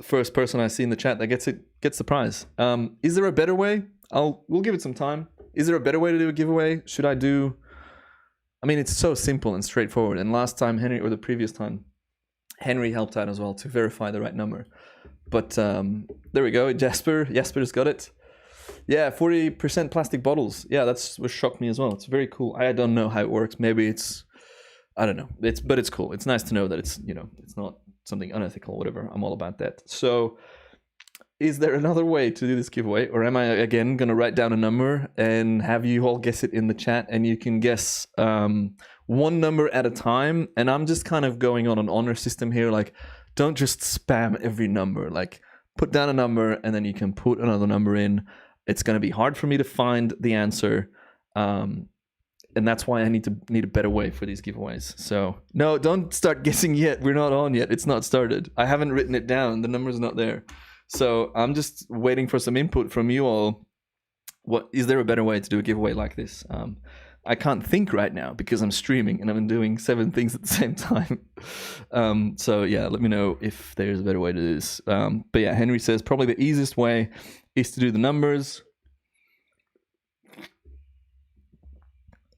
first person I see in the chat that gets it gets the prize. Is there a better way? We'll give it some time. Is there a better way to do a giveaway? Should I do... I mean, it's so simple and straightforward. And last time, Henry, or the previous time, Henry helped out as well to verify the right number. But there we go. Jasper's got it. Yeah, 40% plastic bottles. Yeah, that's what shocked me as well. It's very cool. I don't know how it works. Maybe it's... I don't know. But it's cool. It's nice to know that it's, you know, it's not something unethical, whatever. I'm all about that. So is there another way to do this giveaway? Or am I, again, going to write down a number and have you all guess it in the chat? And you can guess one number at a time. And I'm just kind of going on an honor system here. Like, don't just spam every number. Like, put down a number and then you can put another number in. It's going to be hard for me to find the answer. And that's why I need a better way for these giveaways. So no, don't start guessing yet. We're not on yet. It's not started. I haven't written it down. The number's not there. So I'm just waiting for some input from you all. What is there a better way to do a giveaway like this? I can't think right now because I'm streaming and I'm doing 7 things at the same time. So yeah, let me know if there's a better way to do this. But yeah, Henry says probably the easiest way is to do the numbers.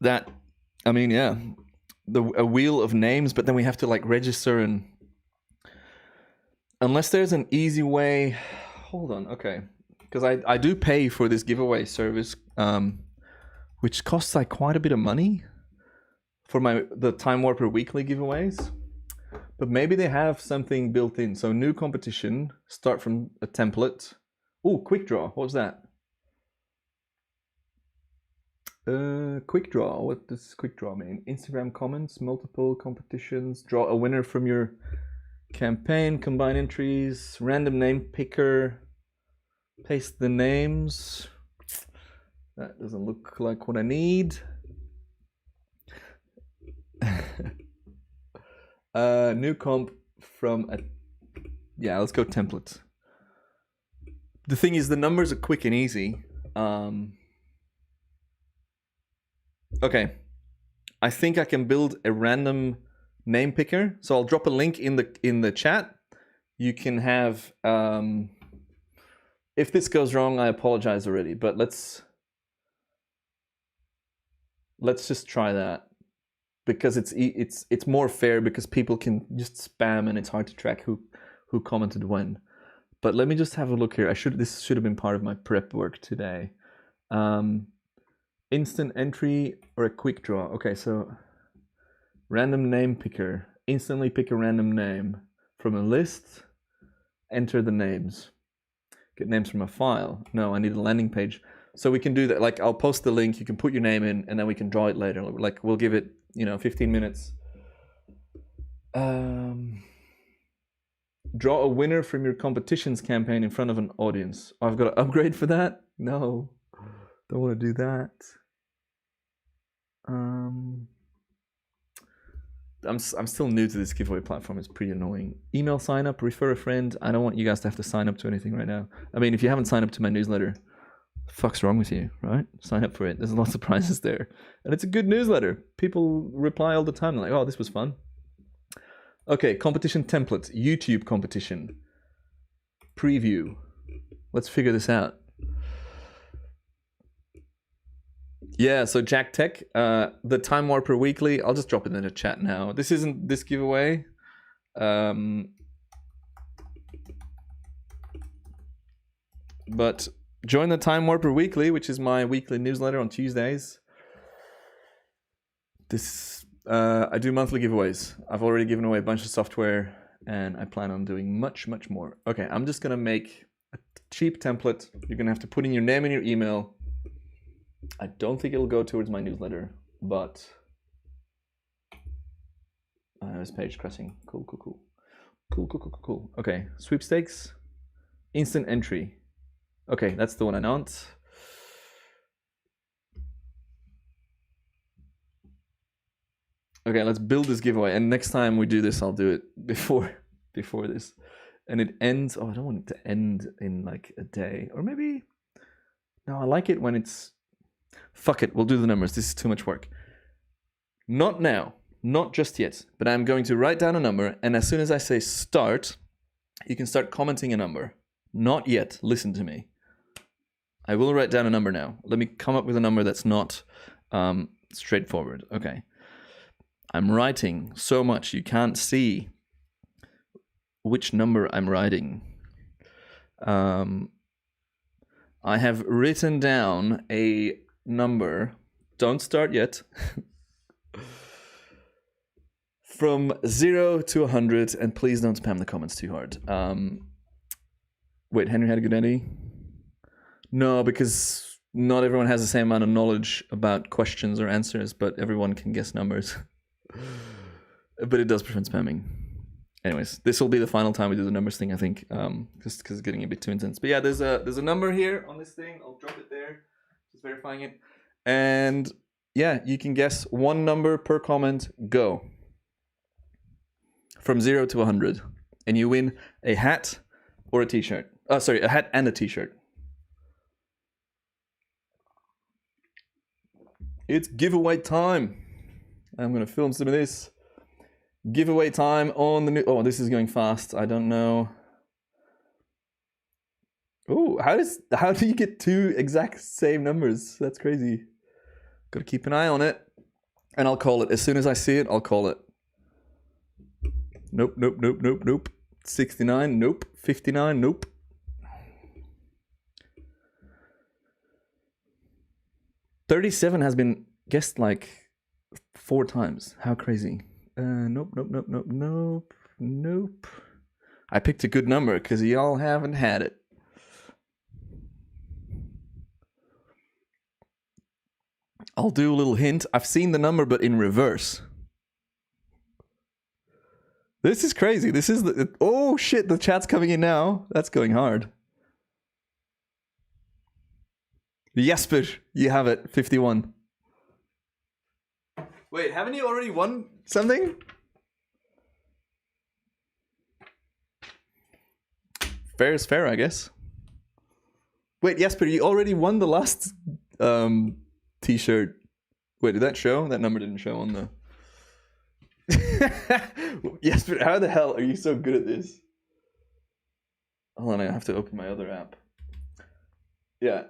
That, I mean, yeah, a wheel of names, but then we have to like register, and unless there's an easy way, hold on, okay, because I do pay for this giveaway service, which costs like quite a bit of money for the Time Warper weekly giveaways, but maybe they have something built in. So new competition, start from a template. Oh, quick draw, what was that? Quick draw. What does quick draw mean? Instagram comments, multiple competitions, draw a winner from your campaign, combine entries, random name picker, paste the names. That doesn't look like what I need. New comp from a... Yeah, let's go template. The thing is, the numbers are quick and easy. Okay, I think I can build a random name picker. So I'll drop a link in the chat. You can have, if this goes wrong, I apologize already, but let's just try that, because it's more fair, because people can just spam and it's hard to track who commented when. But let me just have a look here. This should have been part of my prep work today. Instant entry or a quick draw. Okay, so random name picker. Instantly pick a random name from a list. Enter the names. Get names from a file. No, I need a landing page. So we can do that. Like, I'll post the link. You can put your name in, and then we can draw it later. Like, we'll give it, 15 minutes. Draw a winner from your competitions campaign in front of an audience. I've got to upgrade for that? No, don't want to do that. I'm still new to this giveaway platform. It's pretty annoying. Email sign up, refer a friend. I don't want you guys to have to sign up to anything right now. I mean, if you haven't signed up to my newsletter, the fuck's wrong with you, right? Sign up for it. There's lots of prizes there. And it's a good newsletter. People reply all the time. They're like, oh, this was fun. Okay, competition template. YouTube competition. Preview. Let's figure this out. Yeah, so Jack Tech, the Time Warper Weekly, I'll just drop it in the chat now. This isn't this giveaway. But join the Time Warper Weekly, which is my weekly newsletter on Tuesdays. I do monthly giveaways. I've already given away a bunch of software, and I plan on doing much, much more. Okay, I'm just gonna make a cheap template. You're gonna have to put in your name and your email. I don't think it'll go towards my newsletter, but there's page crashing. Cool. Okay, sweepstakes, instant entry. Okay, that's the one I want. Okay, let's build this giveaway. And next time we do this, I'll do it before this. And it ends. Oh, I don't want it to end in like a day, or maybe. No, I like it when it's. Fuck it, we'll do the numbers. This is too much work. Not now, not just yet. But I'm going to write down a number, and as soon as I say start, you can start commenting a number. Not yet. Listen to me. I will write down a number now. Let me come up with a number that's not straightforward. Okay. I'm writing so much you can't see which number I'm writing. I have written down a number. Don't start yet. From 0 to 100, and please don't spam the comments too hard. Wait, Henry had a good Eddie? No, because not everyone has the same amount of knowledge about questions or answers, but everyone can guess numbers. But it does prevent spamming. Anyways, this will be the final time we do the numbers thing, I think, just because it's getting a bit too intense. But yeah, there's a number here on this thing. I'll drop it there, just verifying it. And yeah, you can guess one number per comment. Go. From 0 to 100. And you win a hat or a t-shirt. Oh, sorry, a hat and a t-shirt. It's giveaway time. I'm going to film some of this. Giveaway time on the new... Oh, this is going fast. I don't know. Oh, how do you get two exact same numbers? That's crazy. Got to keep an eye on it. And I'll call it. As soon as I see it, I'll call it. Nope. 69, nope. 59, nope. $37 has been guessed like 4 times. How crazy. Nope. I picked a good number because y'all haven't had it. I'll do a little hint. I've seen the number, but in reverse. This is crazy. This is the... Oh, shit. The chat's coming in now. That's going hard. Jesper, you have it. 51. Wait, haven't you already won something? Fair is fair, I guess. Wait, Jesper, you already won the last t-shirt. Wait, did that show? That number didn't show on the... Jesper, how the hell are you so good at this? Hold on, I have to open my other app. Yeah.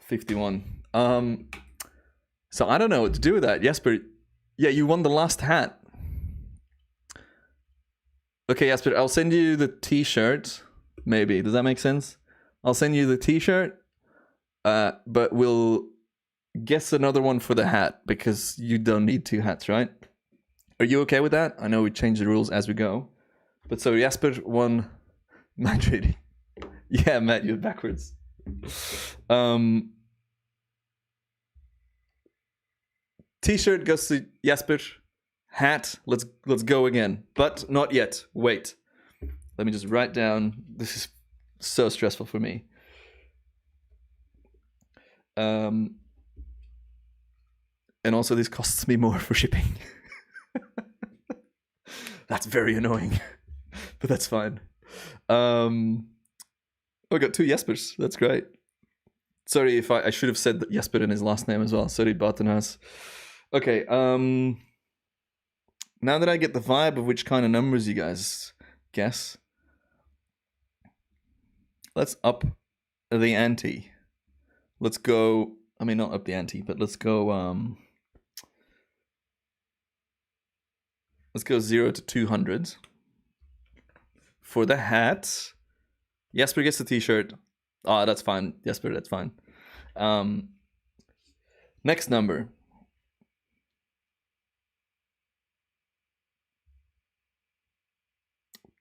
51. So I don't know what to do with that. Jesper, yeah, you won the last hat. Okay, Jesper, I'll send you the t-shirt. Maybe. Does that make sense? I'll send you the t-shirt. But we'll guess another one for the hat because you don't need 2 hats, right? Are you okay with that? I know we change the rules as we go. But so Jesper won my trading. Yeah, Matt, you're backwards. T-shirt goes to Jesper. Hat, let's go again. But not yet. Wait. Let me just write down. This is so stressful for me. And also this costs me more for shipping. That's very annoying. But that's fine. Oh, I got 2 Jespers. That's great. Sorry if I should have said that Jesper in his last name as well. Sorry, Bartenhaus. Okay, now that I get the vibe of which kind of numbers you guys guess, let's up the ante. Let's go, I mean, not up the ante, but let's go 0 to 200. For the hat, Jesper gets the t-shirt. Oh, that's fine. Jesper, that's fine. Next number.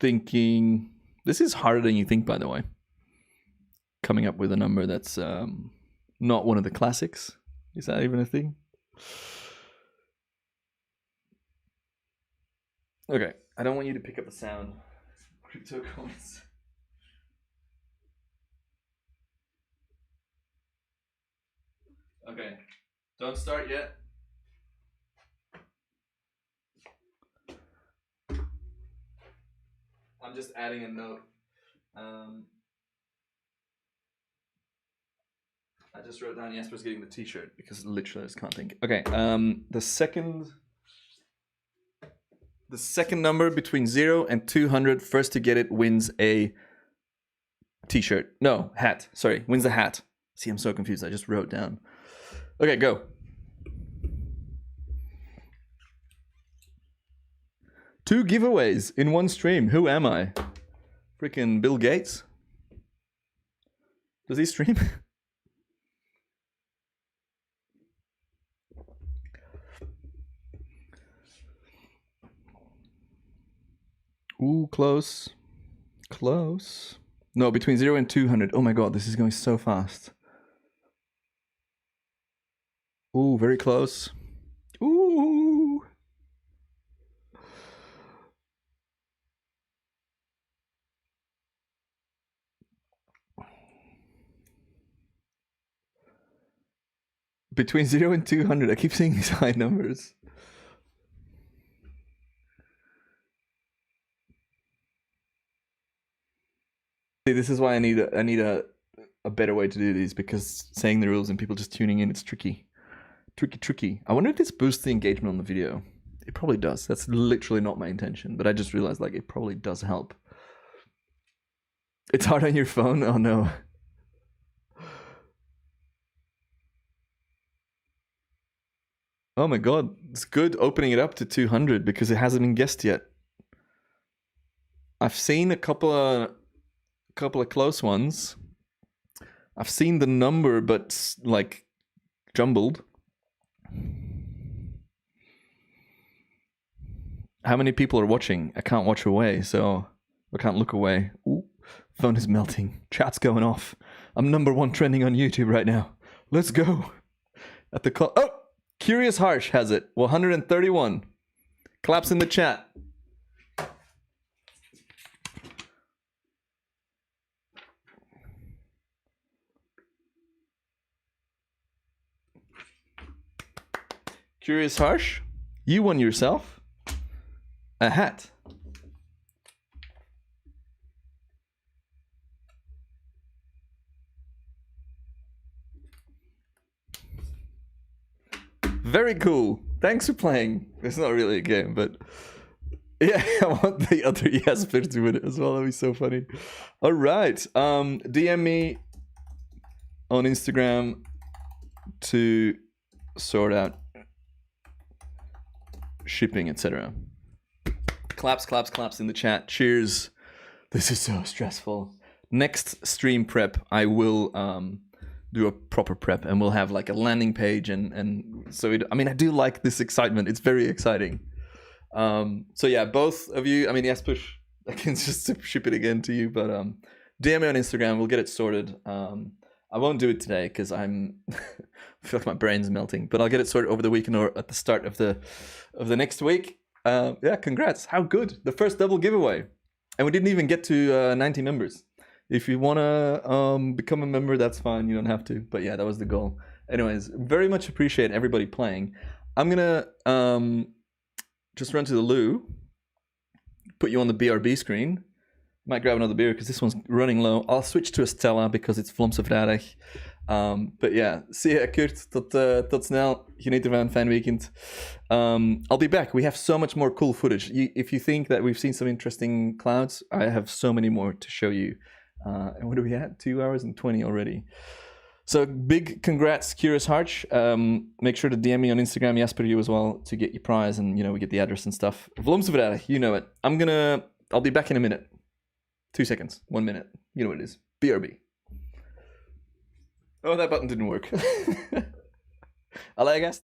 Thinking. This is harder than you think, by the way. Coming up with a number that's not one of the classics. Is that even a thing? Okay, I don't want you to pick up the sound. Crypto coins. Okay, don't start yet. I'm just adding a note. I just wrote down Jesper's getting the t-shirt because literally I just can't think. Okay, the second number between 0 and 200, first to get it wins a t-shirt. No, hat. Sorry, wins a hat. See, I'm so confused. I just wrote down. Okay, go. Two giveaways in one stream. Who am I? Freaking Bill Gates? Does he stream? Ooh, close. Close. No, between 0 and 200. Oh my god, this is going so fast. Ooh, very close. Ooh. Between 0 and 200. I keep seeing these high numbers. See, this is why I need a better way to do these, because saying the rules and people just tuning in, it's tricky. Tricky. I wonder if this boosts the engagement on the video. It probably does. That's literally not my intention, but I just realized like it probably does help. It's hard on your phone? Oh no. Oh my god, it's good opening it up to 200 because it hasn't been guessed yet. I've seen a couple of close ones. I've seen the number, but like jumbled. How many people are watching? I can't watch away, so I can't look away. Ooh, phone is melting. Chat's going off. I'm #1 trending on YouTube right now. Let's go. At the call. Oh, Curious Harsh has it. 131. Claps in the chat. Curious Harsh, you won yourself a hat. Very cool. Thanks for playing. It's not really a game, but yeah, I want the other Jesper to win it as well. That'd be so funny. All right. DM me on Instagram to sort out shipping, etc. Claps in the chat. Cheers. This is so stressful. Next stream prep, I will do a proper prep, and we'll have like a landing page, and so I mean, I do like this excitement. It's very exciting. So yeah, both of you. I mean, yes, push. I can just ship it again to you, but DM me on Instagram. We'll get it sorted. I won't do it today because I feel like my brain's melting, but I'll get it sorted over the weekend or at the start of the next week. Yeah, congrats. How good. The first double giveaway. And we didn't even get to 90 members. If you want to become a member, that's fine. You don't have to. But yeah, that was the goal. Anyways, very much appreciate everybody playing. I'm going to just run to the loo, put you on the BRB screen. Might grab another beer because this one's running low. I'll switch to a Stella because it's vlomsevrijdag. But yeah, zie je Kurt. Tot snel. Geniet ervan. Fijn weekend. I'll be back. We have so much more cool footage. If you think that we've seen some interesting clouds, I have so many more to show you. And what are we at? 2 hours and 20 already. So big congrats, Curious Harch. Make sure to DM me on Instagram, Jesper, you as well, to get your prize, and we get the address and stuff. Vlomsevrijdag, you know it. I'll be back in a minute. 2 seconds, 1 minute. You know what it is. BRB. Oh, that button didn't work. I guess.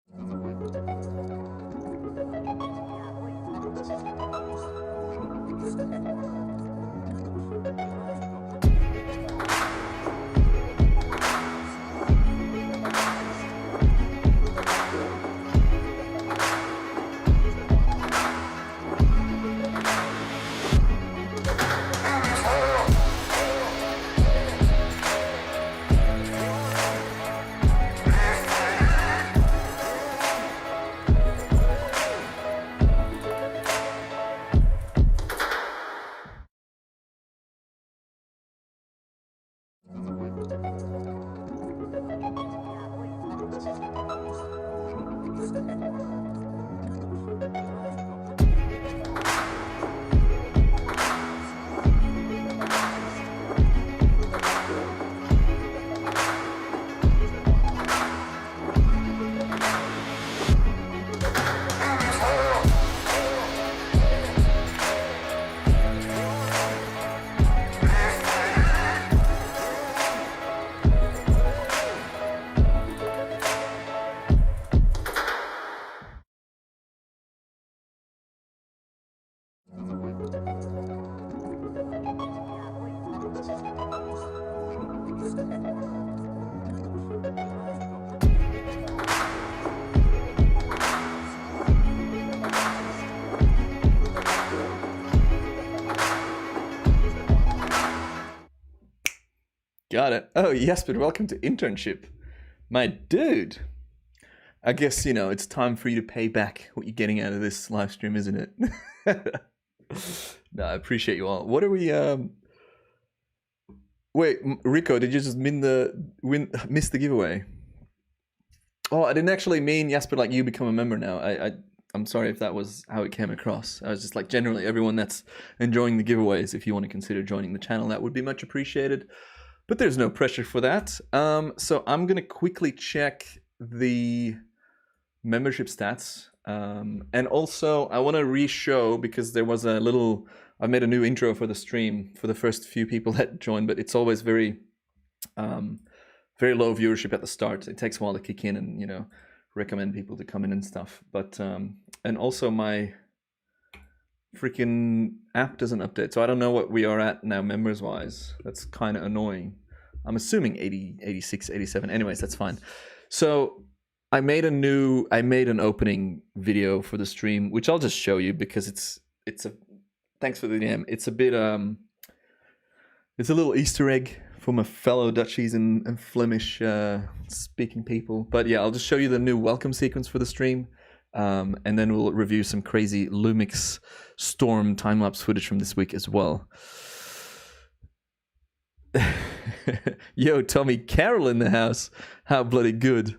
Got it. Oh, yes, but welcome to internship. My dude. I guess, it's time for you to pay back what you're getting out of this live stream, isn't it? No, I appreciate you all. What are we... Wait, Rico, did you just miss the giveaway? Oh, I didn't actually mean, Jasper, like you become a member now. I'm sorry if that was how it came across. I was just like, generally, everyone that's enjoying the giveaways, if you want to consider joining the channel, that would be much appreciated. But there's no pressure for that. So I'm going to quickly check the membership stats. And also, I want to re-show, because there was I made a new intro for the stream for the first few people that joined, but it's always very low viewership at the start. It takes a while to kick in and, recommend people to come in and stuff. But, and also my freaking app doesn't update, so I don't know what we are at now members wise. That's kind of annoying. I'm assuming 80, 86, 87. Anyways, that's fine. So I made an opening video for the stream, which I'll just show you because it's a thanks for the DM. It's a bit it's a little Easter egg for my fellow Dutchies and Flemish speaking people. But yeah, I'll just show you the new welcome sequence for the stream. And then we'll review some crazy Lumix Storm time-lapse footage from this week as well. Yo, Tommy Carroll in the house. How bloody good.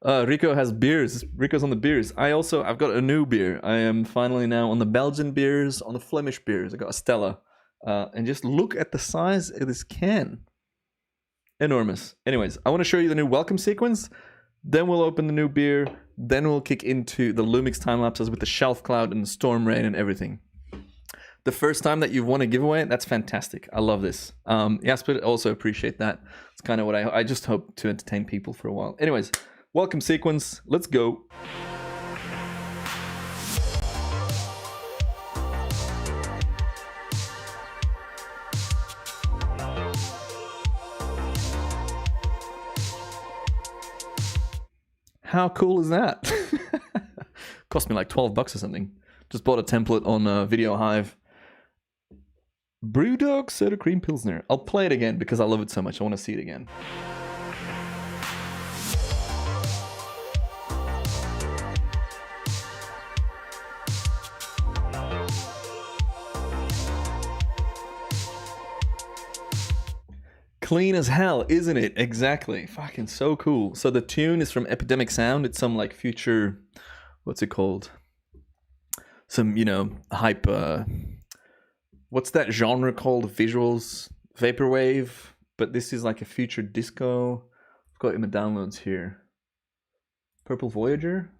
Rico has beers. Rico's on the beers. I've got a new beer. I am finally now on the Belgian beers, on the Flemish beers. I got a Stella. And just look at the size of this can. Enormous. Anyways, I want to show you the new welcome sequence. Then we'll open the new beer. Then we'll kick into the Lumix time lapses with the shelf cloud and the storm rain and everything. The first time that you've won a giveaway, that's fantastic. I love this. Jasper, also appreciate that. It's kind of what I just hope to entertain people for a while. Anyways, welcome sequence. Let's go. How cool is that? Cost me like $12 or something. Just bought a template on Video Hive. Brewdog Soda Cream Pilsner. I'll play it again because I love it so much. I want to see it again. Clean as hell, isn't it? Exactly. Fucking so cool. So the tune is from Epidemic Sound. It's some like future, what's it called? Some, hype, what's that genre called? Visuals? Vaporwave? But this is like a future disco. I've got it in my downloads here. Purple Voyager?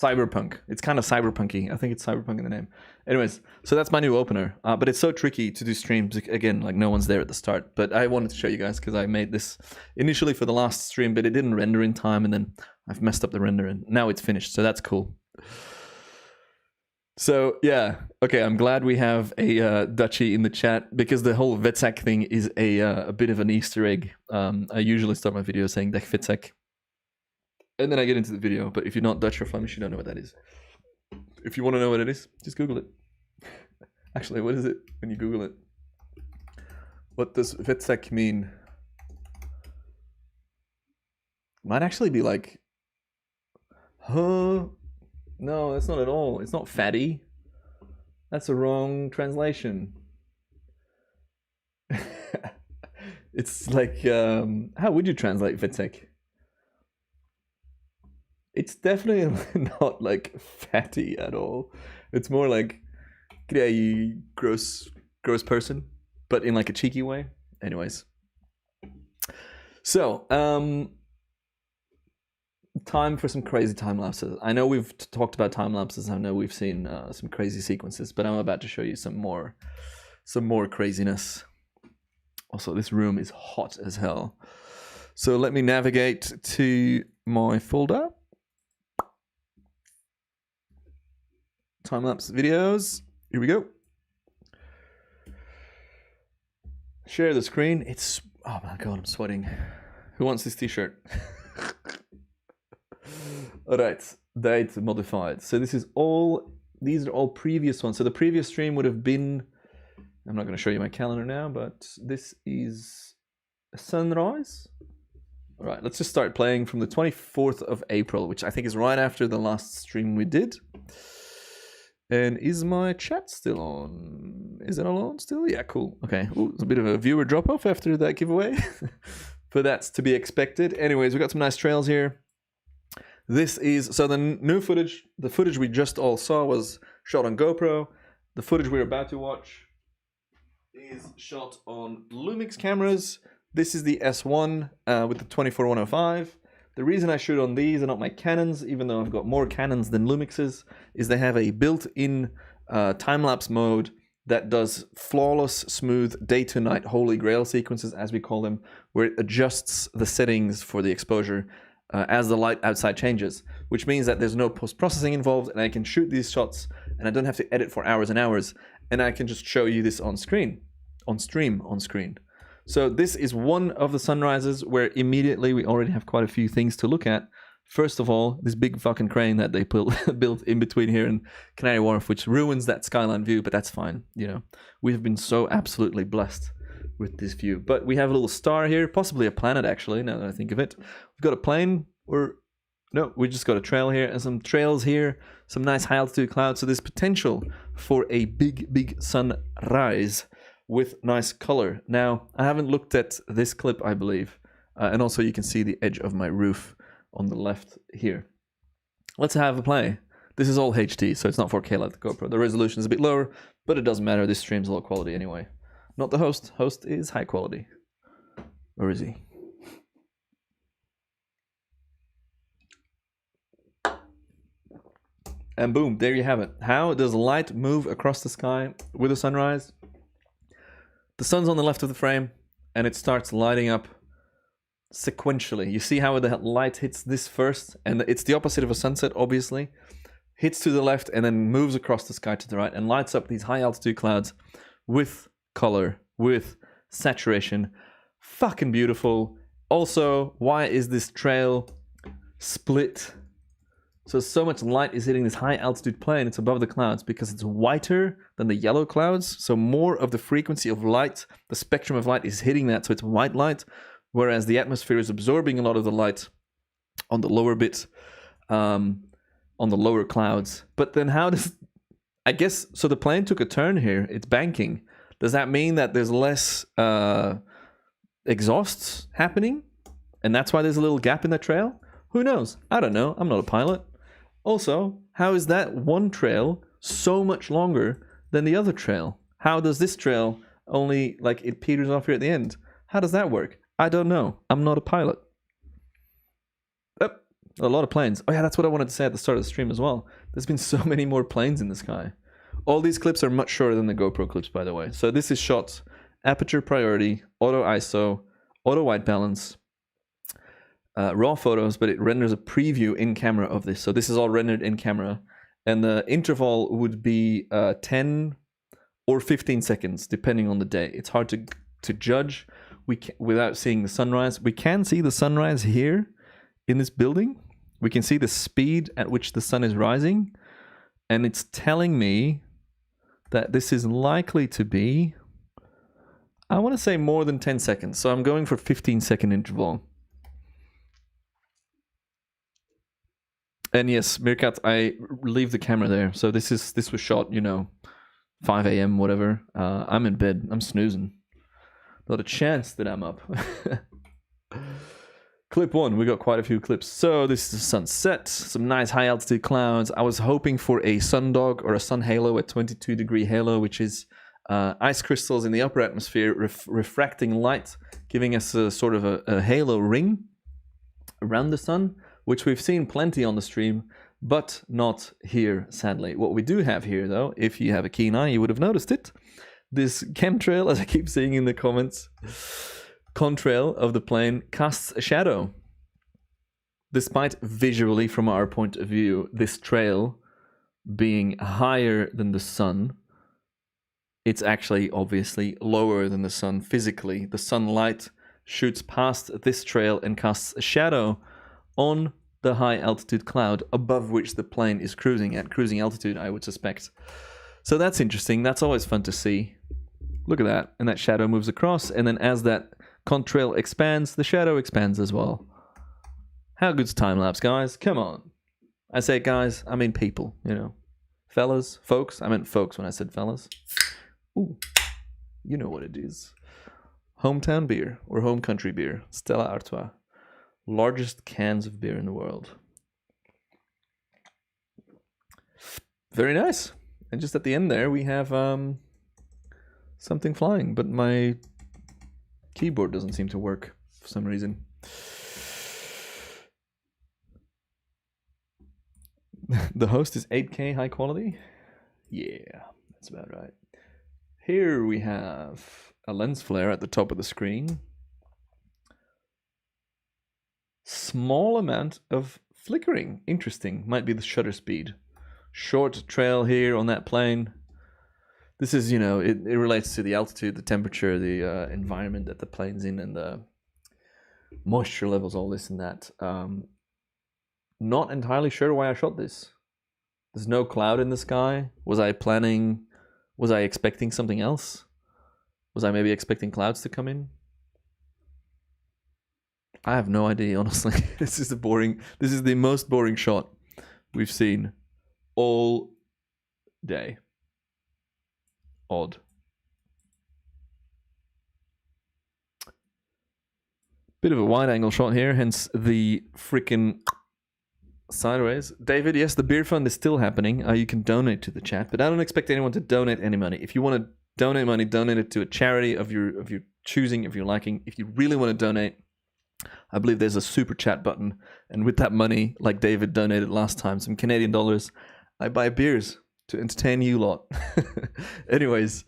cyberpunk. It's kind of cyberpunky. I think it's cyberpunk in the name. Anyways, so that's my new opener. But it's so tricky to do streams. Again, like no one's there at the start. But I wanted to show you guys because I made this initially for the last stream, but it didn't render in time. And then I've messed up the render and now it's finished. So that's cool. So yeah, okay. I'm glad we have a Dutchie in the chat because the whole Vetsak thing is a bit of an Easter egg. I usually start my video saying Dag Vetsak, and then I get into the video. But if you're not Dutch or Flemish, you don't know what that is. If you want to know what it is, just Google it. Actually, what is it when you Google it? What does Vetsak mean? Might actually be like, huh? No, that's not at all. It's not fatty. That's a wrong translation. It's like, how would you translate Vitek? It's definitely not like fatty at all. It's more like, g'day, you gross person, but in like a cheeky way. Anyways. So, time for some crazy time lapses. I know we've talked about time lapses. I know we've seen some crazy sequences, but I'm about to show you some more craziness. Also, this room is hot as hell. So let me navigate to my folder. Time lapse videos. Here we go. Share the screen. It's, oh my god, I'm sweating. Who wants this t-shirt? All right, date modified. So this is all, these are all previous ones. So the previous stream would have been, I'm not going to show you my calendar now, but this is a sunrise. All right, let's just start playing from the 24th of April, which I think is right after the last stream we did. And is my chat still on? Is it all on still? Yeah, cool. Okay, ooh, there's a bit of a viewer drop-off after that giveaway. But that's to be expected. Anyways, we got some nice trails here. This is, so the new footage, the footage we just all saw was shot on GoPro. The footage we're about to watch is shot on Lumix cameras. This is the S1 with the 24-105. The reason I shoot on these and not my Canons, even though I've got more Canons than Lumixes, is they have a built-in time-lapse mode that does flawless, smooth, day to night holy grail sequences, as we call them, where it adjusts the settings for the exposure as the light outside changes, which means that there's no post-processing involved, and I can shoot these shots, and I don't have to edit for hours and hours, and I can just show you this on screen, on stream. So this is one of the sunrises where immediately we already have quite a few things to look at. First of all, this big fucking crane that they built in between here and Canary Wharf, which ruins that skyline view, but that's fine. You know, we have been so absolutely blessed with this view. But we have a little star here, possibly a planet actually, now that I think of it. We've got a plane, or no, we just got a trail here and some trails here, some nice high altitude clouds. So there's potential for a big sunrise with nice color. Now, I haven't looked at this clip, I believe. And also you can see the edge of my roof on the left here. Let's have a play. This is all HD, so it's not 4K like the GoPro. The resolution is a bit lower, but it doesn't matter. This stream's low quality anyway. Not the host. Host is high quality. Where is he? And boom, there you have it. How does light move across the sky with a sunrise? The sun's on the left of the frame, and it starts lighting up sequentially. You see how the light hits this first, and it's the opposite of a sunset, obviously. Hits to the left, and then moves across the sky to the right, and lights up these high-altitude clouds with color, with saturation. Fucking beautiful. Also, why is this trail split? So much light is hitting this high altitude plane. It's above the clouds because it's whiter than the yellow clouds. So more of the frequency of light, the spectrum of light is hitting that. So it's white light, whereas the atmosphere is absorbing a lot of the light on the lower bit, on the lower clouds. But then how does, I guess, so the plane took a turn here. It's banking. Does that mean that there's less exhausts happening? And that's why there's a little gap in the trail? Who knows? I don't know. I'm not a pilot. Also, how is that one trail so much longer than the other trail? How does this trail only, like, it peters off here at the end? How does that work? I don't know. I'm not a pilot. Oh, A lot of planes. Oh yeah, that's what I wanted to say at the start of the stream as well. There's been so many more planes in the sky. All these clips are much shorter than the GoPro clips, by the way. So this is shot aperture priority, auto ISO, auto white balance, raw photos, but it renders a preview in camera of this. So this is all rendered in camera. And the interval would be 10 or 15 seconds, depending on the day. It's hard to judge without seeing the sunrise. We can see the sunrise here in this building. We can see the speed at which the sun is rising. And it's telling me that this is likely to be, I want to say more than 10 seconds. So I'm going for 15-second interval. And yes, Meerkat, I leave the camera there. So this was shot, 5 a.m., whatever. I'm in bed. I'm snoozing. Not a chance that I'm up. Clip 1, we got quite a few clips. So this is a sunset, some nice high altitude clouds. I was hoping for a sundog or a sun halo, a 22-degree halo, which is ice crystals in the upper atmosphere refracting light, giving us a sort of a halo ring around the sun, which we've seen plenty on the stream, but not here, sadly. What we do have here, though, if you have a keen eye, you would have noticed it. This chemtrail, as I keep seeing in the comments, contrail of the plane casts a shadow. Despite visually, from our point of view, this trail being higher than the sun, it's actually obviously lower than the sun physically. The sunlight shoots past this trail and casts a shadow on the high altitude cloud above which the plane is cruising at cruising altitude, I would suspect. So that's interesting. That's always fun to see. Look at that. And that shadow moves across. And then as that contrail expands, the shadow expands as well. How good's time-lapse, guys? Come on. I say guys, I mean people, Fellas, folks. I meant folks when I said fellas. Ooh, you know what it is. Hometown beer or home country beer. Stella Artois. Largest cans of beer in the world. Very nice. And just at the end there, we have something flying, but my keyboard doesn't seem to work for some reason. The host is 8K high quality. Yeah, that's about right. Here we have a lens flare at the top of the screen. Small amount of flickering. Interesting. Might be the shutter speed. Short trail here on that plane. This is, it relates to the altitude, the temperature, the environment that the plane's in, and the moisture levels, all this and that. Not entirely sure why I shot this. There's no cloud in the sky. Was I expecting something else? Was I maybe expecting clouds to come in? I have no idea, honestly. This is the most boring shot we've seen all day. Odd. Bit of a wide angle shot here, hence the freaking sideways. David, yes, the beer fund is still happening. You can donate to the chat, but I don't expect anyone to donate any money. If you want to donate money, donate it to a charity of your choosing, of your liking. If you really want to donate, I believe there's a super chat button, and with that money, like David donated last time, some Canadian dollars, I buy beers to entertain you lot. Anyways,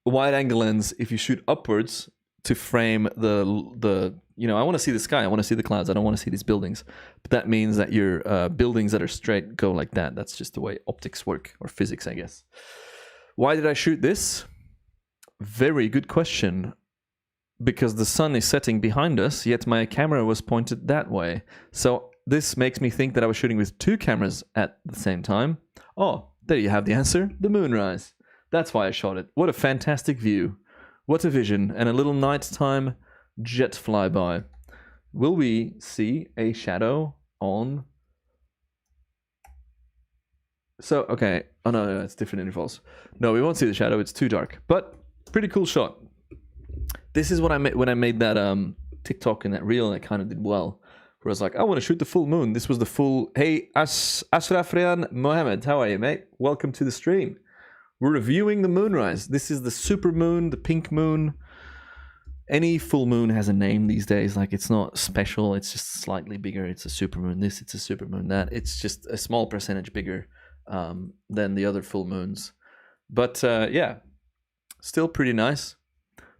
wide angle lens, if you shoot upwards to frame the I want to see the sky, I want to see the clouds, I don't want to see these buildings. But that means that your buildings that are straight go like that. That's just the way optics work, or physics, I guess. Why did I shoot this? Very good question. Because the sun is setting behind us, yet my camera was pointed that way. So this makes me think that I was shooting with two cameras at the same time. Oh, there you have the answer. The moonrise. That's why I shot it. What a fantastic view. What a vision. And a little nighttime jet flyby. Will we see a shadow on... So, okay. Oh, no, it's different intervals. No, we won't see the shadow. It's too dark. But pretty cool shot. This is what I made when I made that TikTok and that reel, and it kind of did well. Where I was like, I want to shoot the full moon. This was the full... Hey, Ashrafrian Mohammed, how are you, mate? Welcome to the stream. We're reviewing the moonrise. This is the super moon, the pink moon. any full moon has a name these days. Like, it's not special, it's just slightly bigger. It's a supermoon this, it's a supermoon that. It's just a small percentage bigger than the other full moons. But yeah, still pretty nice.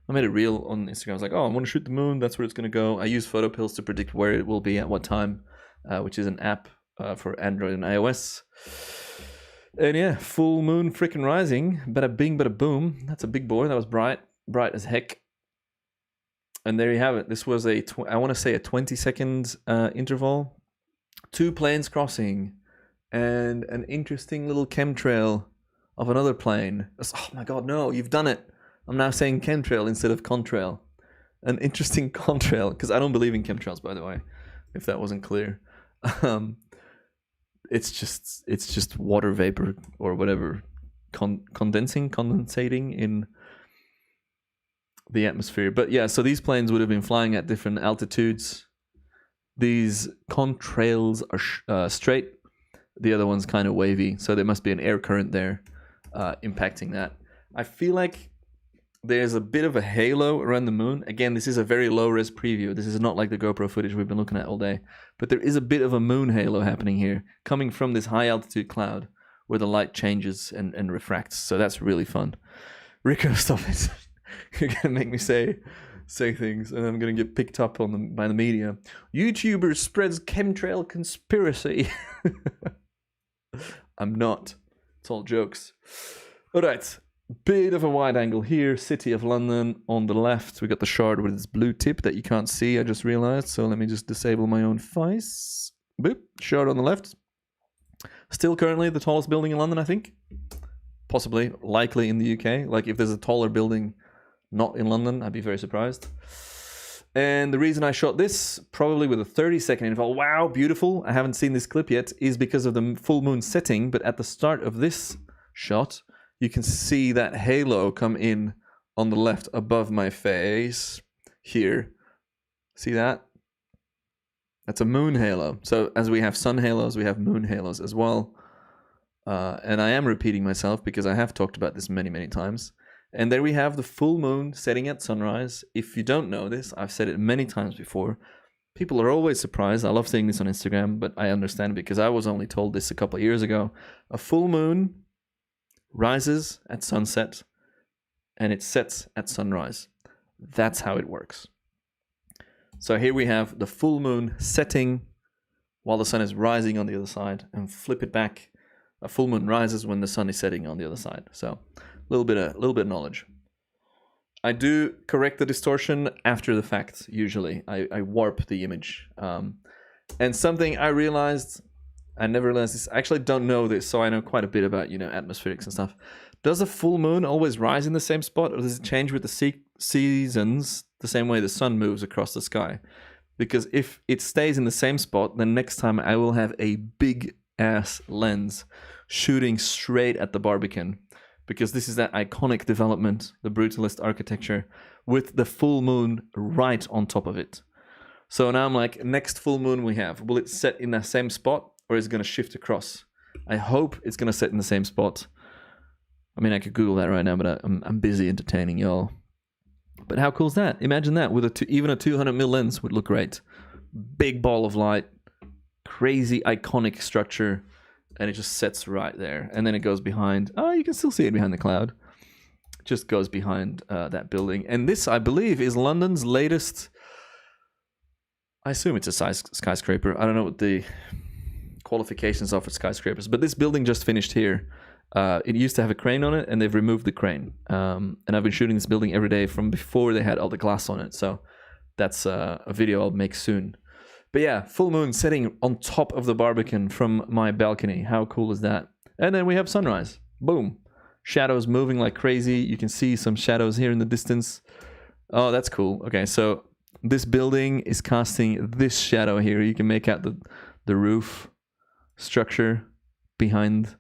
I made a reel on Instagram. I was like, oh, I want to shoot the moon, that's where it's going to go. I use photo pills to predict where it will be at what time, which is an app for Android and iOS. And yeah, full moon freaking rising. Bada bing, bada boom. That's a big boy. That was bright as heck. And there you have it. This was I want to say a 20-second interval. 2 planes crossing, and an interesting little chemtrail of another plane. Oh my god, no, you've done it. I'm now saying chemtrail instead of contrail. An interesting contrail, because I don't believe in chemtrails, by the way, if that wasn't clear. It's just water vapor or whatever condensating in the atmosphere. But yeah, so these planes would have been flying at different altitudes. These contrails are straight. The other one's kind of wavy, so there must be an air current there impacting that. I feel like there's a bit of a halo around the moon. Again, this is a very low-res preview. This is not like the GoPro footage we've been looking at all day. But there is a bit of a moon halo happening here, coming from this high-altitude cloud where the light changes and refracts. So that's really fun. Rico, stop it. You're going to make me say things, and I'm going to get picked up on by the media. YouTuber spreads chemtrail conspiracy. I'm not. It's all jokes. All right. Bit of a wide angle here. City of London on the left. We got the shard with its blue tip that you can't see, I just realized. So let me just disable my own face. Boop. Shard on the left. Still currently the tallest building in London, I think. Possibly. Likely in the UK. Like, if there's a taller building not in London, I'd be very surprised. And the reason I shot this, probably with a 30-second interval, wow, beautiful, I haven't seen this clip yet, is because of the full moon setting. But at the start of this shot, you can see that halo come in on the left above my face here. See that? That's a moon halo. So as we have sun halos, we have moon halos as well. And I am repeating myself because I have talked about this many, many times. And there we have the full moon setting at sunrise. If you don't know this, I've said it many times before. People are always surprised. I love seeing this on Instagram, but I understand because I was only told this a couple of years ago. A full moon rises at sunset and it sets at sunrise. That's how it works. So here we have the full moon setting while the sun is rising on the other side, and flip it back. A full moon rises when the sun is setting on the other side. So a little bit of knowledge. I do correct the distortion after the fact, usually. I warp the image. And something I realized, I never realized this, I actually don't know this, so I know quite a bit about, atmospherics and stuff. Does a full moon always rise in the same spot, or does it change with the seasons the same way the sun moves across the sky? Because if it stays in the same spot, then next time I will have a big ass lens shooting straight at the Barbican. Because this is that iconic development, the brutalist architecture, with the full moon right on top of it. So now I'm like, next full moon we have, will it set in that same spot, or is it going to shift across? I hope it's going to set in the same spot. I mean, I could Google that right now, but I'm busy entertaining y'all. But how cool is that? Imagine that with even a 200mm lens would look great. Big ball of light, crazy iconic structure, and it just sets right there. And then it goes behind. Oh, you can still see it behind the cloud. It just goes behind that building. And this, I believe, is London's latest. I assume it's a skyscraper. I don't know what the qualifications are for skyscrapers, but this building just finished here. It used to have a crane on it, and they've removed the crane. And I've been shooting this building every day from before they had all the glass on it. So that's a video I'll make soon. But yeah, full moon setting on top of the Barbican from my balcony. How cool is that? And then we have sunrise. Boom. Shadows moving like crazy. You can see some shadows here in the distance. Oh, that's cool. Okay, so this building is casting this shadow here. You can make out the roof structure behind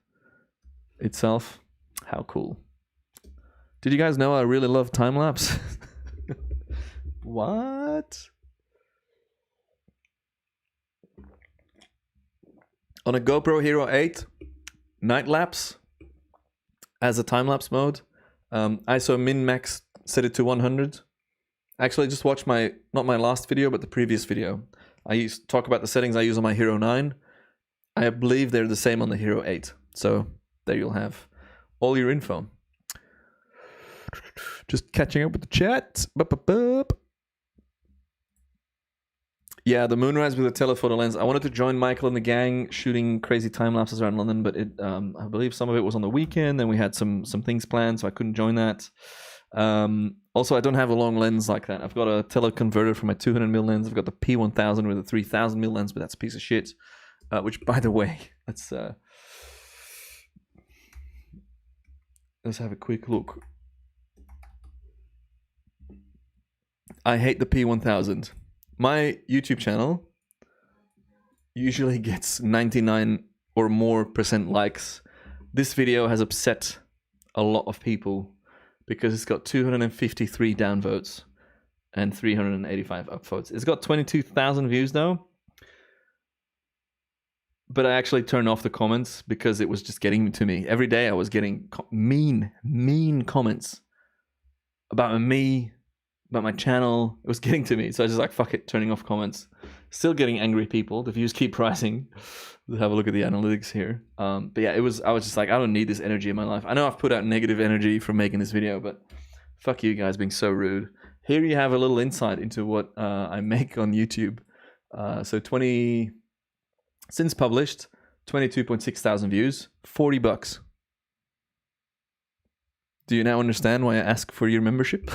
itself. How cool. Did you guys know I really love time-lapse? What? On a GoPro Hero 8 night lapse as a time-lapse mode, ISO min-max set it to 100. Actually, just watch not my last video, but the previous video. I used to talk about the settings I use on my Hero 9. I believe they're the same on the Hero 8. So there you'll have all your info. Just catching up with the chat. Yeah, the moonrise with a telephoto lens. I wanted to join Michael and the gang shooting crazy time lapses around London, but I believe some of it was on the weekend, and we had some things planned, so I couldn't join that. Also, I don't have a long lens like that. I've got a teleconverter for my 200mm lens. I've got the P1000 with a 3000mm lens, but that's a piece of shit. Which, by the way, let's have a quick look. I hate the P1000. My YouTube channel usually gets 99 or more % likes. This video has upset a lot of people because it's got 253 downvotes and 385 upvotes. It's got 22,000 views though. But I actually turned off the comments because it was just getting to me. Every day I was getting mean comments about me, about my channel. It was getting to me. So I was just like, fuck it, turning off comments. Still getting angry people. The views keep rising. Let's have a look at the analytics here. But yeah, I was just like, I don't need this energy in my life. I know I've put out negative energy from making this video, but fuck you guys being so rude. Here you have a little insight into what I make on YouTube. Since published, 22.6 thousand views, $40. Do you now understand why I ask for your membership?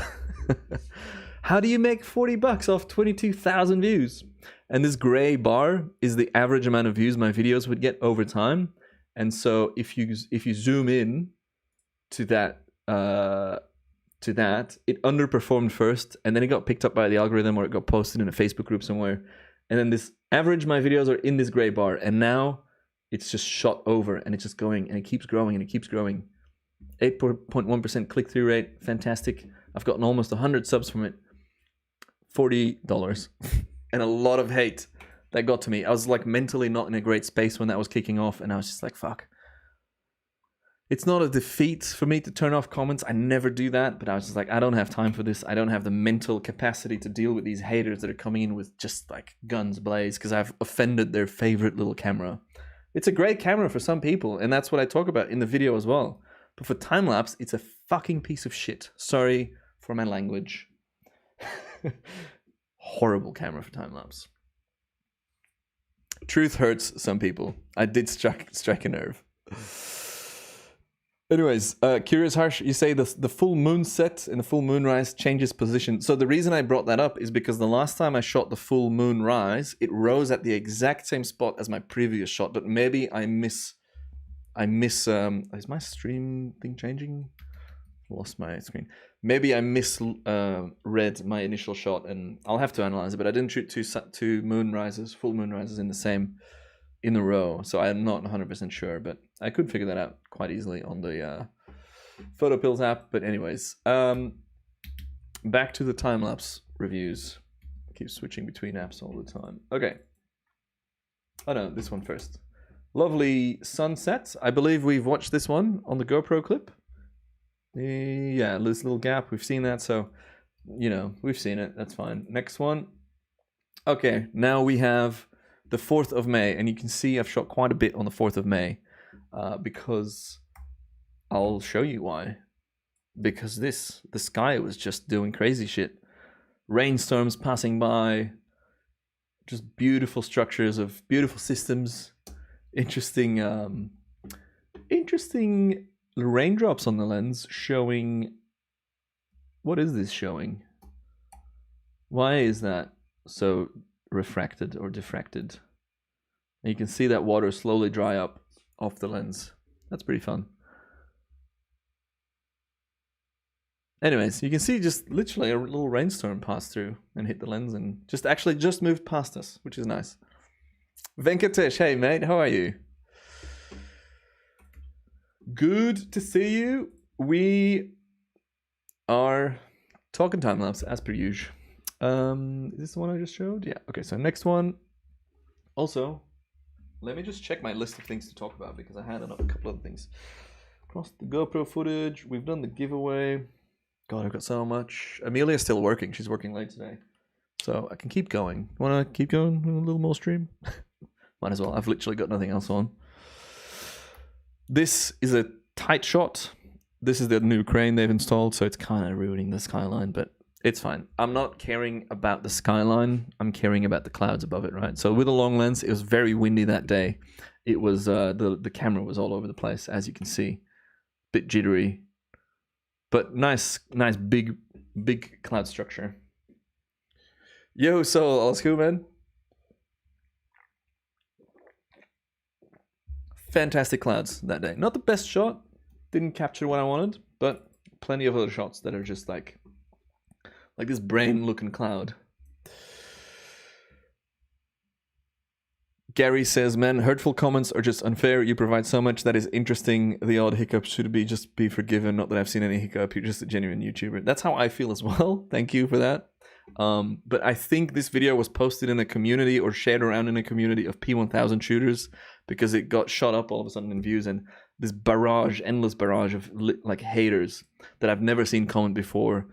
How do you make $40 off 22,000 views? And this gray bar is the average amount of views my videos would get over time. And so if you zoom in to that, it underperformed first, and then it got picked up by the algorithm, or it got posted in a Facebook group somewhere. And then this average, my videos are in this gray bar, and now it's just shot over, and it's just going, and it keeps growing, and it keeps growing. 8.1% click-through rate, fantastic. I've gotten almost 100 subs from it. $40 and a lot of hate that got to me. I was like mentally not in a great space when that was kicking off, and I was just like, fuck. It's not a defeat for me to turn off comments. I never do that, but I was just like, I don't have time for this. I don't have the mental capacity to deal with these haters that are coming in with just like guns blaze because I've offended their favorite little camera. It's a great camera for some people, and that's what I talk about in the video as well. But for time-lapse, it's a fucking piece of shit. Sorry for my language. Horrible camera for time-lapse. Truth hurts some people. I did strike a nerve. Anyways, Curious Harsh, you say the full moon set and the full moon rise changes position. So the reason I brought that up is because the last time I shot the full moon rise, it rose at the exact same spot as my previous shot, but maybe I miss is my stream thing changing? Lost my screen. Maybe I misread my initial shot, and I'll have to analyze it, but I didn't shoot two moon rises, full moon rises in a row, so I'm not 100% sure, but I could figure that out quite easily on the PhotoPills app. But anyways, back to the time-lapse reviews. I keep switching between apps all the time. Okay. Oh no, this one first. Lovely sunset. I believe we've watched this one on the GoPro clip. Yeah, this little gap, we've seen that, so, you know, we've seen it, that's fine. Next one. Okay, now we have the 4th of May, and you can see I've shot quite a bit on the 4th of May, because I'll show you why. Because the sky was just doing crazy shit. Rainstorms passing by, just beautiful structures of beautiful systems, interesting raindrops on the lens showing. What is this showing? Why is that so refracted or diffracted? And you can see that water slowly dry up off the lens. That's pretty fun. Anyways, you can see just literally a little rainstorm pass through and hit the lens and just moved past us, which is nice. Venkatesh, hey mate, how are you? Good to see you. We are talking time-lapse as per usual. Is this the one I just showed? Yeah. Okay, so next one. Also, let me just check my list of things to talk about because I had a couple of things. Across the GoPro footage, we've done the giveaway. God, I've got so much. Amelia's still working. She's working late today. So I can keep going. Want to keep going a little more stream? Might as well. I've literally got nothing else on. This is a tight shot. This is the new crane they've installed, so it's kind of ruining the skyline, but it's fine. I'm not caring about the skyline. I'm caring about the clouds above it, right? So with a long lens, it was very windy that day. It was the camera was all over the place, as you can see. Bit jittery, but nice big cloud structure. Yo, Soul, alles cool, man? Fantastic clouds that day. Not the best shot. Didn't capture what I wanted, but plenty of other shots that are just like this brain-looking cloud. Gary says, man, hurtful comments are just unfair. You provide so much that is interesting. The odd hiccup should just be forgiven. Not that I've seen any hiccup. You're just a genuine YouTuber. That's how I feel as well. Thank you for that. But I think this video was posted in a community or shared around in a community of P1000 shooters because it got shot up all of a sudden in views, and this barrage, endless barrage of like haters that I've never seen comment before.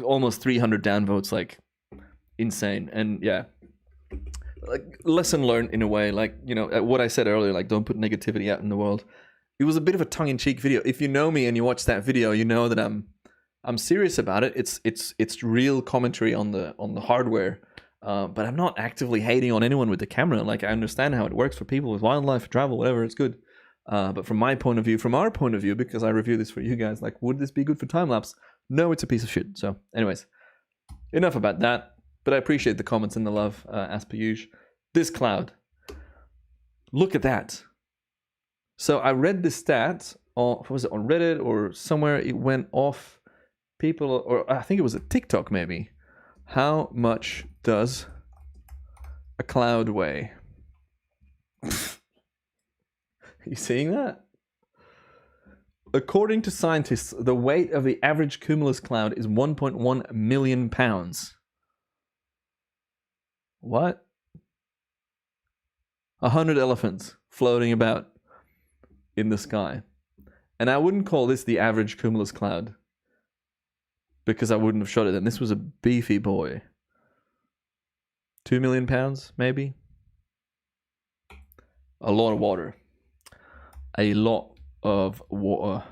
Almost 300 downvotes, like insane. And yeah, like lesson learned in a way, like, you know, what I said earlier, like don't put negativity out in the world. It was a bit of a tongue-in-cheek video. If you know me and you watch that video, you know that I'm serious about it. It's real commentary on the hardware, but I'm not actively hating on anyone with the camera. Like, I understand how it works for people with wildlife, travel, whatever. It's good. But from my point of view, from our point of view, because I review this for you guys, like, would this be good for time-lapse? No, it's a piece of shit. So anyways, enough about that. But I appreciate the comments and the love, as per usual. This cloud. Look at that. So I read the stat, was it on Reddit or somewhere? It went off. People, or I think it was a TikTok maybe. How much does a cloud weigh? You seeing that? According to scientists, the weight of the average cumulus cloud is 1.1 million pounds. What? 100 elephants floating about in the sky. And I wouldn't call this the average cumulus cloud, because I wouldn't have shot it then. This was a beefy boy. 2 million pounds, maybe? A lot of water. A lot of water.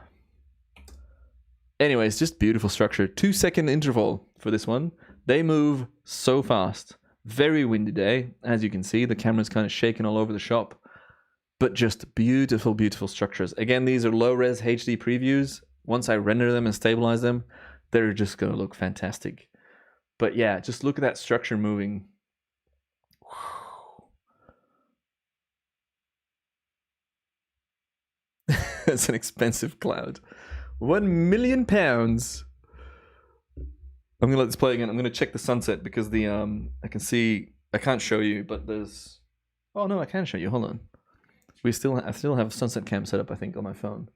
Anyways, just beautiful structure. 2-second interval for this one. They move so fast. Very windy day. As you can see, the camera's kind of shaking all over the shop. But just beautiful, beautiful structures. Again, these are low-res HD previews. Once I render them and stabilize them, they're just going to look fantastic. But yeah, just look at that structure moving. That's an expensive cloud. 1 million pounds. I'm gonna let this play again. I'm gonna check the sunset because the I can see, I can't show you, but there's, oh no, I can show you. Hold on. I still have sunset cam set up, I think, on my phone.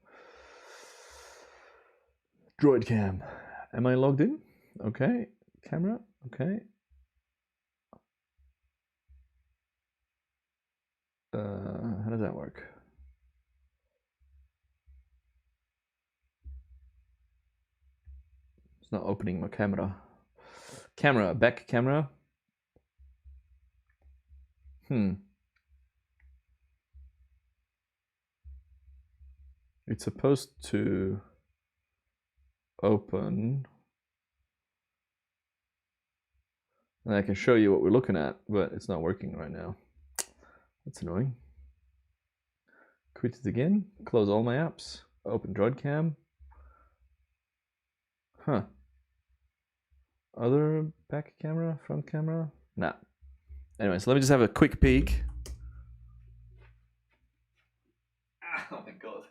Droid cam. Am I logged in? Okay. Camera. Okay. How does that work? It's not opening my camera. Camera, back camera. It's supposed to open. And I can show you what we're looking at, but it's not working right now. That's annoying. Quit it again. Close all my apps. Open Droid Cam. Huh. Other back camera, front camera? Nah. Anyway, so let me just have a quick peek. Oh my god.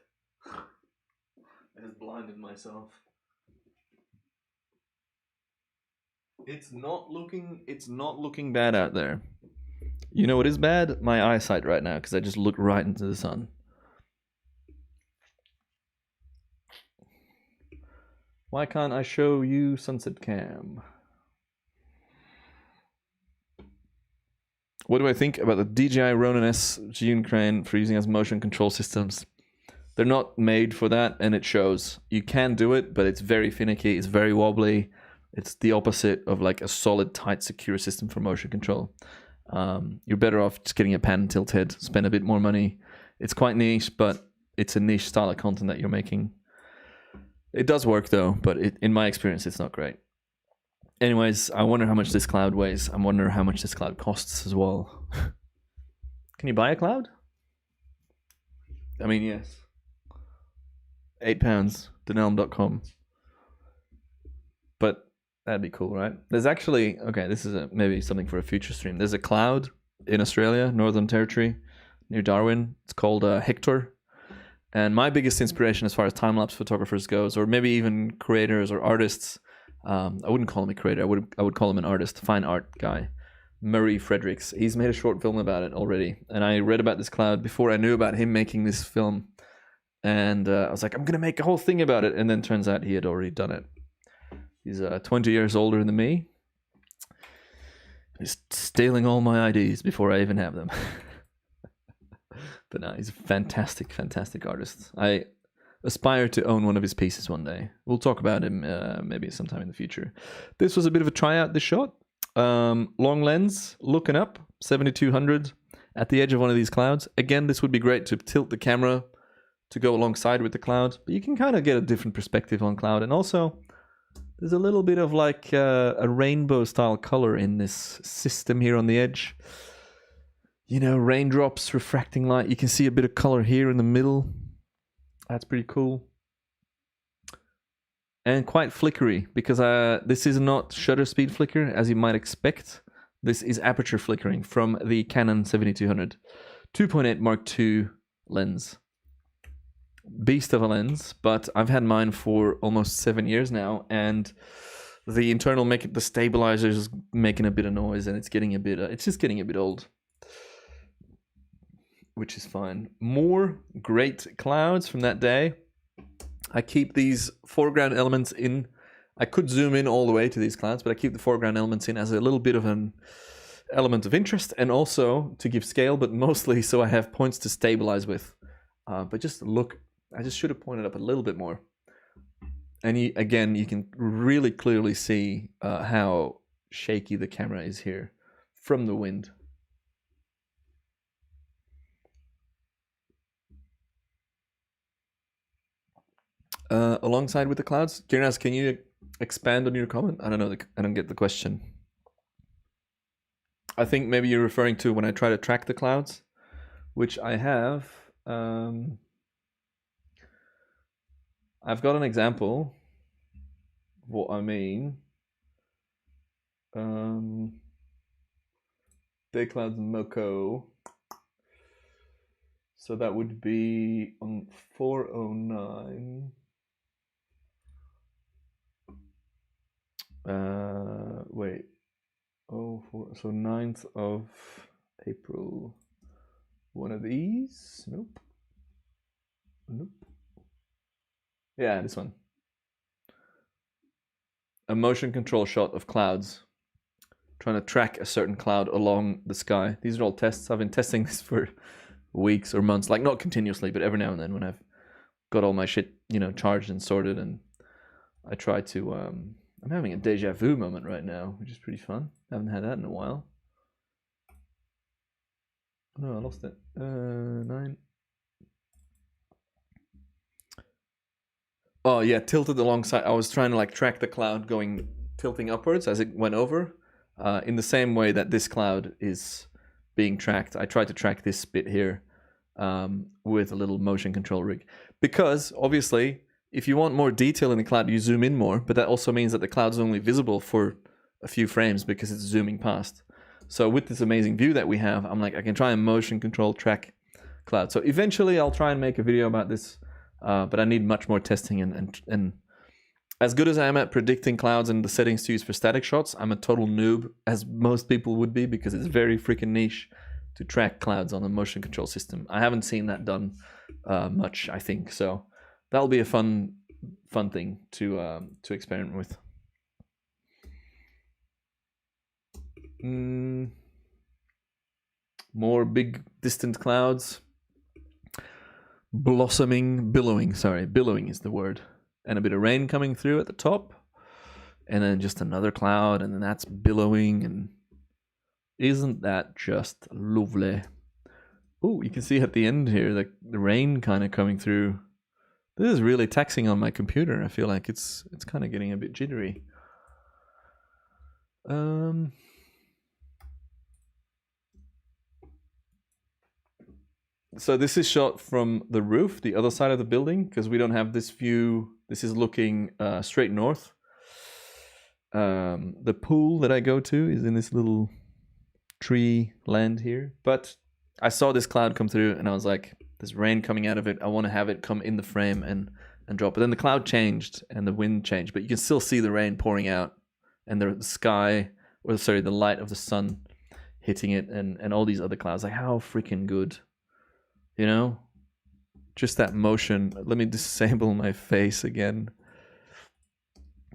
I just blinded myself. It's not looking bad out there. You know what is bad? My eyesight right now, because I just look right into the sun. Why can't I show you sunset cam? What do I think about the DJI Ronin S Zhiyun crane for using as motion control systems? They're not made for that, and it shows. You can do it, but it's very finicky. It's very wobbly. It's the opposite of like a solid, tight, secure system for motion control. You're better off just getting a pan and tilt head, spend a bit more money. It's quite niche, but it's a niche style of content that you're making. It does work though, but in my experience, it's not great. Anyways, I wonder how much this cloud weighs. I wonder how much this cloud costs as well. Can you buy a cloud? I mean, yes. £8, denelm.com. But that'd be cool, right? There's actually, okay, this is maybe something for a future stream. There's a cloud in Australia, Northern Territory, near Darwin. It's called Hector. And my biggest inspiration as far as time-lapse photographers goes, or maybe even creators or artists, I wouldn't call him a creator, I would call him an artist, fine art guy, Murray Fredericks. He's made a short film about it already. And I read about this cloud before I knew about him making this film. And I was like, I'm going to make a whole thing about it. And then turns out he had already done it. He's 20 years older than me. He's stealing all my ideas before I even have them. But no, he's a fantastic, fantastic artist. I aspire to own one of his pieces one day. We'll talk about him maybe sometime in the future. This was a bit of a tryout, this shot. Long lens, looking up, 7200 at the edge of one of these clouds. Again, this would be great to tilt the camera to go alongside with the cloud, but you can kind of get a different perspective on cloud. And also, there's a little bit of like a rainbow style color in this system here on the edge. You know, raindrops, refracting light. You can see a bit of color here in the middle. That's pretty cool. And quite flickery, because this is not shutter speed flicker, as you might expect. This is aperture flickering from the Canon 7200 2.8 Mark II lens. Beast of a lens, but I've had mine for almost 7 years now, and the internal the stabilizer is making a bit of noise, and it's getting a bit it's just getting a bit old, which is fine. More great clouds from that day. I keep these foreground elements in. I could zoom in all the way to these clouds, but I keep the foreground elements in as a little bit of an element of interest, and also to give scale, but mostly so I have points to stabilize with. But just look, I just should have pointed up a little bit more. And again, you can really clearly see how shaky the camera is here from the wind. Alongside with the clouds, Kirnas, can you expand on your comment? I don't know, I don't get the question. I think maybe you're referring to when I try to track the clouds, which I have. I've got an example of what I mean. Day clouds Moko. So that would be on 409. Wait. So 9th of April. One of these? Nope. Nope. Yeah, this one. A motion control shot of clouds. Trying to track a certain cloud along the sky. These are all tests. I've been testing this for weeks or months. Like, not continuously, but every now and then when I've got all my shit, charged and sorted. And I try to... I'm having a deja vu moment right now, which is pretty fun. I haven't had that in a while. No, I lost it. 9. Oh yeah, tilted alongside. I was trying to track the cloud tilting upwards as it went over, in the same way that this cloud is being tracked. I tried to track this bit here with a little motion control rig, because obviously, if you want more detail in the cloud, you zoom in more. But that also means that the cloud's only visible for a few frames because it's zooming past. So with this amazing view that we have, I'm like, I can try and motion control track cloud. So eventually, I'll try and make a video about this. But I need much more testing, and as good as I am at predicting clouds and the settings to use for static shots, I'm a total noob, as most people would be, because it's very freaking niche to track clouds on a motion control system. I haven't seen that done much, I think. So that'll be a fun thing to experiment with. More big distant clouds. billowing is the word. And a bit of rain coming through at the top. And then just another cloud, and then that's billowing. And isn't that just lovely? Oh, you can see at the end here, the rain kind of coming through. This is really taxing on my computer. I feel like it's kind of getting a bit jittery. So this is shot from the roof, the other side of the building, because we don't have this view. This is looking straight north. The pool that I go to is in this little tree land here. But I saw this cloud come through and I was like, there's rain coming out of it. I want to have it come in the frame and drop. But then the cloud changed and the wind changed. But you can still see the rain pouring out and the sky, or sorry, the light of the sun hitting it and all these other clouds. Like, how freaking good. You know? Just that motion. Let me disable my face again,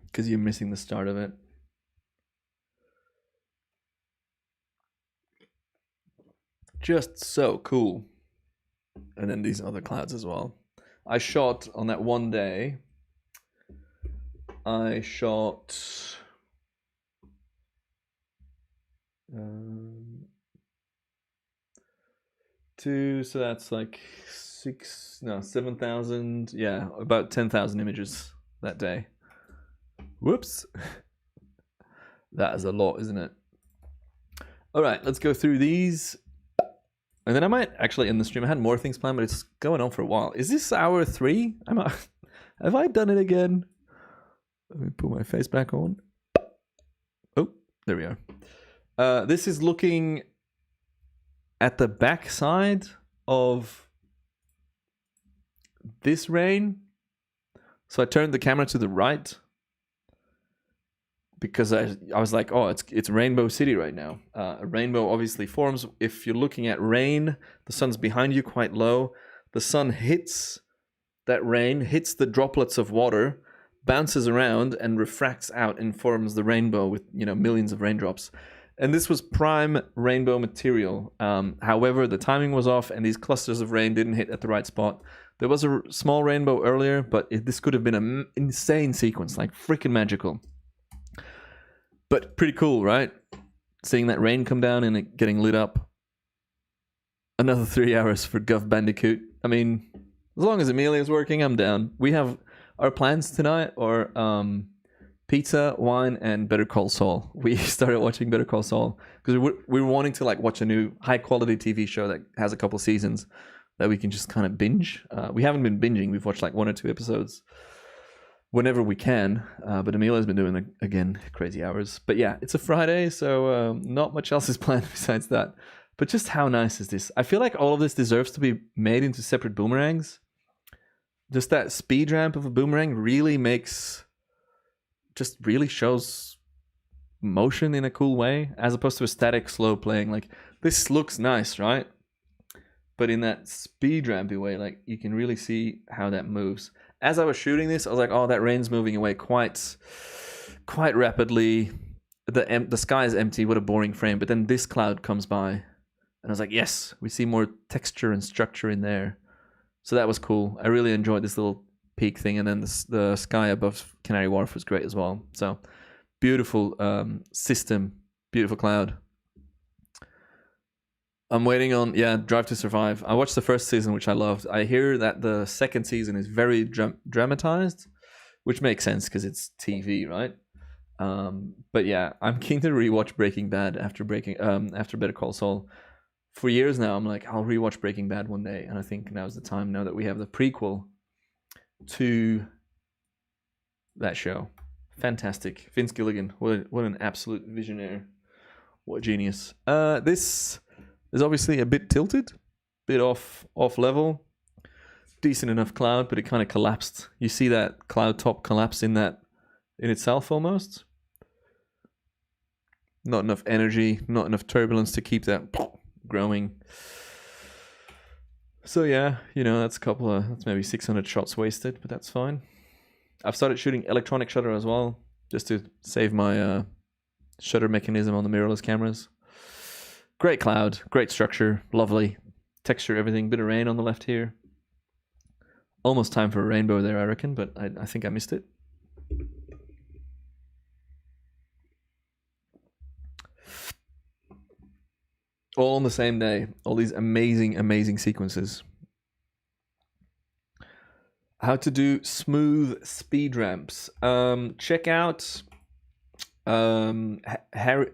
because you're missing the start of it. Just so cool. And then these other clouds as well. I shot on that one day. I shot so that's like 7,000, yeah, about 10,000 images that day. Whoops. That is a lot, isn't it? All right, let's go through these. And then I might actually end the stream. I had more things planned, but it's going on for a while. Is this hour 3? Have I done it again? Let me put my face back on. Oh, there we are. This is looking at the back side of this rain. So I turned the camera to the right because I was like, oh, it's Rainbow City right now. A rainbow obviously forms if you're looking at rain. The sun's behind you quite low. The sun hits that rain, hits the droplets of water, bounces around and refracts out and forms the rainbow with, millions of raindrops. And this was prime rainbow material. However, the timing was off and these clusters of rain didn't hit at the right spot. There was a small rainbow earlier, but this could have been an insane sequence, like freaking magical. But pretty cool, right? Seeing that rain come down and it getting lit up. Another 3 hours for Vandeputte. I mean, as long as Amelia's working, I'm down. We have our plans tonight are pizza, wine, and Better Call Saul. We started watching Better Call Saul because we were wanting to watch a new high-quality TV show that has a couple seasons that we can just kind of binge. We haven't been binging. We've watched 1 or 2 episodes whenever we can, but Amelia's been doing, again, crazy hours. But yeah, it's a Friday, so not much else is planned besides that. But just how nice is this? I feel like all of this deserves to be made into separate boomerangs. Just that speed ramp of a boomerang really shows motion in a cool way, as opposed to a static, slow playing. This looks nice, right? But in that speed rampy way, you can really see how that moves. As I was shooting this, I was like, oh, that rain's moving away quite rapidly. The sky is empty. What a boring frame. But then this cloud comes by, and I was like, yes, we see more texture and structure in there. So that was cool. I really enjoyed this little peak thing, and then the sky above Canary Wharf was great as well. So beautiful system, beautiful cloud. I'm waiting on Drive to Survive. I watched the first season, which I loved. I hear that the second season is very dramatized, which makes sense because it's TV, right? But yeah, I'm keen to rewatch Breaking Bad after Better Call Saul. For years now, I'm like, I'll rewatch Breaking Bad one day, and I think now's the time. Now that we have the prequel to that show, fantastic. Vince Gilligan, what an absolute visionary, what a genius. This is obviously a bit tilted, bit off level. Decent enough cloud, but it kind of collapsed. You see that cloud top collapse in itself almost. Not enough energy, not enough turbulence to keep that growing. So yeah, that's maybe 600 shots wasted, but that's fine. I've started shooting electronic shutter as well, just to save my shutter mechanism on the mirrorless cameras. Great cloud, great structure, lovely texture, everything. Bit of rain on the left here. Almost time for a rainbow there, I reckon, but I think I missed it. All on the same day. All these amazing, amazing sequences. How to do smooth speed ramps. Check out Harry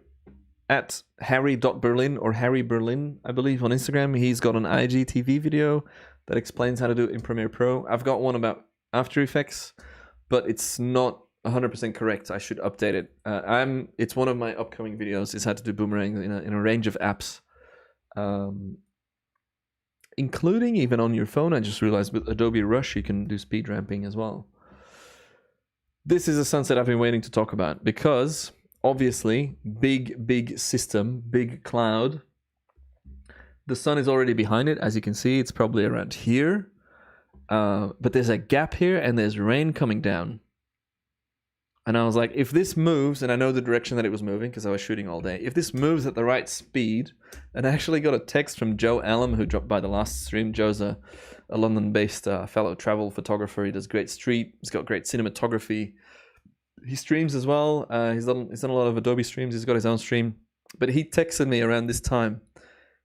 at harry.berlin or Harry Berlin, I believe, on Instagram. He's got an IGTV video that explains how to do it in Premiere Pro. I've got one about After Effects, but it's not 100% correct. I should update it. It's one of my upcoming videos, is how to do boomerangs in a range of apps. Including even on your phone. I just realized with Adobe Rush you can do speed ramping as well. This is a sunset I've been waiting to talk about because obviously big system, big cloud. The sun is already behind it, as you can see. It's probably around here, but there's a gap here and there's rain coming down. And I was like, if this moves, and I know the direction that it was moving because I was shooting all day, if this moves at the right speed, and I actually got a text from Joe Allen, who dropped by the last stream. Joe's a London-based fellow travel photographer. He does great street. He's got great cinematography. He streams as well. He's done a lot of Adobe streams. He's got his own stream. But he texted me around this time.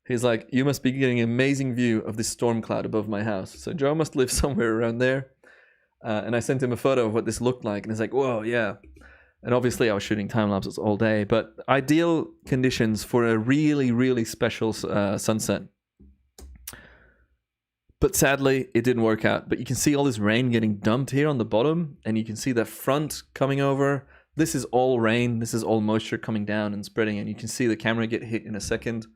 He's like, you must be getting an amazing view of this storm cloud above my house. So Joe must live somewhere around there. And I sent him a photo of what this looked like, and he's like, whoa, yeah. And obviously I was shooting time lapses all day, but ideal conditions for a really special sunset. But sadly, it didn't work out. But you can see all this rain getting dumped here on the bottom, and you can see the front coming over. This is all rain. This is all moisture coming down and spreading, and you can see the camera get hit in a second.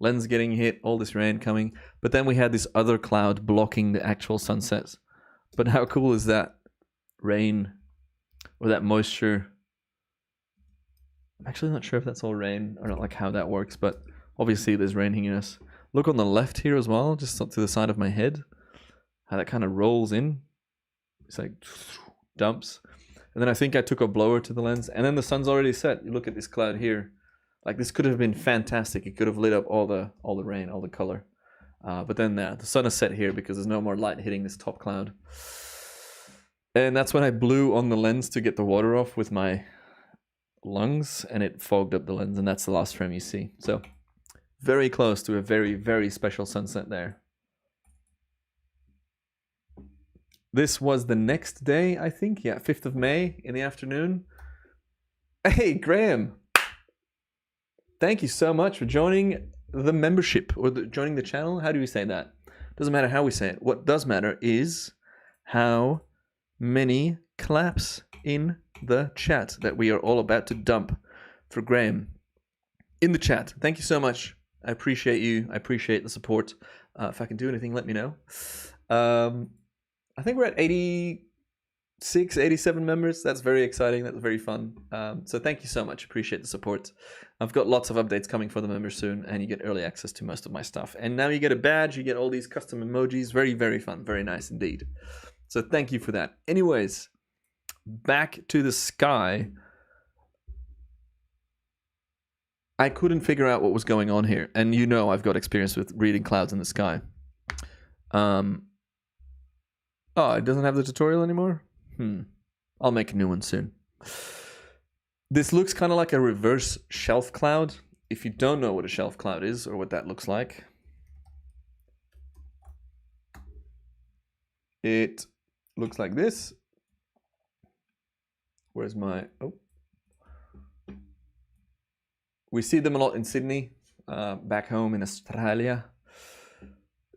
Lens getting hit, all this rain coming. But then we had this other cloud blocking the actual sunsets. But how cool is that rain or that moisture? I'm actually not sure if that's all rain or not, like how that works, but obviously there's rain hitting us. Look on the left here as well, just up to the side of my head, how that kind of rolls in. It's like dumps. And then I think I took a blower to the lens, and then the sun's already set. You look at this cloud here. Like, this could have been fantastic. It could have lit up all the rain, all the color. But then the sun is set here because there's no more light hitting this top cloud. And that's when I blew on the lens to get the water off with my lungs, and it fogged up the lens, and that's the last frame you see. So very close to a very special sunset there. This was the next day, I think. Yeah, 5th of May in the afternoon. Hey, Graham. Thank you so much for joining the membership or joining the channel. How do we say that? Doesn't matter how we say it. What does matter is how many claps in the chat that we are all about to dump for Graham in the chat. Thank you so much. I appreciate you. I appreciate the support. If I can do anything, let me know. I think we're at 86, 87 members. That's very exciting. That's very fun. So thank you so much. Appreciate the support. I've got lots of updates coming for the members soon, and you get early access to most of my stuff. And now you get a badge. You get all these custom emojis. Very fun. Very nice indeed. So thank you for that. Anyways, back to the sky. I couldn't figure out what was going on here. And you know I've got experience with reading clouds in the sky. Oh, it doesn't have the tutorial anymore? I'll make a new one soon. This looks kind of like a reverse shelf cloud. If you don't know what a shelf cloud is or what that looks like, it looks like this. Where's my... Oh. We see them a lot in Sydney, back home in Australia.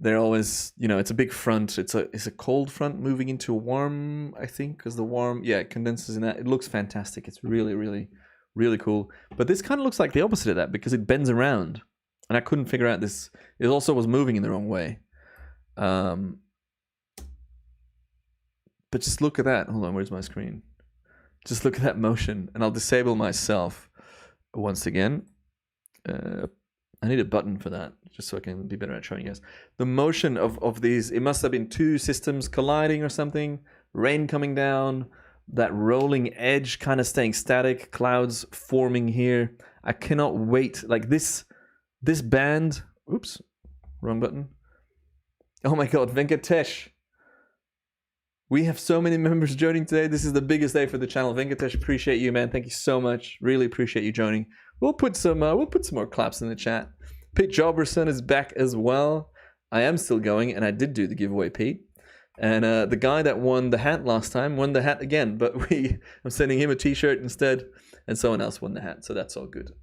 They're always, you know, it's a big front. It's a cold front moving into a warm, I think, because the warm, yeah, it condenses in that. It looks fantastic. It's really cool. But this kind of looks like the opposite of that because it bends around. And I couldn't figure out this. It also was moving in the wrong way. But just look at that. Hold on, where's my screen? Just look at that motion. And I'll disable myself once again. I need a button for that, just so I can be better at showing you guys. The motion of these, it must have been two systems colliding or something, rain coming down, that rolling edge kind of staying static, clouds forming here. I cannot wait. Like this band, oops, wrong button. Oh my God, Venkatesh. We have so many members joining today. This is the biggest day for the channel. Venkatesh, appreciate you, man. Thank you so much. Really appreciate you joining. We'll put some more claps in the chat. Pete Joberson is back as well. I am still going, and I did do the giveaway, Pete. And the guy that won the hat last time won the hat again, but I'm sending him a t-shirt instead, and someone else won the hat, so that's all good.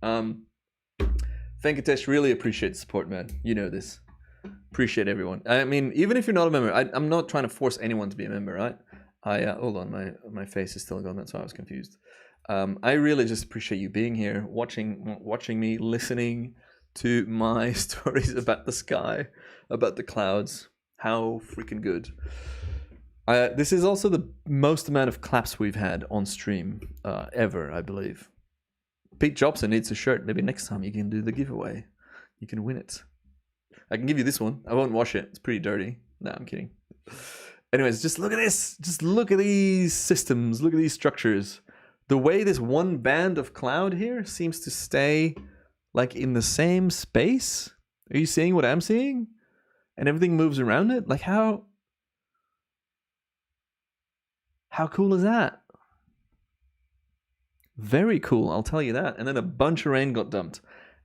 Venkatesh, really appreciate the support, man. You know this. Appreciate everyone. I mean, even if you're not a member, I'm not trying to force anyone to be a member, right? Hold on, my face is still gone. That's why I was confused. I really just appreciate you being here, watching me, listening to my stories about the sky, about the clouds. How freaking good. This is also the most amount of claps we've had on stream ever, I believe. Pete Jobson needs a shirt. Maybe next time you can do the giveaway. You can win it. I can give you this one. I won't wash it. It's pretty dirty. No, I'm kidding. Anyways, just look at this. Just look at these systems. Look at these structures. The way this one band of cloud here seems to stay like in the same space. Are you seeing what I'm seeing? And everything moves around it? Like how cool is that? Very cool, I'll tell you that. And then a bunch of rain got dumped.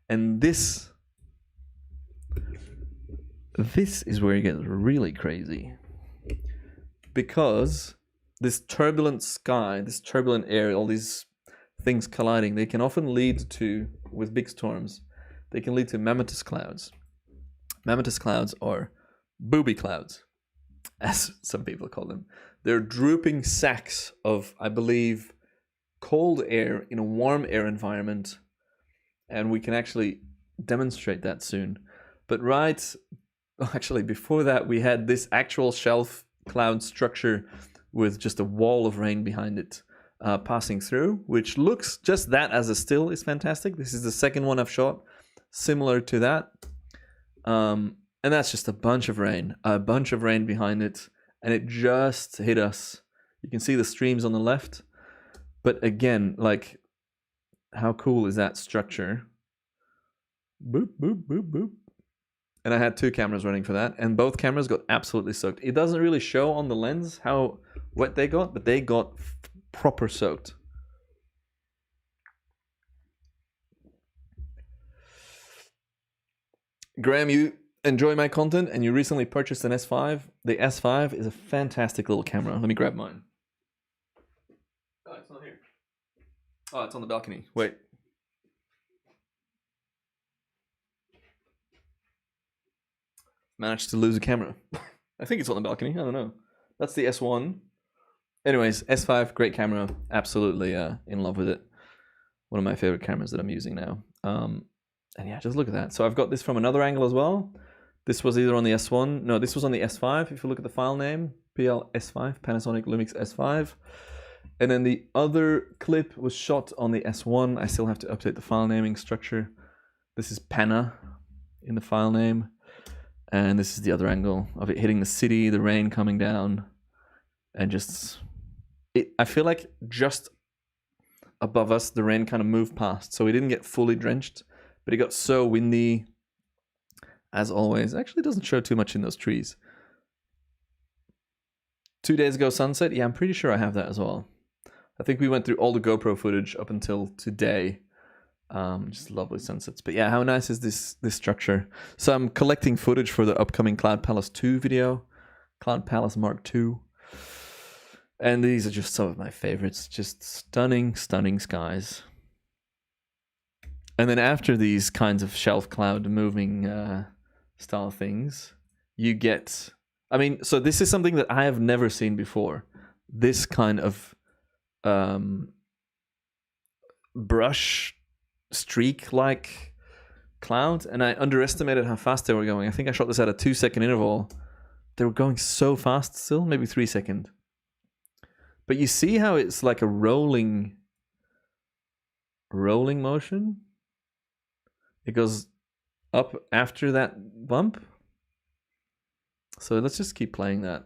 And this is where it gets really crazy. Because this turbulent sky, this turbulent air, all these things colliding, they can often lead to, with big storms, they can lead to mammatus clouds. Mammatus clouds are booby clouds, as some people call them. They're drooping sacks of, I believe, cold air in a warm air environment. And we can actually demonstrate that soon. But actually before that, we had this actual shelf cloud structure with just a wall of rain behind it passing through, which looks just that as a still is fantastic. This is the second one I've shot similar to that. And that's just a bunch of rain behind it, and it just hit us. You can see the streams on the left, but again, like, how cool is that structure? Boop, boop, boop, boop. And I had two cameras running for that, and both cameras got absolutely soaked. It doesn't really show on the lens how wet they got, but they got proper soaked. Graham, you enjoy my content and you recently purchased an S5. The S5 is a fantastic little camera. Let me grab mine. Oh, it's not here. Oh, it's on the balcony. Wait. Managed to lose a camera. I think it's on the balcony. I don't know. That's the S1. Anyways, S5, great camera. Absolutely in love with it. One of my favorite cameras that I'm using now. And yeah, just look at that. So I've got this from another angle as well. This was either on the S1. No, this was on the S5. If you look at the file name, PL-S5, Panasonic Lumix S5. And then the other clip was shot on the S1. I still have to update the file naming structure. This is Pana in the file name. And this is the other angle of it hitting the city, the rain coming down. And just, I feel like just above us, the rain kind of moved past. So we didn't get fully drenched. But it got so windy, as always. Actually, it doesn't show too much in those trees. 2 days ago, sunset. Yeah, I'm pretty sure I have that as well. I think we went through all the GoPro footage up until today. Just lovely sunsets. But yeah, how nice is this structure? So I'm collecting footage for the upcoming Cloud Palace 2 video. Cloud Palace Mark II. And these are just some of my favorites. Just stunning, stunning skies. And then after these kinds of shelf cloud moving style things, you get, I mean, so this is something that I have never seen before. This kind of brush streak-like cloud. And I underestimated how fast they were going. I think I shot this at a 2-second interval. They were going so fast still, maybe 3 seconds. But you see how it's like a rolling motion? It goes up after that bump. So let's just keep playing that.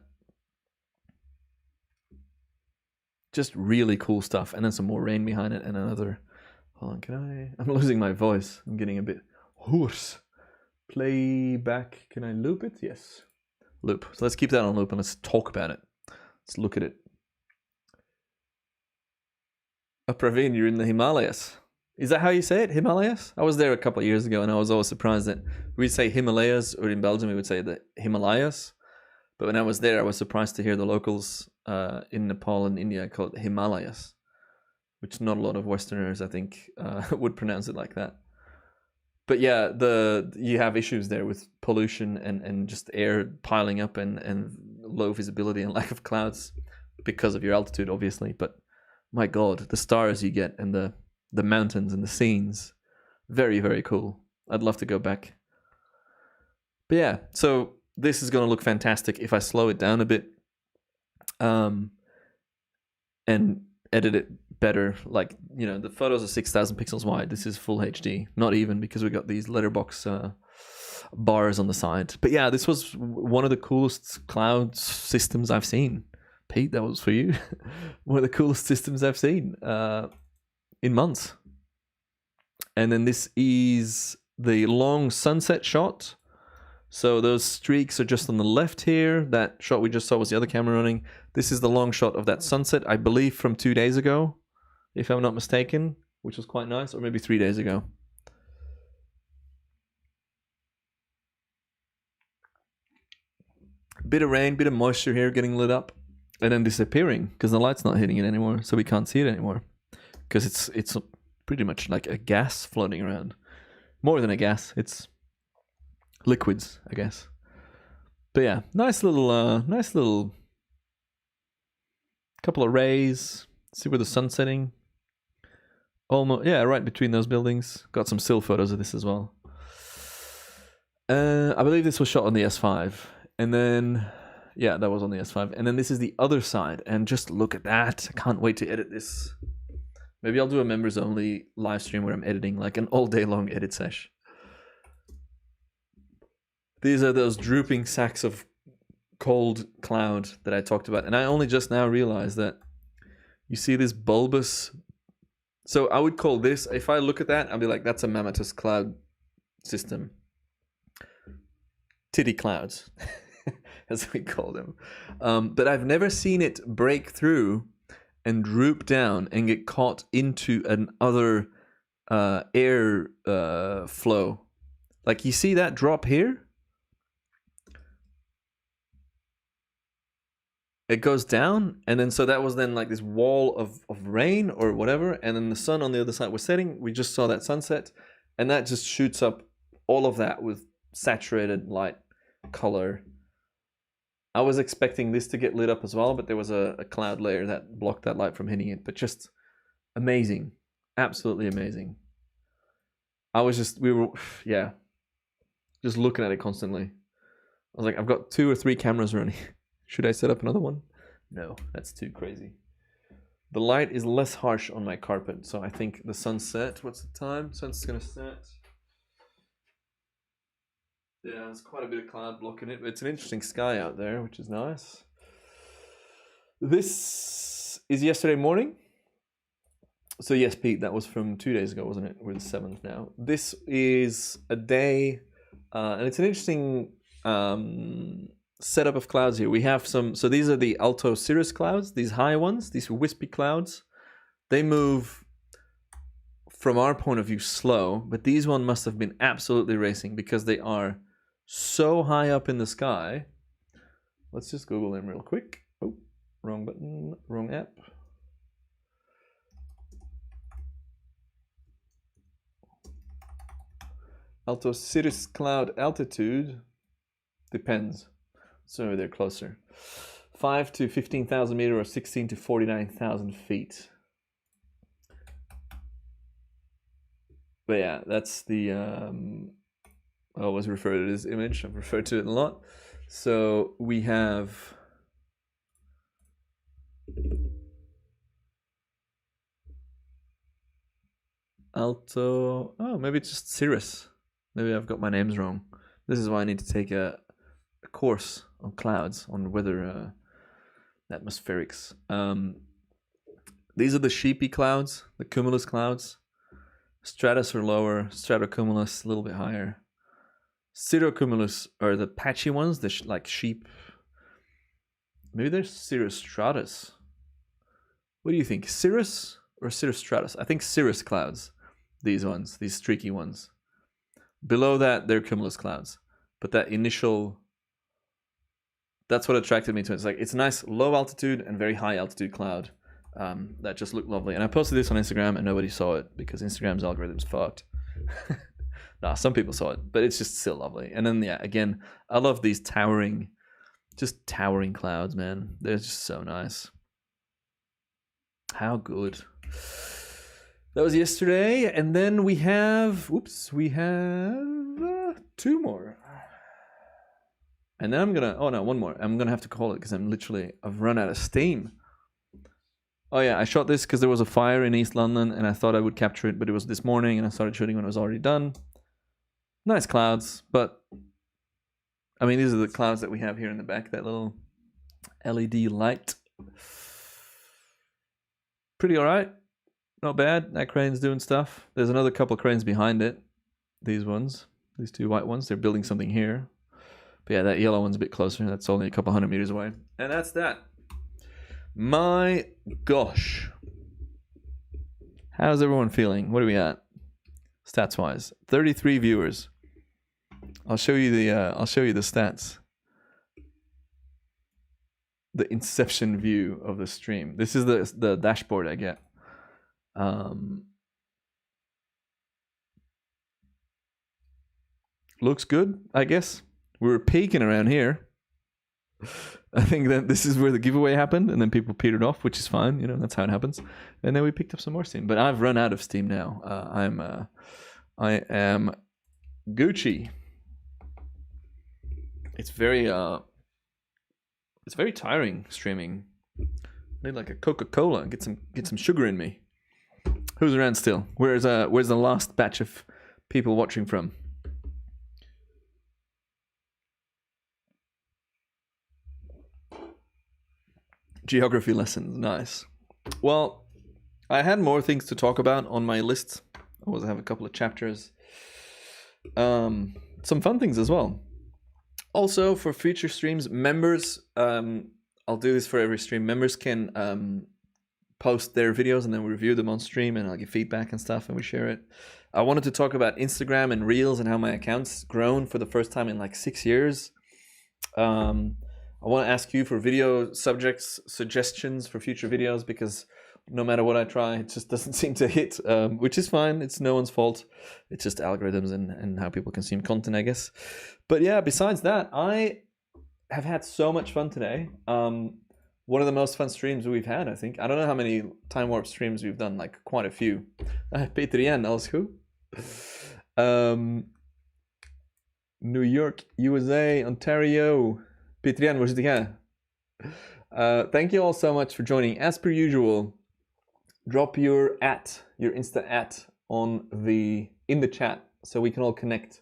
Just really cool stuff. And then some more rain behind it and another. Hold on, I'm losing my voice. I'm getting a bit hoarse. Play back. Can I loop it? Yes. Loop. So let's keep that on loop and let's talk about it. Let's look at it. Oh, Praveen, you're in the Himalayas. Is that how you say it? Himalayas? I was there a couple of years ago and I was always surprised that we'd say Himalayas, or in Belgium we would say the Himalayas. But when I was there, I was surprised to hear the locals in Nepal and India call it Himalayas, which not a lot of Westerners, I think, would pronounce it like that. But yeah, you have issues there with pollution and just air piling up and low visibility and lack of clouds because of your altitude, obviously. But my God, the stars you get and the mountains and the scenes, very, very cool. I'd love to go back. But yeah, so this is going to look fantastic if I slow it down a bit and edit it better. Like, you know, the photos are 6,000 pixels wide. This is full HD. Not even, because we got these letterbox bars on the side. But yeah, this was one of the coolest cloud systems I've seen. Pete, that was for you. One of the coolest systems I've seen in months. And then this is the long sunset shot. So those streaks are just on the left here. That shot we just saw was the other camera running. This is the long shot of that sunset, I believe from 2 days ago, if I'm not mistaken, which was quite nice, or maybe 3 days ago. Bit of rain, bit of moisture here getting lit up and then disappearing because the light's not hitting it anymore, so we can't see it anymore because it's pretty much like a gas floating around. More than a gas, it's liquids, I guess. But yeah, nice little couple of rays. See where the sun's setting. Almost, yeah, right between those buildings. Got some still photos of this as well. I believe this was shot on the S5. And then, yeah, that was on the S5. And then this is the other side. And just look at that. I can't wait to edit this. Maybe I'll do a members only live stream where I'm editing like an all day long edit sesh. These are those drooping sacks of cold cloud that I talked about. And I only just now realized that you see this bulbous. So I would call this, if I look at that, I'll be like, that's a mammatus cloud system. Titty clouds, as we call them. But I've never seen it break through and droop down and get caught into another air flow. Like, you see that drop here? It goes down, and then so that was then like this wall of rain or whatever, and then the sun on the other side was setting. We just saw that sunset, and that just shoots up all of that with saturated light color. I was expecting this to get lit up as well, but there was a cloud layer that blocked that light from hitting it. But just amazing, absolutely amazing. We were just looking at it constantly. I was like, I've got 2 or 3 cameras running. Should I set up another one? No, that's too crazy. The light is less harsh on my carpet, so I think the sunset, what's the time? Sun's gonna set. Yeah, there's quite a bit of cloud blocking it, but it's an interesting sky out there, which is nice. This is yesterday morning. So yes, Pete, that was from 2 days ago, wasn't it? We're the 7th now. This is a day, and it's an interesting setup of clouds here. We have some, so these are the alto cirrus clouds, these high ones, these wispy clouds. They move, from our point of view, slow, but these one must have been absolutely racing because they are so high up in the sky. Let's just Google them real quick. Oh, wrong button, wrong app. Alto cirrus cloud altitude depends. So they're closer. 5 to 15,000 meters or 16 to 49,000 feet. But yeah, that's the, I always refer to this image. I've referred to it a lot. So we have Alto, oh, maybe it's just cirrus. Maybe I've got my names wrong. This is why I need to take a course on clouds, on weather atmospherics. These are the sheepy clouds, the cumulus clouds. Stratus are lower, stratocumulus a little bit higher. Cirrocumulus are the patchy ones, like sheep. Maybe they're Cirrus Stratus. What do you think? Cirrus or Cirrus Stratus? I think Cirrus clouds. These ones, these streaky ones. Below that, they're cumulus clouds. But that initial, that's what attracted me to it. It's like, it's a nice low altitude and very high altitude cloud that just looked lovely. And I posted this on Instagram and nobody saw it because Instagram's algorithm's fucked. Nah, some people saw it, but it's just still lovely. And then, yeah, again, I love these towering clouds, man. They're just so nice. How good. That was yesterday, and then we have, two more. And then one more. I'm gonna have to call it because I've run out of steam. Oh yeah, I shot this because there was a fire in East London and I thought I would capture it, but it was this morning and I started shooting when it was already done. Nice clouds, but I mean, these are the clouds that we have here in the back, that little LED light. Pretty all right. Not bad. That crane's doing stuff. There's another couple cranes behind it. These ones, these two white ones, they're building something here. But yeah, that yellow one's a bit closer. That's only a couple 100 meters away. And that's that. My gosh. How's everyone feeling? What are we at? Stats wise. 33 viewers. I'll show you the stats. The inception view of the stream. This is the dashboard I get. Looks good, I guess. We were peaking around here. I think that this is where the giveaway happened, and then people petered off, which is fine. You know, that's how it happens. And then we picked up some more steam. But I've run out of steam now. I am Gucci. It's very tiring streaming. I need like a Coca-Cola and get some sugar in me. Who's around still? Where's the last batch of people watching from? Geography lessons, nice. Well, I had more things to talk about on my list. I also have a couple of chapters. Some fun things as well. Also, for future streams, members, I'll do this for every stream. Members can post their videos and then we review them on stream and I'll give feedback and stuff and we share it. I wanted to talk about Instagram and Reels and how my account's grown for the first time in like 6 years. I want to ask you for video subjects, suggestions for future videos because no matter what I try, it just doesn't seem to hit, which is fine. It's no one's fault. It's just algorithms and how people consume content, I guess. But yeah, besides that, I have had so much fun today. One of the most fun streams we've had, I think. I don't know how many Time Warp streams we've done, like quite a few. Peter Jan, alles goed? New York, USA, Ontario. Peter Jan, waar zit jij? Thank you all so much for joining. As per usual, drop your Insta in the chat so we can all connect.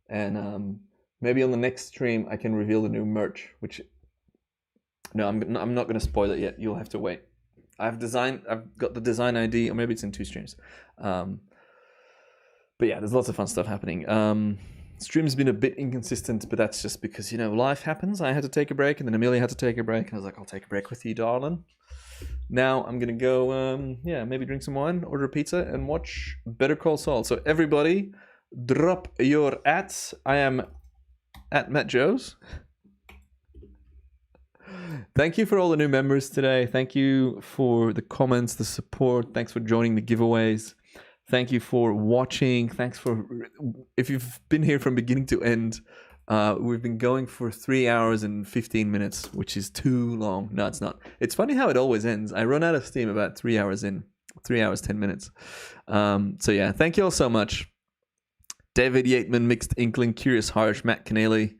And maybe on the next stream I can reveal the new merch, which no, I'm not going to spoil it yet. You'll have to wait. I've got the design ID, or maybe it's in 2 streams. But yeah, there's lots of fun stuff happening. Stream's been a bit inconsistent, but that's just because, you know, life happens. I had to take a break, and then Amelia had to take a break, and I was like, I'll take a break with you, darling. Now I'm going to go, maybe drink some wine, order a pizza, and watch Better Call Saul. So everybody, drop your @. I am at Matt Joes. Thank you for all the new members today. Thank you for the comments, the support. Thanks for joining the giveaways. Thank you for watching. If you've been here from beginning to end, we've been going for 3 hours and 15 minutes, which is too long. No, it's not. It's funny how it always ends. I run out of steam about 3 hours in, 3 hours, 10 minutes. So yeah, thank you all so much. David Yateman, Mixed Inkling, Curious Harsh, Matt Keneally,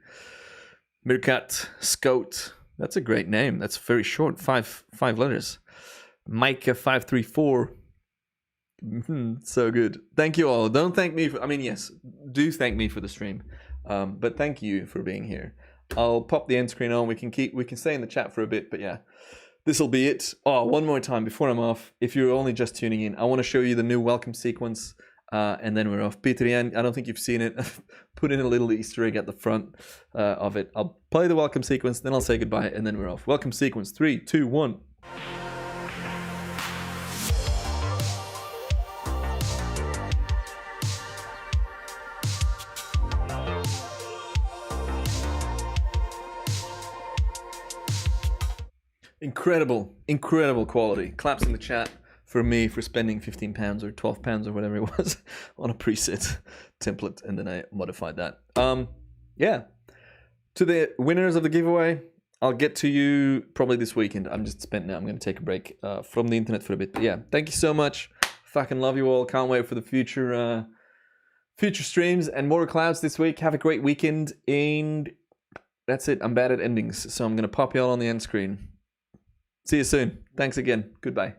Mirkat, Scout. That's a great name. That's very short, five letters. Micah 534. So good. Thank you all. Don't thank me for, yes, do thank me for the stream. But thank you for being here. I'll pop the end screen on. We can stay in the chat for a bit, but yeah. This'll be it. Oh, one more time before I'm off. If you're only just tuning in, I want to show you the new welcome sequence. And then we're off. Peter Jan, I don't think you've seen it. Put in a little Easter egg at the front of it. I'll play the welcome sequence, then I'll say goodbye, and then we're off. Welcome sequence, 3, 2, 1. Incredible quality. Claps in the chat for me for spending £15 or £12 or whatever it was on a preset template, and then I modified that. Yeah. To the winners of the giveaway, I'll get to you probably this weekend. I'm just spent now. I'm going to take a break from the internet for a bit. But yeah, thank you so much. Fucking love you all. Can't wait for the future streams and more clouds this week. Have a great weekend, and that's it. I'm bad at endings, so I'm going to pop you all on the end screen. See you soon. Thanks again. Goodbye.